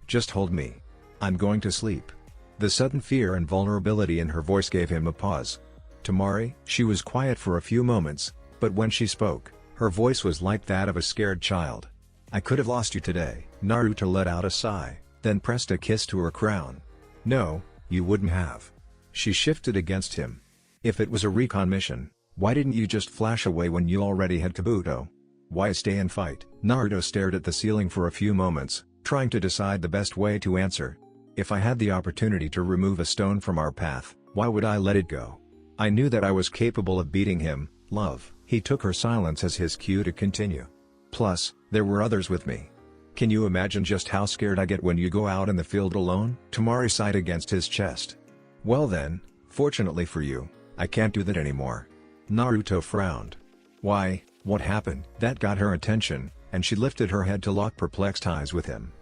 Just hold me. I'm going to sleep. The sudden fear and vulnerability in her voice gave him a pause. Temari? She was quiet for a few moments, but when she spoke, her voice was like that of a scared child. I could have lost you today. Naruto let out a sigh, then pressed a kiss to her crown. No, you wouldn't have. She shifted against him. If it was a recon mission, why didn't you just flash away when you already had Kabuto? Why stay and fight? Naruto stared at the ceiling for a few moments, trying to decide the best way to answer. If I had the opportunity to remove a stone from our path, why would I let it go? I knew that I was capable of beating him, love. He took her silence as his cue to continue. Plus, there were others with me. Can you imagine just how scared I get when you go out in the field alone? Temari sighed against his chest. Well then, fortunately for you, I can't do that anymore. Naruto frowned. Why, what happened? That got her attention, and she lifted her head to lock perplexed eyes with him.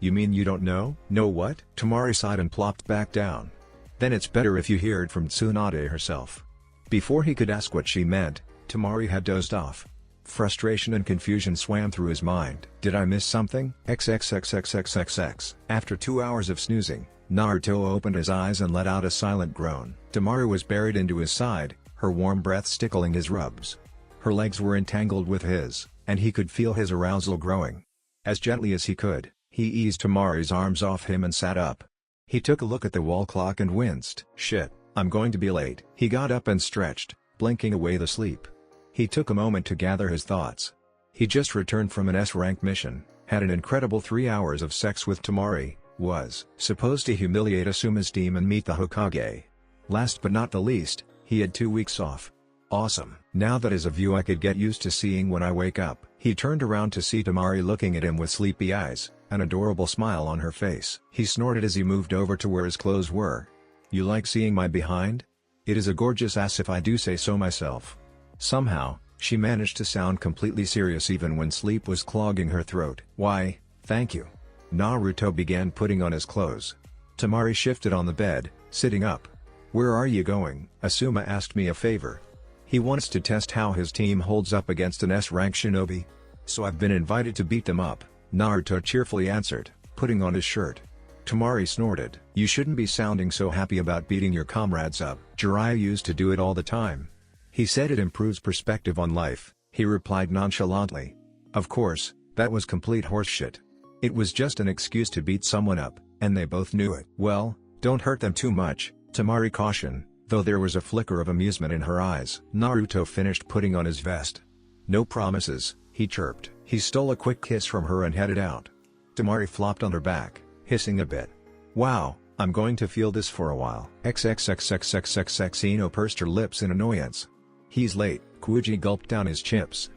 You mean you don't know? Know what? Temari sighed and plopped back down. Then it's better if you hear it from Tsunade herself. Before he could ask what she meant, Temari had dozed off. Frustration and confusion swam through his mind. Did I miss something? XXXXXXX. After 2 hours of snoozing, Naruto opened his eyes and let out a silent groan. Temari was buried into his side, her warm breath tickling his rubs. Her legs were entangled with his, and he could feel his arousal growing. As gently as he could, he eased Temari's arms off him and sat up. He took a look at the wall clock and winced. Shit, I'm going to be late. He got up and stretched, blinking away the sleep. He took a moment to gather his thoughts. He just returned from an S-rank mission, had an incredible 3 hours of sex with Temari, was supposed to humiliate Asuma's team and meet the Hokage. Last but not the least, he had 2 weeks off. Awesome. Now that is a view I could get used to seeing when I wake up, He turned around to see Temari looking at him with sleepy eyes, an adorable smile on her face. He snorted as he moved over to where his clothes were. "You like seeing my behind? It is a gorgeous ass if I do say so myself." Somehow, she managed to sound completely serious even when sleep was clogging her throat. "Why, thank you." Naruto began putting on his clothes. Temari shifted on the bed, sitting up. "Where are you going?" Asuma asked me a favor. He wants to test how his team holds up against an S-rank shinobi. "So I've been invited to beat them up," Naruto cheerfully answered, putting on his shirt. Temari snorted. "You shouldn't be sounding so happy about beating your comrades up. Jiraiya used to do it all the time." He said it improves perspective on life, he replied nonchalantly. Of course, that was complete horseshit. It was just an excuse to beat someone up, and they both knew it. "Well, don't hurt them too much," Temari cautioned, though there was a flicker of amusement in her eyes. Naruto finished putting on his vest. "No promises," he chirped. He stole a quick kiss from her and headed out. Temari flopped on her back, hissing a bit. "Wow, I'm going to feel this for a while." XXXXXXX Ino pursed her lips in annoyance. "He's late." Kuji gulped down his chips.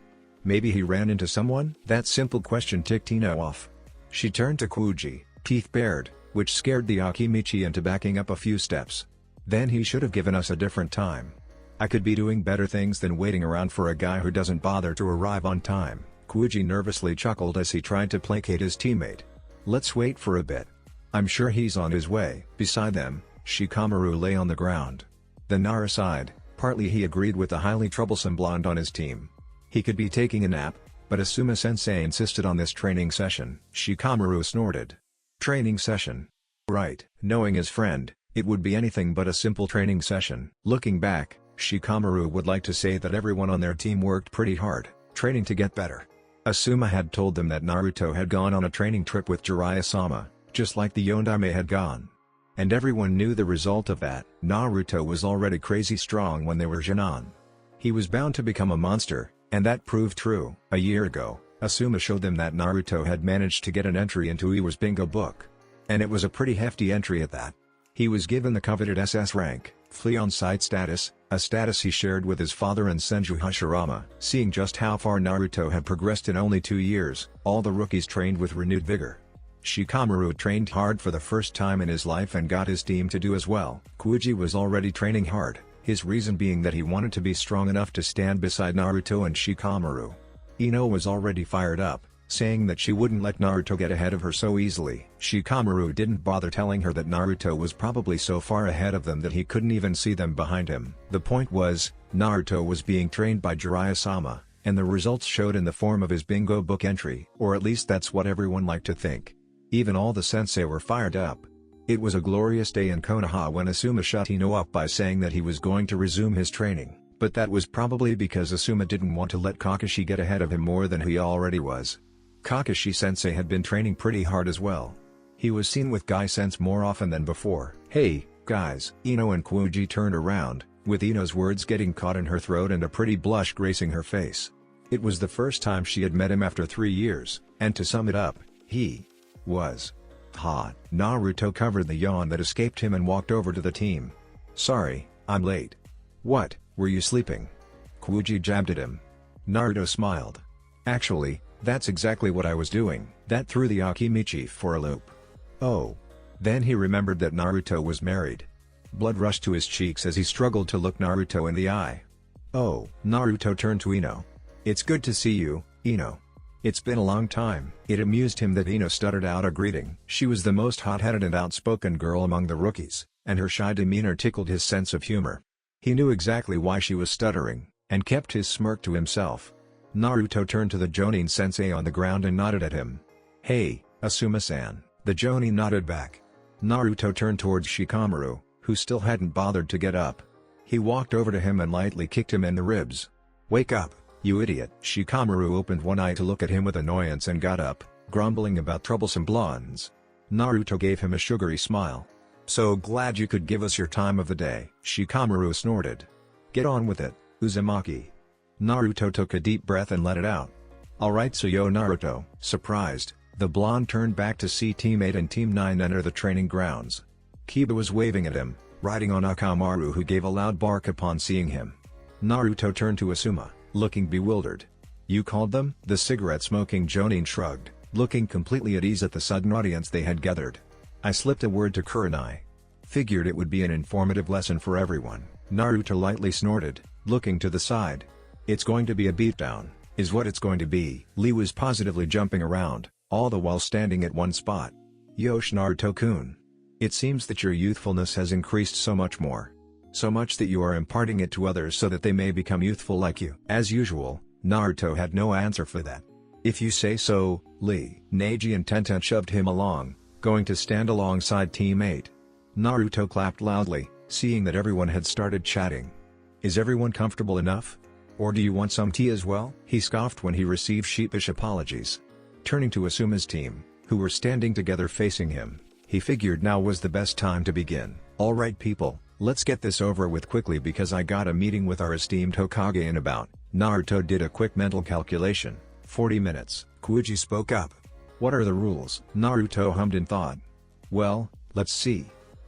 Maybe he ran into someone? That simple question ticked Ino off. She turned to Kuji, teeth bared, which scared the Akimichi into backing up a few steps. "Then he should have given us a different time. I could be doing better things than waiting around for a guy who doesn't bother to arrive on time." Kuji nervously chuckled as he tried to placate his teammate. "Let's wait for a bit. I'm sure he's on his way." Beside them, Shikamaru lay on the ground. The Nara sighed, partly he agreed with the highly troublesome blonde on his team. He could be taking a nap, but Asuma-sensei insisted on this training session. Shikamaru snorted. Training session? Right. Knowing his friend, it would be anything but a simple training session. Looking back, Shikamaru would like to say that everyone on their team worked pretty hard, training to get better. Asuma had told them that Naruto had gone on a training trip with Jiraiya-sama, just like the Yondaime had gone. And everyone knew the result of that. Naruto was already crazy strong when they were Genin. He was bound to become a monster, and that proved true. A year ago, Asuma showed them that Naruto had managed to get an entry into Iwa's bingo book. And it was a pretty hefty entry at that. He was given the coveted SS rank, Flea on Sight status, a status he shared with his father and Senju Hashirama. Seeing just how far Naruto had progressed in only 2 years, all the rookies trained with renewed vigor. Shikamaru trained hard for the first time in his life and got his team to do as well. Kuji was already training hard, his reason being that he wanted to be strong enough to stand beside Naruto and Shikamaru. Ino was already fired up, saying that she wouldn't let Naruto get ahead of her so easily. Shikamaru didn't bother telling her that Naruto was probably so far ahead of them that he couldn't even see them behind him. The point was, Naruto was being trained by Jiraiya-sama, and the results showed in the form of his bingo book entry. Or at least that's what everyone liked to think. Even all the sensei were fired up. It was a glorious day in Konoha when Asuma shut Ino up by saying that he was going to resume his training, but that was probably because Asuma didn't want to let Kakashi get ahead of him more than he already was. Kakashi-sensei had been training pretty hard as well. He was seen with Gai-sense more often than before. "Hey, guys." Ino and Kuji turned around, with Ino's words getting caught in her throat and a pretty blush gracing her face. It was the first time she had met him after 3 years, and to sum it up, he was hot. Naruto covered the yawn that escaped him and walked over to the team. "Sorry, I'm late." "What, were you sleeping?" Kuji jabbed at him. Naruto smiled. "Actually, that's exactly what I was doing." That threw the Akimichi for a loop. Oh. Then he remembered that Naruto was married. Blood rushed to his cheeks as he struggled to look Naruto in the eye. "Oh." Naruto turned to Ino. "It's good to see you, Ino. It's been a long time." It amused him that Ino stuttered out a greeting. She was the most hot-headed and outspoken girl among the rookies, and her shy demeanor tickled his sense of humor. He knew exactly why she was stuttering, and kept his smirk to himself. Naruto turned to the Jonin sensei on the ground and nodded at him. "Hey, Asuma-san." The Jonin nodded back. Naruto turned towards Shikamaru, who still hadn't bothered to get up. He walked over to him and lightly kicked him in the ribs. "Wake up, you idiot." Shikamaru opened one eye to look at him with annoyance and got up, grumbling about troublesome blondes. Naruto gave him a sugary smile. "So glad you could give us your time of the day." Shikamaru snorted. "Get on with it, Uzumaki." Naruto took a deep breath and let it out. "Alright, so yo Naruto." Surprised, the blonde turned back to see Team 8 and Team 9 enter the training grounds. Kiba was waving at him, riding on Akamaru, who gave a loud bark upon seeing him. Naruto turned to Asuma, looking bewildered. You called them? The cigarette-smoking Jonin shrugged, looking completely at ease at the sudden audience they had gathered. I slipped a word to Kurenai. Figured it would be an informative lesson for everyone. Naruto lightly snorted, looking to the side. It's going to be a beatdown, is what it's going to be. Lee was positively jumping around, all the while standing at one spot. Yosh Naruto-kun. It seems that your youthfulness has increased so much more. So much that you are imparting it to others so that they may become youthful like you. As usual, Naruto had no answer for that. If you say so, Lee. Neji and Tenten shoved him along, going to stand alongside teammate. Naruto clapped loudly, seeing that everyone had started chatting. Is everyone comfortable enough? Or do you want some tea as well? He scoffed when he received sheepish apologies. Turning to Asuma's team, who were standing together facing him, he figured now was the best time to begin. Alright people, let's get this over with quickly because I got a meeting with our esteemed Hokage in about. Naruto did a quick mental calculation. 40 minutes. Kuuji spoke up. What are the rules? Naruto hummed in thought. Well, let's see.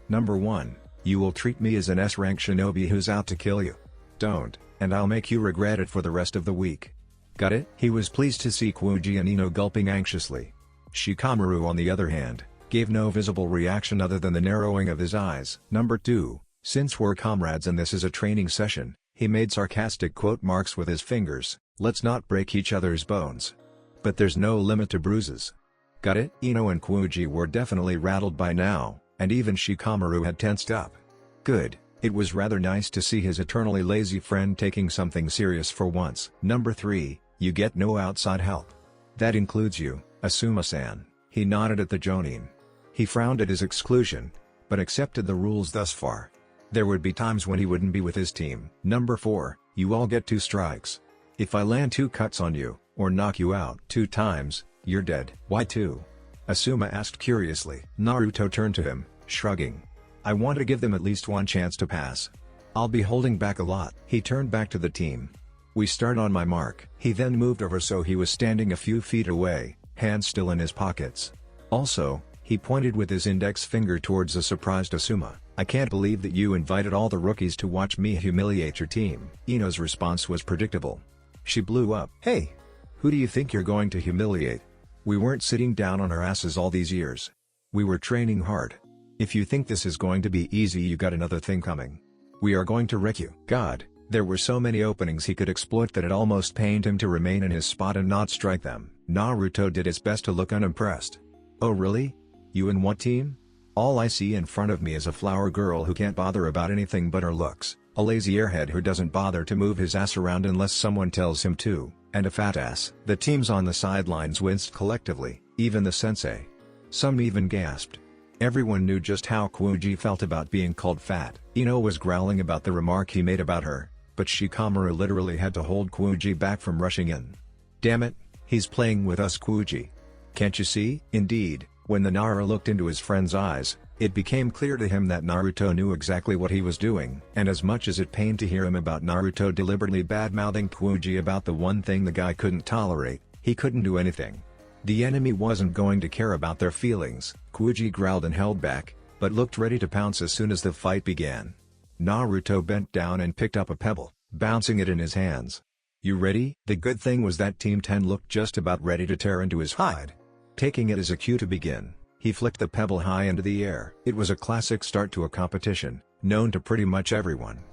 Number 1, you will treat me as an S-rank shinobi who's out to kill you. Don't, and I'll make you regret it for the rest of the week. Got it? He was pleased to see Kuuji and Ino gulping anxiously. Shikamaru on the other hand, gave no visible reaction other than the narrowing of his eyes. Number 2, since we're comrades and this is a training session, he made sarcastic quote marks with his fingers, let's not break each other's bones. But there's no limit to bruises. Got it? Ino and Kuuji were definitely rattled by now, and even Shikamaru had tensed up. Good, it was rather nice to see his eternally lazy friend taking something serious for once. Number 3, you get no outside help. That includes you, Asuma-san. He nodded at the Jonin. He frowned at his exclusion, but accepted the rules thus far. There would be times when he wouldn't be with his team. Number 4, you all get 2 strikes. If I land 2 cuts on you, or knock you out 2 times, you're dead. Why 2? Asuma asked curiously. Naruto turned to him, shrugging. I want to give them at least one chance to pass. I'll be holding back a lot. He turned back to the team. We start on my mark. He then moved over so he was standing a few feet away, hands still in his pockets. Also, he pointed with his index finger towards the surprised Asuma. I can't believe that you invited all the rookies to watch me humiliate your team. Ino's response was predictable. She blew up. Hey! Who do you think you're going to humiliate? We weren't sitting down on our asses all these years. We were training hard. If you think this is going to be easy, you got another thing coming. We are going to wreck you. God, there were so many openings he could exploit that it almost pained him to remain in his spot and not strike them. Naruto did his best to look unimpressed. Oh really? You in what team? All I see in front of me is a flower girl who can't bother about anything but her looks, a lazy airhead who doesn't bother to move his ass around unless someone tells him to, and a fat ass. The teams on the sidelines winced collectively, even the sensei. Some even gasped. Everyone knew just how Kuuji felt about being called fat. Ino was growling about the remark he made about her, but Shikamaru literally had to hold Kuuji back from rushing in. Damn it, he's playing with us, Kuuji. Can't you see? Indeed, when the Nara looked into his friend's eyes, it became clear to him that Naruto knew exactly what he was doing. And as much as it pained to hear him about Naruto deliberately bad-mouthing Kuuji about the one thing the guy couldn't tolerate, he couldn't do anything. The enemy wasn't going to care about their feelings. Kuuji growled and held back, but looked ready to pounce as soon as the fight began. Naruto bent down and picked up a pebble, bouncing it in his hands. You ready? The good thing was that Team 10 looked just about ready to tear into his hide. Taking it as a cue to begin, he flicked the pebble high into the air. It was a classic start to a competition, known to pretty much everyone.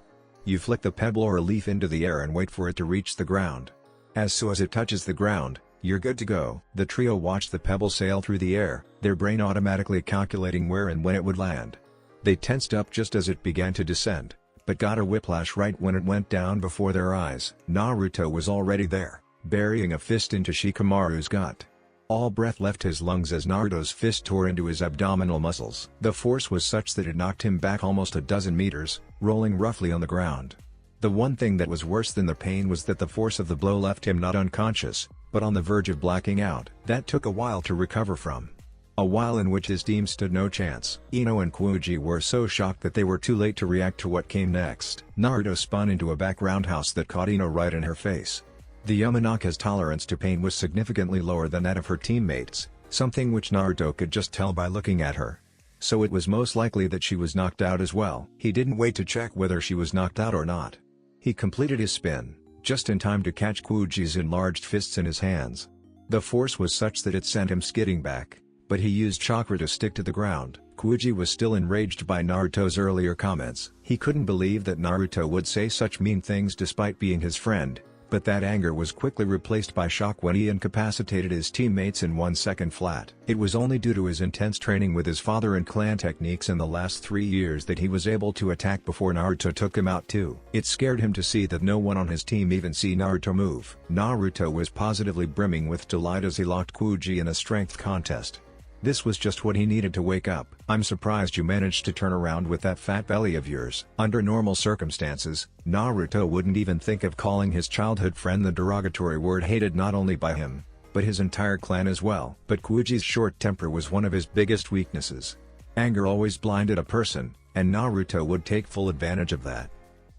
You flick the pebble or a leaf into the air and wait for it to reach the ground. As soon as it touches the ground, you're good to go. The trio watched the pebble sail through the air, their brain automatically calculating where and when it would land. They tensed up just as it began to descend, but got a whiplash right when it went down before their eyes. Naruto was already there, burying a fist into Shikamaru's gut. All breath left his lungs as Naruto's fist tore into his abdominal muscles. The force was such that it knocked him back almost a dozen meters, rolling roughly on the ground. The one thing that was worse than the pain was that the force of the blow left him not unconscious, but on the verge of blacking out. That took a while to recover from. A while in which his team stood no chance. Ino and Kuuji were so shocked that they were too late to react to what came next. Naruto spun into a back roundhouse that caught Ino right in her face. The Yamanaka's tolerance to pain was significantly lower than that of her teammates, something which Naruto could just tell by looking at her. So it was most likely that she was knocked out as well. He didn't wait to check whether she was knocked out or not. He completed his spin, just in time to catch Kuji's enlarged fists in his hands. The force was such that it sent him skidding back, but he used chakra to stick to the ground. Kuji was still enraged by Naruto's earlier comments. He couldn't believe that Naruto would say such mean things despite being his friend, but that anger was quickly replaced by shock when he incapacitated his teammates in 1 second flat. It was only due to his intense training with his father and clan techniques in the last 3 years that he was able to attack before Naruto took him out too. It scared him to see that no one on his team even see Naruto move. Naruto was positively brimming with delight as he locked Kuji in a strength contest. This was just what he needed to wake up. "I'm surprised you managed to turn around with that fat belly of yours." Under normal circumstances, Naruto wouldn't even think of calling his childhood friend the derogatory word hated not only by him, but his entire clan as well. But Kuji's short temper was one of his biggest weaknesses. Anger always blinded a person, and Naruto would take full advantage of that.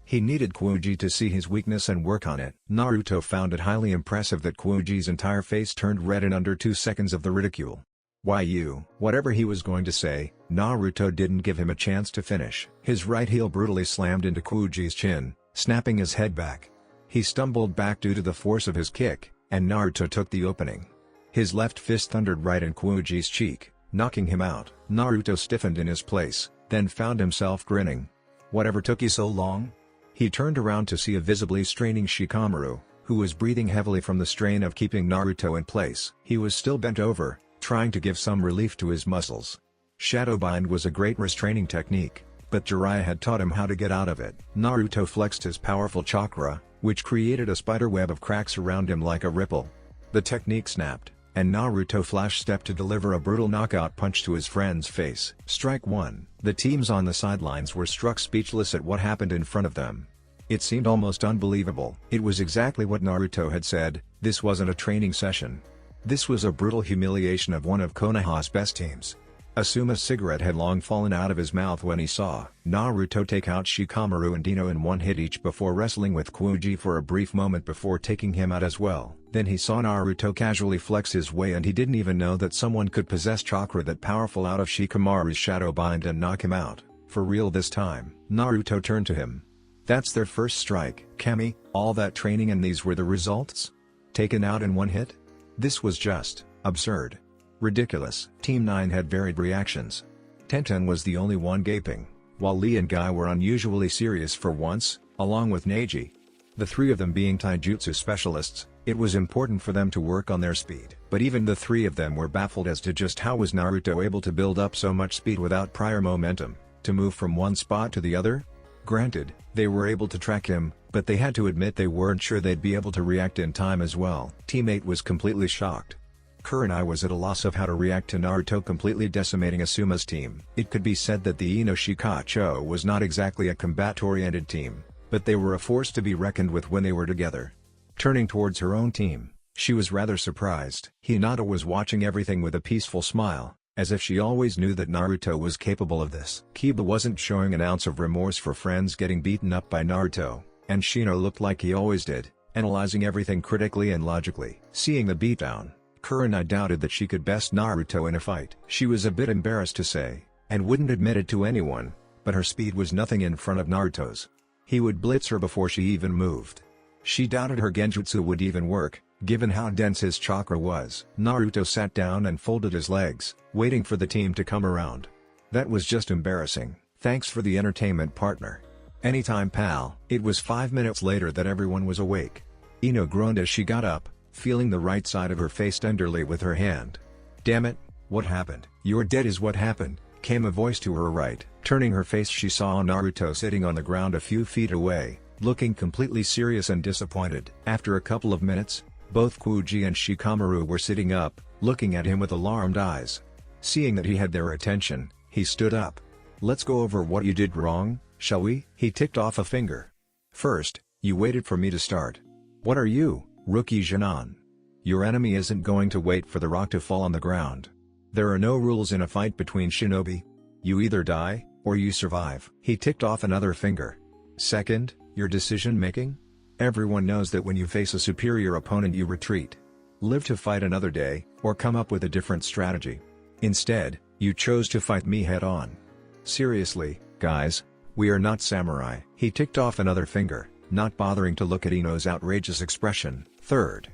He needed Kuji to see his weakness and work on it. Naruto found it highly impressive that Kuji's entire face turned red in under 2 seconds of the ridicule. "Why you?" Whatever he was going to say, Naruto didn't give him a chance to finish. His right heel brutally slammed into Kuji's chin, snapping his head back. He stumbled back due to the force of his kick, and Naruto took the opening. His left fist thundered right in Kuji's cheek, knocking him out. Naruto stiffened in his place, then found himself grinning. "Whatever took you so long?" He turned around to see a visibly straining Shikamaru, who was breathing heavily from the strain of keeping Naruto in place. He was still bent over, trying to give some relief to his muscles. Shadow Bind was a great restraining technique, but Jiraiya had taught him how to get out of it. Naruto flexed his powerful chakra, which created a spiderweb of cracks around him like a ripple. The technique snapped, and Naruto flash-stepped to deliver a brutal knockout punch to his friend's face. Strike 1. The teams on the sidelines were struck speechless at what happened in front of them. It seemed almost unbelievable. It was exactly what Naruto had said, this wasn't a training session. This was a brutal humiliation of one of Konoha's best teams. Asuma's cigarette had long fallen out of his mouth when he saw Naruto take out Shikamaru and Ino in one hit each before wrestling with Kuji for a brief moment before taking him out as well. Then he saw Naruto casually flex his way and he didn't even know that someone could possess chakra that powerful out of Shikamaru's shadow bind and knock him out. For real this time. Naruto turned to him. "That's their first strike. Kami, all that training and these were the results? Taken out in one hit? This was just absurd. Ridiculous." Team 9 had varied reactions. Tenten was the only one gaping, while Lee and Guy were unusually serious for once, along with Neji. The three of them being taijutsu specialists, it was important for them to work on their speed. But even the three of them were baffled as to just how was Naruto able to build up so much speed without prior momentum, to move from one spot to the other? Granted, they were able to track him, but they had to admit they weren't sure they'd be able to react in time as well. Team 8 was completely shocked. Kurenai was at a loss of how to react to Naruto completely decimating Asuma's team. It could be said that the Ino Shikacho was not exactly a combat-oriented team, but they were a force to be reckoned with when they were together. Turning towards her own team, she was rather surprised. Hinata was watching everything with a peaceful smile, as if she always knew that Naruto was capable of this. Kiba wasn't showing an ounce of remorse for friends getting beaten up by Naruto, and Shino looked like he always did, analyzing everything critically and logically. Seeing the beatdown, Kurenai doubted that she could best Naruto in a fight. She was a bit embarrassed to say, and wouldn't admit it to anyone, but her speed was nothing in front of Naruto's. He would blitz her before she even moved. She doubted her genjutsu would even work, given how dense his chakra was. Naruto sat down and folded his legs, waiting for the team to come around. "That was just embarrassing. Thanks for the entertainment, partner." "Anytime, pal." It was 5 minutes later that everyone was awake. Ino groaned as she got up, feeling the right side of her face tenderly with her hand. "Damn it, what happened?" "You're dead is what happened," came a voice to her right. Turning her face, she saw Naruto sitting on the ground a few feet away, looking completely serious and disappointed. After a couple of minutes, both Kuji and Shikamaru were sitting up, looking at him with alarmed eyes. Seeing that he had their attention, he stood up. "Let's go over what you did wrong, shall we?" He ticked off a finger. "First, you waited for me to start. What are you, Rookie Jinan? Your enemy isn't going to wait for the rock to fall on the ground. There are no rules in a fight between shinobi. You either die, or you survive." He ticked off another finger. "Second, your decision-making? Everyone knows that when you face a superior opponent you retreat. Live to fight another day, or come up with a different strategy. Instead, you chose to fight me head-on. Seriously, guys, we are not samurai." He ticked off another finger. not bothering to look at Ino's outrageous expression. Third.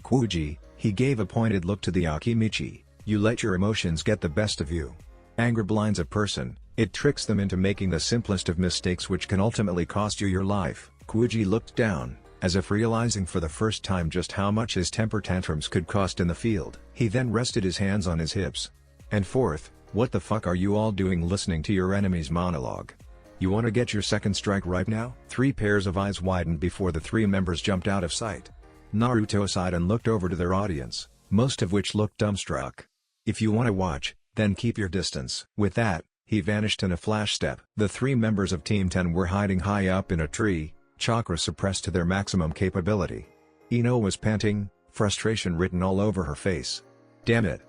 Kuji, he gave a pointed look to the Akimichi. You let your emotions get the best of you. Anger blinds a person, it tricks them into making the simplest of mistakes which can ultimately cost you your life. Kuji looked down, as if realizing for the first time just how much his temper tantrums could cost in the field. He then rested his hands on his hips. And fourth, what the fuck are you all doing listening to your enemy's monologue? You wanna get your second strike right now? 3 pairs of eyes widened before the 3 members jumped out of sight. Naruto sighed and looked over to their audience, most of which looked dumbstruck. If you wanna watch, then keep your distance. With that, he vanished in a flash step. The 3 members of Team 10 were hiding high up in a tree, chakra suppressed to their maximum capability. Ino was panting, frustration written all over her face. Damn it.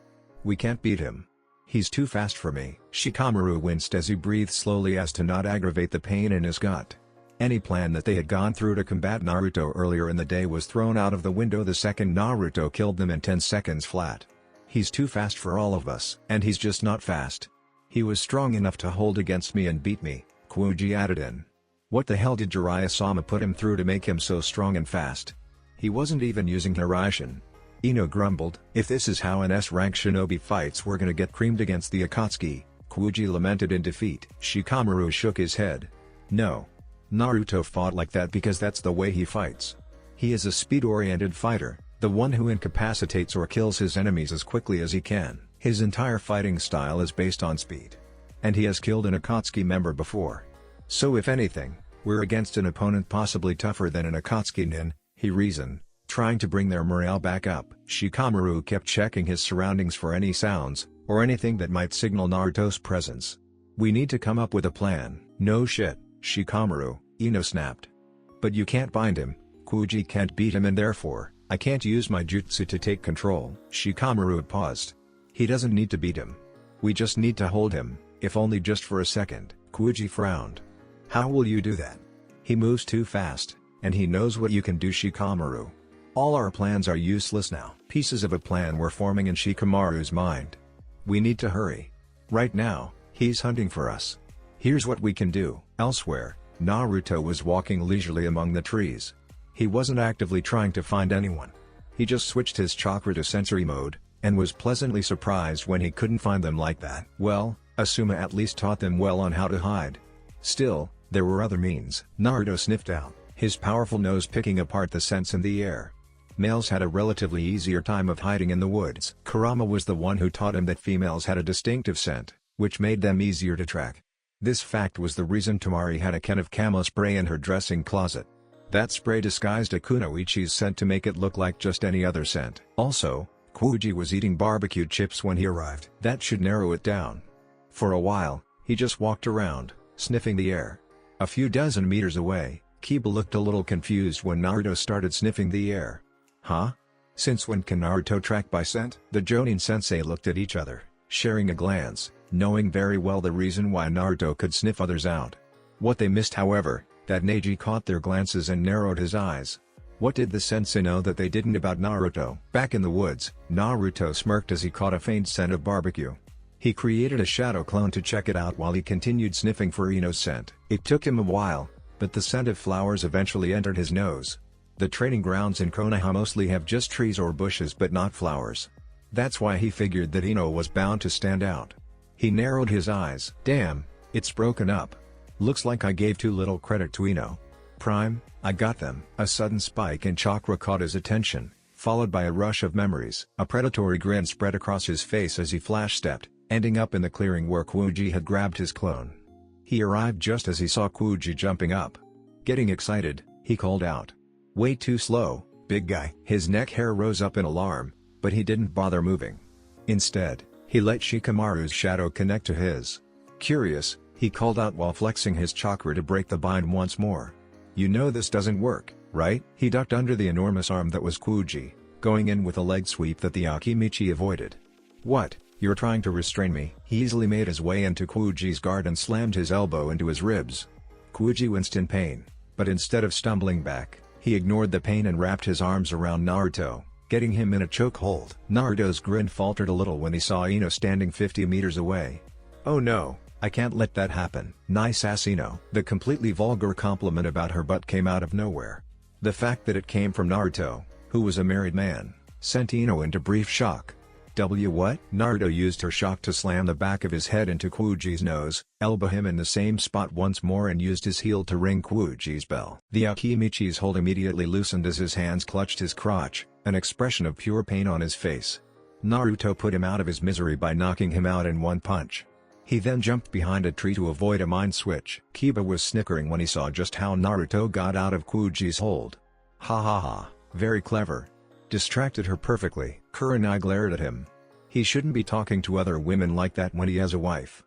We can't beat him. He's too fast for me. Shikamaru winced as he breathed slowly as to not aggravate the pain in his gut. Any plan that they had gone through to combat Naruto earlier in the day was thrown out of the window the second Naruto killed them in 10 seconds flat. He's too fast for all of us. And he's just not fast. He was strong enough to hold against me and beat me, Kuji added in. What the hell did Jiraiya-sama put him through to make him so strong and fast? He wasn't even using Hiraishin. Ino grumbled. If this is how an S-rank shinobi fights, we're gonna get creamed against the Akatsuki, Kuji lamented in defeat. Shikamaru shook his head. No. Naruto fought like that because that's the way he fights. He is a speed-oriented fighter, the one who incapacitates or kills his enemies as quickly as he can. His entire fighting style is based on speed. And he has killed an Akatsuki member before. So if anything, we're against an opponent possibly tougher than an Akatsuki nin, he reasoned, trying to bring their morale back up. Shikamaru kept checking his surroundings for any sounds, or anything that might signal Naruto's presence. We need to come up with a plan. No shit, Shikamaru, Ino snapped. But you can't bind him, Kuji can't beat him and therefore, I can't use my jutsu to take control. Shikamaru paused. He doesn't need to beat him. We just need to hold him, if only just for a second. Kuji frowned. How will you do that? He moves too fast, and he knows what you can do, Shikamaru. All our plans are useless now. Pieces of a plan were forming in Shikamaru's mind. We need to hurry. Right now, he's hunting for us. Here's what we can do. Elsewhere, Naruto was walking leisurely among the trees. He wasn't actively trying to find anyone. He just switched his chakra to sensory mode, and was pleasantly surprised when he couldn't find them like that. Well, Asuma at least taught them well on how to hide. Still, there were other means. Naruto sniffed out, his powerful nose picking apart the scents in the air. Males had a relatively easier time of hiding in the woods. Kurama was the one who taught him that females had a distinctive scent, which made them easier to track. This fact was the reason Temari had a can of camo spray in her dressing closet. That spray disguised a kunoichi's scent to make it look like just any other scent. Also, Kuji was eating barbecue chips when he arrived. That should narrow it down. For a while, he just walked around, sniffing the air. A few dozen meters away, Kiba looked a little confused when Naruto started sniffing the air. Huh? Since when can Naruto track by scent? The Jonin sensei looked at each other, sharing a glance, knowing very well the reason why Naruto could sniff others out. What they missed, however, that Neji caught their glances and narrowed his eyes. What did the sensei know that they didn't about Naruto? Back in the woods, Naruto smirked as he caught a faint scent of barbecue. He created a shadow clone to check it out while he continued sniffing for Ino's scent. It took him a while, but the scent of flowers eventually entered his nose. The training grounds in Konoha mostly have just trees or bushes but not flowers. That's why he figured that Ino was bound to stand out. He narrowed his eyes. Damn, it's broken up. Looks like I gave too little credit to Ino. Prime, I got them. A sudden spike in chakra caught his attention, followed by a rush of memories. A predatory grin spread across his face as he flash-stepped, ending up in the clearing where Kuji had grabbed his clone. He arrived just as he saw Kuji jumping up. Getting excited, he called out. Way too slow, big guy. His neck hair rose up in alarm, but he didn't bother moving. Instead, he let Shikamaru's shadow connect to his. Curious, he called out while flexing his chakra to break the bind once more. You know this doesn't work, right? He ducked under the enormous arm that was Kuji, going in with a leg sweep that the Akimichi avoided. What, you're trying to restrain me? He easily made his way into Kuji's guard and slammed his elbow into his ribs. Kuji winced in pain, but instead of stumbling back, he ignored the pain and wrapped his arms around Naruto, getting him in a chokehold. Naruto's grin faltered a little when he saw Ino standing 50 meters away. Oh no, I can't let that happen. Nice ass Ino. The completely vulgar compliment about her butt came out of nowhere. The fact that it came from Naruto, who was a married man, sent Ino into brief shock. What? Naruto used her shock to slam the back of his head into Kuji's nose, elbow him in the same spot once more and used his heel to ring Kuji's bell. The Akimichi's hold immediately loosened as his hands clutched his crotch, an expression of pure pain on his face. Naruto put him out of his misery by knocking him out in one punch. He then jumped behind a tree to avoid a mind switch. Kiba was snickering when he saw just how Naruto got out of Kuji's hold. Ha ha ha, very clever. Distracted her perfectly. Kurenai glared at him. He shouldn't be talking to other women like that when he has a wife.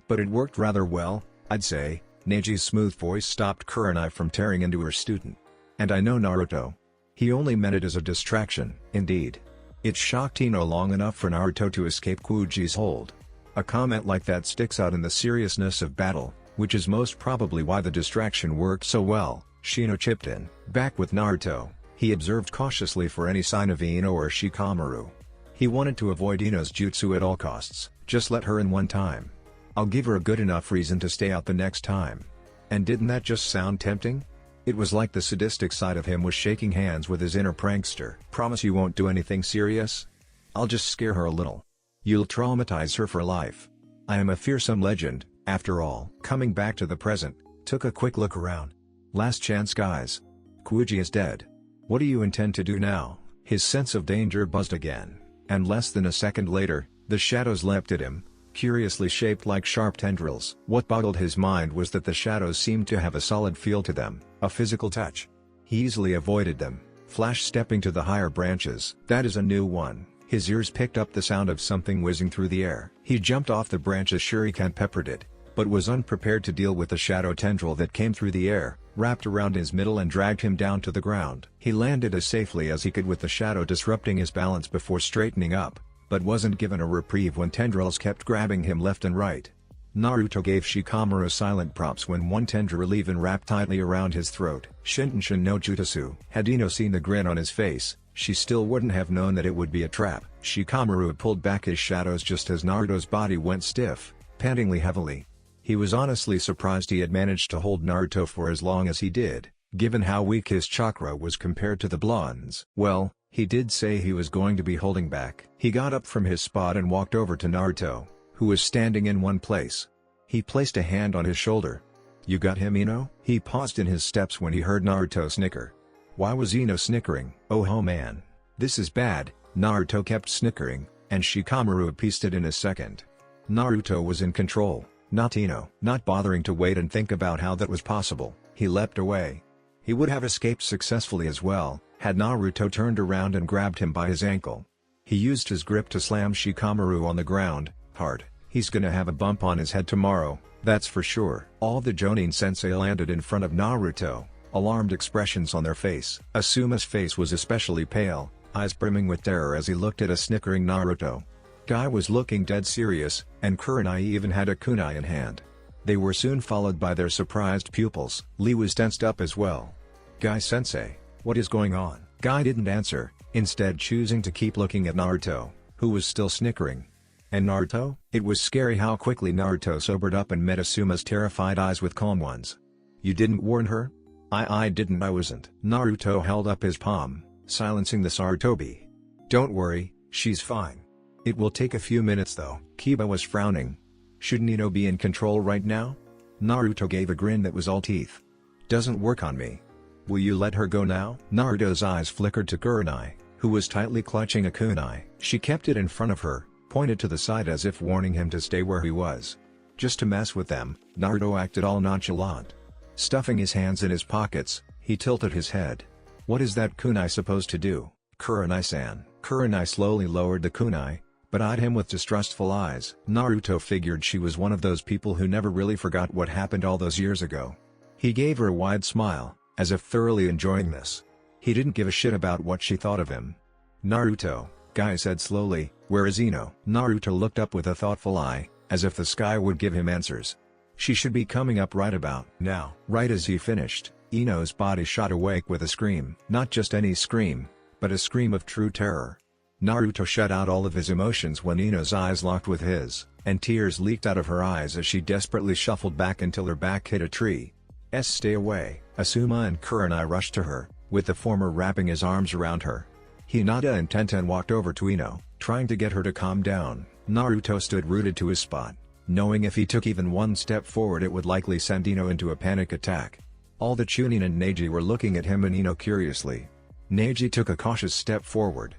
But it worked rather well, I'd say. Neji's smooth voice stopped Kurenai from tearing into her student. And I know Naruto. He only meant it as a distraction. Indeed. It shocked Ino long enough for Naruto to escape Kuji's hold. A comment like that sticks out in the seriousness of battle, which is most probably why the distraction worked so well. Shino chipped in. Back with Naruto, he observed cautiously for any sign of Ino or Shikamaru. He wanted to avoid Ino's jutsu at all costs. Just let her in one time. I'll give her a good enough reason to stay out the next time. And didn't that just sound tempting? It was like the sadistic side of him was shaking hands with his inner prankster. Promise you won't do anything serious? I'll just scare her a little. You'll traumatize her for life. I am a fearsome legend, after all. Coming back to the present, took a quick look around. Last chance guys. Kuji is dead. What do you intend to do now? His sense of danger buzzed again, and less than a second later, the shadows leapt at him, curiously shaped like sharp tendrils. What boggled his mind was that the shadows seemed to have a solid feel to them, a physical touch. He easily avoided them, Flash stepping to the higher branches. That is a new one. His ears picked up the sound of something whizzing through the air. He jumped off the branch as Shuriken peppered it, but was unprepared to deal with the shadow tendril that came through the air, wrapped around his middle and dragged him down to the ground. He landed as safely as he could with the shadow disrupting his balance before straightening up, but wasn't given a reprieve when tendrils kept grabbing him left and right. Naruto gave Shikamaru silent props when one tendril even wrapped tightly around his throat. Shintenshin no Jutsu. Had Ino seen the grin on his face, she still wouldn't have known that it would be a trap. Shikamaru pulled back his shadows just as Naruto's body went stiff, pantingly heavily. He was honestly surprised he had managed to hold Naruto for as long as he did, given how weak his chakra was compared to the blonde's. Well, he did say he was going to be holding back. He got up from his spot and walked over to Naruto, who was standing in one place. He placed a hand on his shoulder. You got him, Ino? He paused in his steps when he heard Naruto snicker. Why was Ino snickering? Oh man. This is bad. Naruto kept snickering, and Shikamaru pieced it in a second. Naruto was in control, not Ino. Not bothering to wait and think about how that was possible, he leapt away. He would have escaped successfully as well, had Naruto turned around and grabbed him by his ankle. He used his grip to slam Shikamaru on the ground, hard. He's gonna have a bump on his head tomorrow, that's for sure. All the Jonin sensei landed in front of Naruto, alarmed expressions on their face. Asuma's face was especially pale, eyes brimming with terror as he looked at a snickering Naruto. Guy was looking dead serious, and Kurenai even had a kunai in hand. They were soon followed by their surprised pupils. Lee was tensed up as well. Guy-sensei, what is going on? Guy didn't answer, instead choosing to keep looking at Naruto, who was still snickering. And Naruto? It was scary how quickly Naruto sobered up and met Asuma's terrified eyes with calm ones. You didn't warn her? I didn't. I wasn't. Naruto held up his palm, silencing the Sarutobi. Don't worry, she's fine. It will take a few minutes though. Kiba was frowning. Shouldn't Ino be in control right now? Naruto gave a grin that was all teeth. Doesn't work on me. Will you let her go now? Naruto's eyes flickered to Kurenai, who was tightly clutching a kunai. She kept it in front of her, pointed to the side as if warning him to stay where he was. Just to mess with them. Naruto acted all nonchalant. Stuffing his hands in his pockets, he tilted his head. What is that kunai supposed to do? Kurenai-san. Kurenai slowly lowered the kunai, but eyed him with distrustful eyes. Naruto figured she was one of those people who never really forgot what happened all those years ago. He gave her a wide smile, as if thoroughly enjoying this. He didn't give a shit about what she thought of him. Naruto, Guy said slowly, where is Ino? Naruto looked up with a thoughtful eye, as if the sky would give him answers. She should be coming up right about now. Right as he finished, Ino's body shot awake with a scream. Not just any scream, but a scream of true terror. Naruto shut out all of his emotions when Ino's eyes locked with his, and tears leaked out of her eyes as she desperately shuffled back until her back hit a tree. Stay away. Asuma and Kurenai rushed to her, with the former wrapping his arms around her. Hinata and Tenten walked over to Ino, trying to get her to calm down. Naruto stood rooted to his spot, knowing if he took even one step forward it would likely send Ino into a panic attack. All the Chunin and Neji were looking at him and Ino curiously. Neji took a cautious step forward.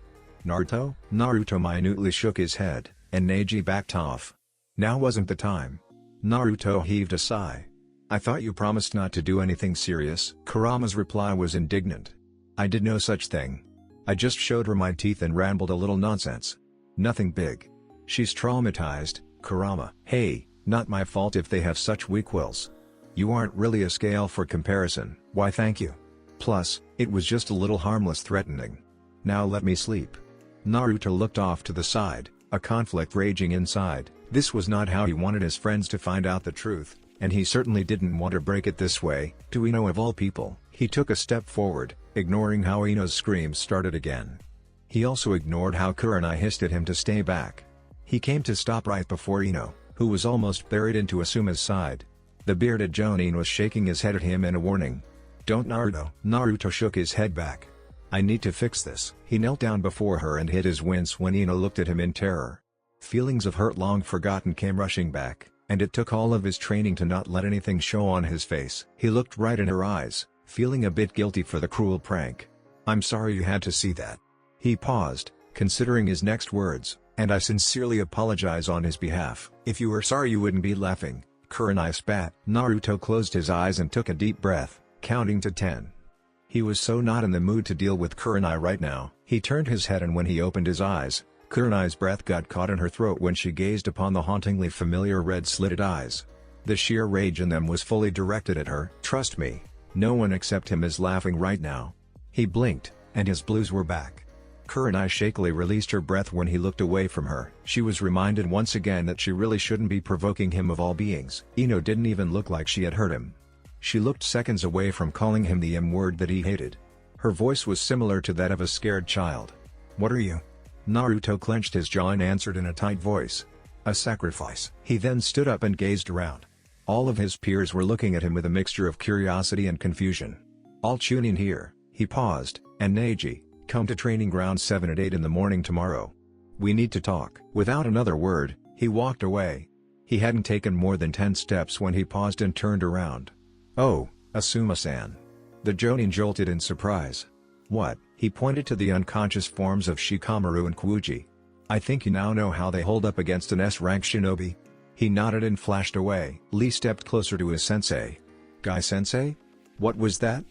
Naruto? Naruto minutely shook his head, and Neji backed off. Now wasn't the time. Naruto heaved a sigh. I thought you promised not to do anything serious. Kurama's reply was indignant. I did no such thing. I just showed her my teeth and rambled a little nonsense. Nothing big. She's traumatized, Kurama. Hey, not my fault if they have such weak wills. You aren't really a scale for comparison. Why thank you. Plus, it was just a little harmless threatening. Now let me sleep. Naruto looked off to the side, a conflict raging inside. This was not how he wanted his friends to find out the truth, and he certainly didn't want to break it this way, to Ino of all people. He took a step forward, ignoring how Ino's screams started again. He also ignored how Kurenai hissed at him to stay back. He came to stop right before Ino, who was almost buried into Asuma's side. The bearded Jonin was shaking his head at him in a warning. Don't Naruto. Naruto shook his head back. I need to fix this. He knelt down before her and hid his wince when Ino looked at him in terror. Feelings of hurt long forgotten came rushing back, and it took all of his training to not let anything show on his face. He looked right in her eyes, feeling a bit guilty for the cruel prank. I'm sorry you had to see that. He paused, considering his next words, and I sincerely apologize on his behalf. If you were sorry you wouldn't be laughing. Kurenai spat. Naruto closed his eyes and took a deep breath, counting to 10. He was so not in the mood to deal with Kurenai right now. He turned his head and when he opened his eyes, Kurenai's breath got caught in her throat when she gazed upon the hauntingly familiar red-slitted eyes. The sheer rage in them was fully directed at her. Trust me, no one except him is laughing right now. He blinked, and his blues were back. Kurenai shakily released her breath when he looked away from her. She was reminded once again that she really shouldn't be provoking him of all beings. Ino didn't even look like she had hurt him. She looked seconds away from calling him the M-word that he hated. Her voice was similar to that of a scared child. What are you? Naruto clenched his jaw and answered in a tight voice. A sacrifice. He then stood up and gazed around. All of his peers were looking at him with a mixture of curiosity and confusion. All Chunin here. He paused, and Neji, come to training ground 7 at 8 in the morning tomorrow. We need to talk. Without another word, he walked away. He hadn't taken more than 10 steps when he paused and turned around. Oh, Asuma-san. The Jonin jolted in surprise. What? He pointed to the unconscious forms of Shikamaru and Kyuji. I think you now know how they hold up against an S-rank shinobi. He nodded and flashed away. Lee stepped closer to his sensei. Guy-sensei? What was that?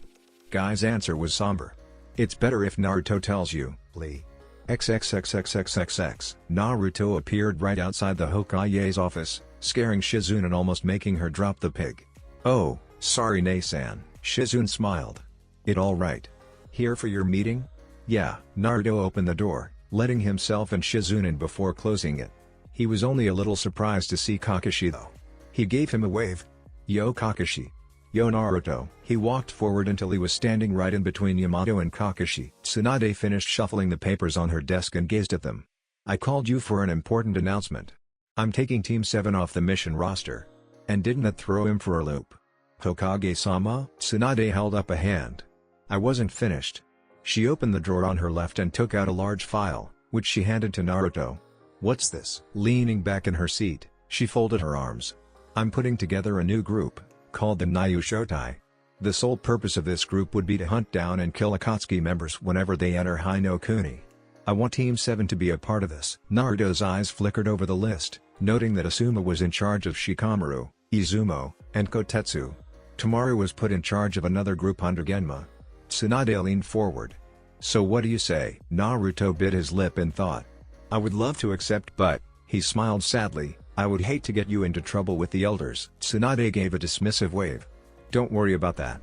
Guy's answer was somber. It's better if Naruto tells you, Lee. XXXXXXX. Naruto appeared right outside the Hokage's office, scaring Shizune and almost making her drop the pig. Oh, sorry Nei-san. Shizune smiled. It all right? Here for your meeting? Yeah. Naruto opened the door, letting himself and Shizune in before closing it. He was only a little surprised to see Kakashi though. He gave him a wave. Yo Kakashi. Yo Naruto. He walked forward until he was standing right in between Yamato and Kakashi. Tsunade finished shuffling the papers on her desk and gazed at them. I called you for an important announcement. I'm taking Team 7 off the mission roster. And didn't that throw him for a loop? Hokage-sama? Tsunade held up a hand. I wasn't finished. She opened the drawer on her left and took out a large file, which she handed to Naruto. What's this? Leaning back in her seat, she folded her arms. I'm putting together a new group, called the Nyu Shotai. The sole purpose of this group would be to hunt down and kill Akatsuki members whenever they enter Hai no Kuni. I want Team 7 to be a part of this. Naruto's eyes flickered over the list, noting that Asuma was in charge of Shikamaru, Izumo, and Kotetsu. Tamaru was put in charge of another group under Genma. Tsunade leaned forward. So what do you say? Naruto bit his lip in thought. I would love to accept but, he smiled sadly, I would hate to get you into trouble with the elders. Tsunade gave a dismissive wave. Don't worry about that.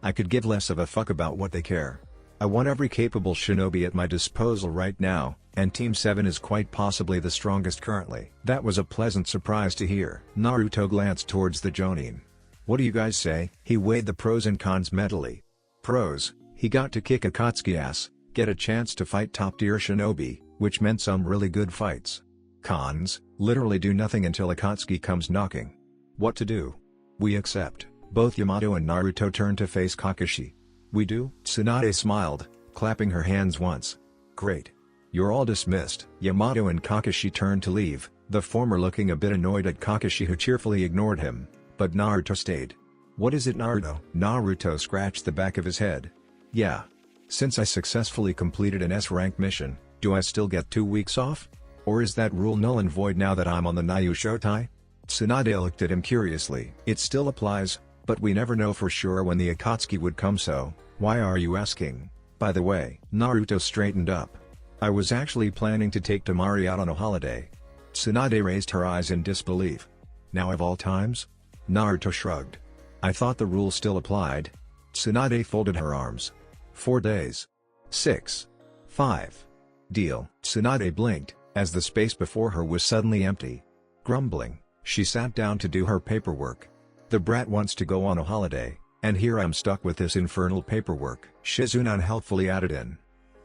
I could give less of a fuck about what they care. I want every capable shinobi at my disposal right now, and Team 7 is quite possibly the strongest currently. That was a pleasant surprise to hear. Naruto glanced towards the Jonin. What do you guys say? He weighed the pros and cons mentally. Pros, he got to kick Akatsuki ass, get a chance to fight top-tier shinobi, which meant some really good fights. Cons, literally do nothing until Akatsuki comes knocking. What to do? We accept. Both Yamato and Naruto turn to face Kakashi. We do? Tsunade smiled, clapping her hands once. Great. You're all dismissed. Yamato and Kakashi turned to leave, the former looking a bit annoyed at Kakashi who cheerfully ignored him, but Naruto stayed. What is it, Naruto? Naruto scratched the back of his head. Yeah. Since I successfully completed an S-rank mission, do I still get 2 weeks off? Or is that rule null and void now that I'm on the Nayu Shotai? Tsunade looked at him curiously. It still applies, but we never know for sure when the Akatsuki would come, so why are you asking? By the way, Naruto straightened up. I was actually planning to take Temari out on a holiday. Tsunade raised her eyes in disbelief. Now of all times? Naruto shrugged. I thought the rule still applied. Tsunade folded her arms. 4 days. 6. 5. Deal. Tsunade blinked, as the space before her was suddenly empty. Grumbling, she sat down to do her paperwork. The brat wants to go on a holiday, and here I'm stuck with this infernal paperwork, Shizune unhelpfully added in.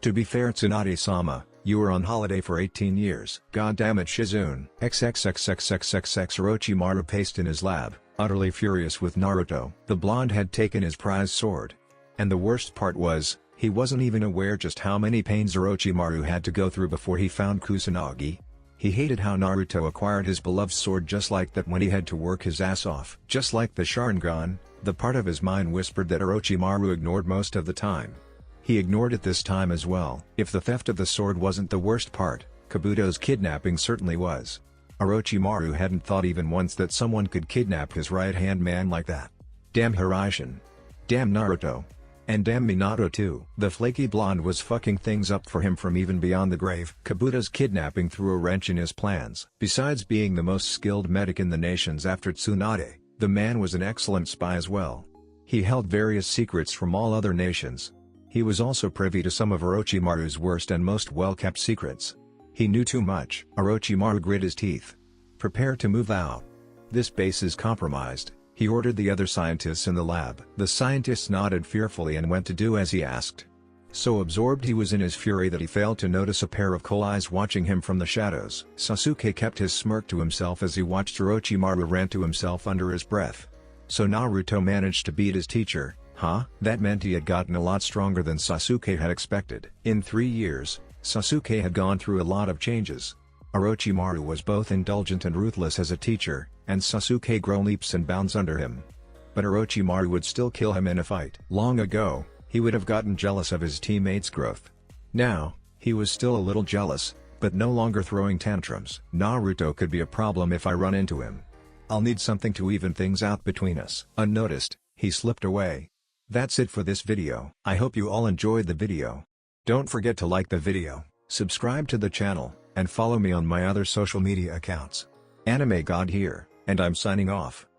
To be fair, Tsunade-sama, you were on holiday for 18 years. God damn it, Shizune. XXXXXXX. Orochimaru paced in his lab, utterly furious with Naruto. The blonde had taken his prize sword. And the worst part was, he wasn't even aware just how many pains Orochimaru had to go through before he found Kusanagi. He hated how Naruto acquired his beloved sword just like that when he had to work his ass off. Just like the Sharingan, the part of his mind whispered that Orochimaru ignored most of the time. He ignored it this time as well. If the theft of the sword wasn't the worst part, Kabuto's kidnapping certainly was. Orochimaru hadn't thought even once that someone could kidnap his right-hand man like that. Damn Hiraishi. Damn Naruto. And damn Minato too. The flaky blonde was fucking things up for him from even beyond the grave. Kabuto's kidnapping threw a wrench in his plans. Besides being the most skilled medic in the nations after Tsunade, the man was an excellent spy as well. He held various secrets from all other nations. He was also privy to some of Orochimaru's worst and most well-kept secrets. He knew too much. Orochimaru grit his teeth. Prepare to move out. This base is compromised, he ordered the other scientists in the lab. The scientists nodded fearfully and went to do as he asked. So absorbed he was in his fury that he failed to notice a pair of cold eyes watching him from the shadows. Sasuke kept his smirk to himself as he watched Orochimaru rant to himself under his breath. So Naruto managed to beat his teacher, huh? That meant he had gotten a lot stronger than Sasuke had expected. In 3 years, Sasuke had gone through a lot of changes. Orochimaru was both indulgent and ruthless as a teacher, and Sasuke grew leaps and bounds under him. But Orochimaru would still kill him in a fight. Long ago, he would have gotten jealous of his teammates' growth. Now, he was still a little jealous, but no longer throwing tantrums. Naruto could be a problem if I run into him. I'll need something to even things out between us. Unnoticed, he slipped away. That's it for this video. I hope you all enjoyed the video. Don't forget to like the video, subscribe to the channel, and follow me on my other social media accounts. Anime God here, and I'm signing off.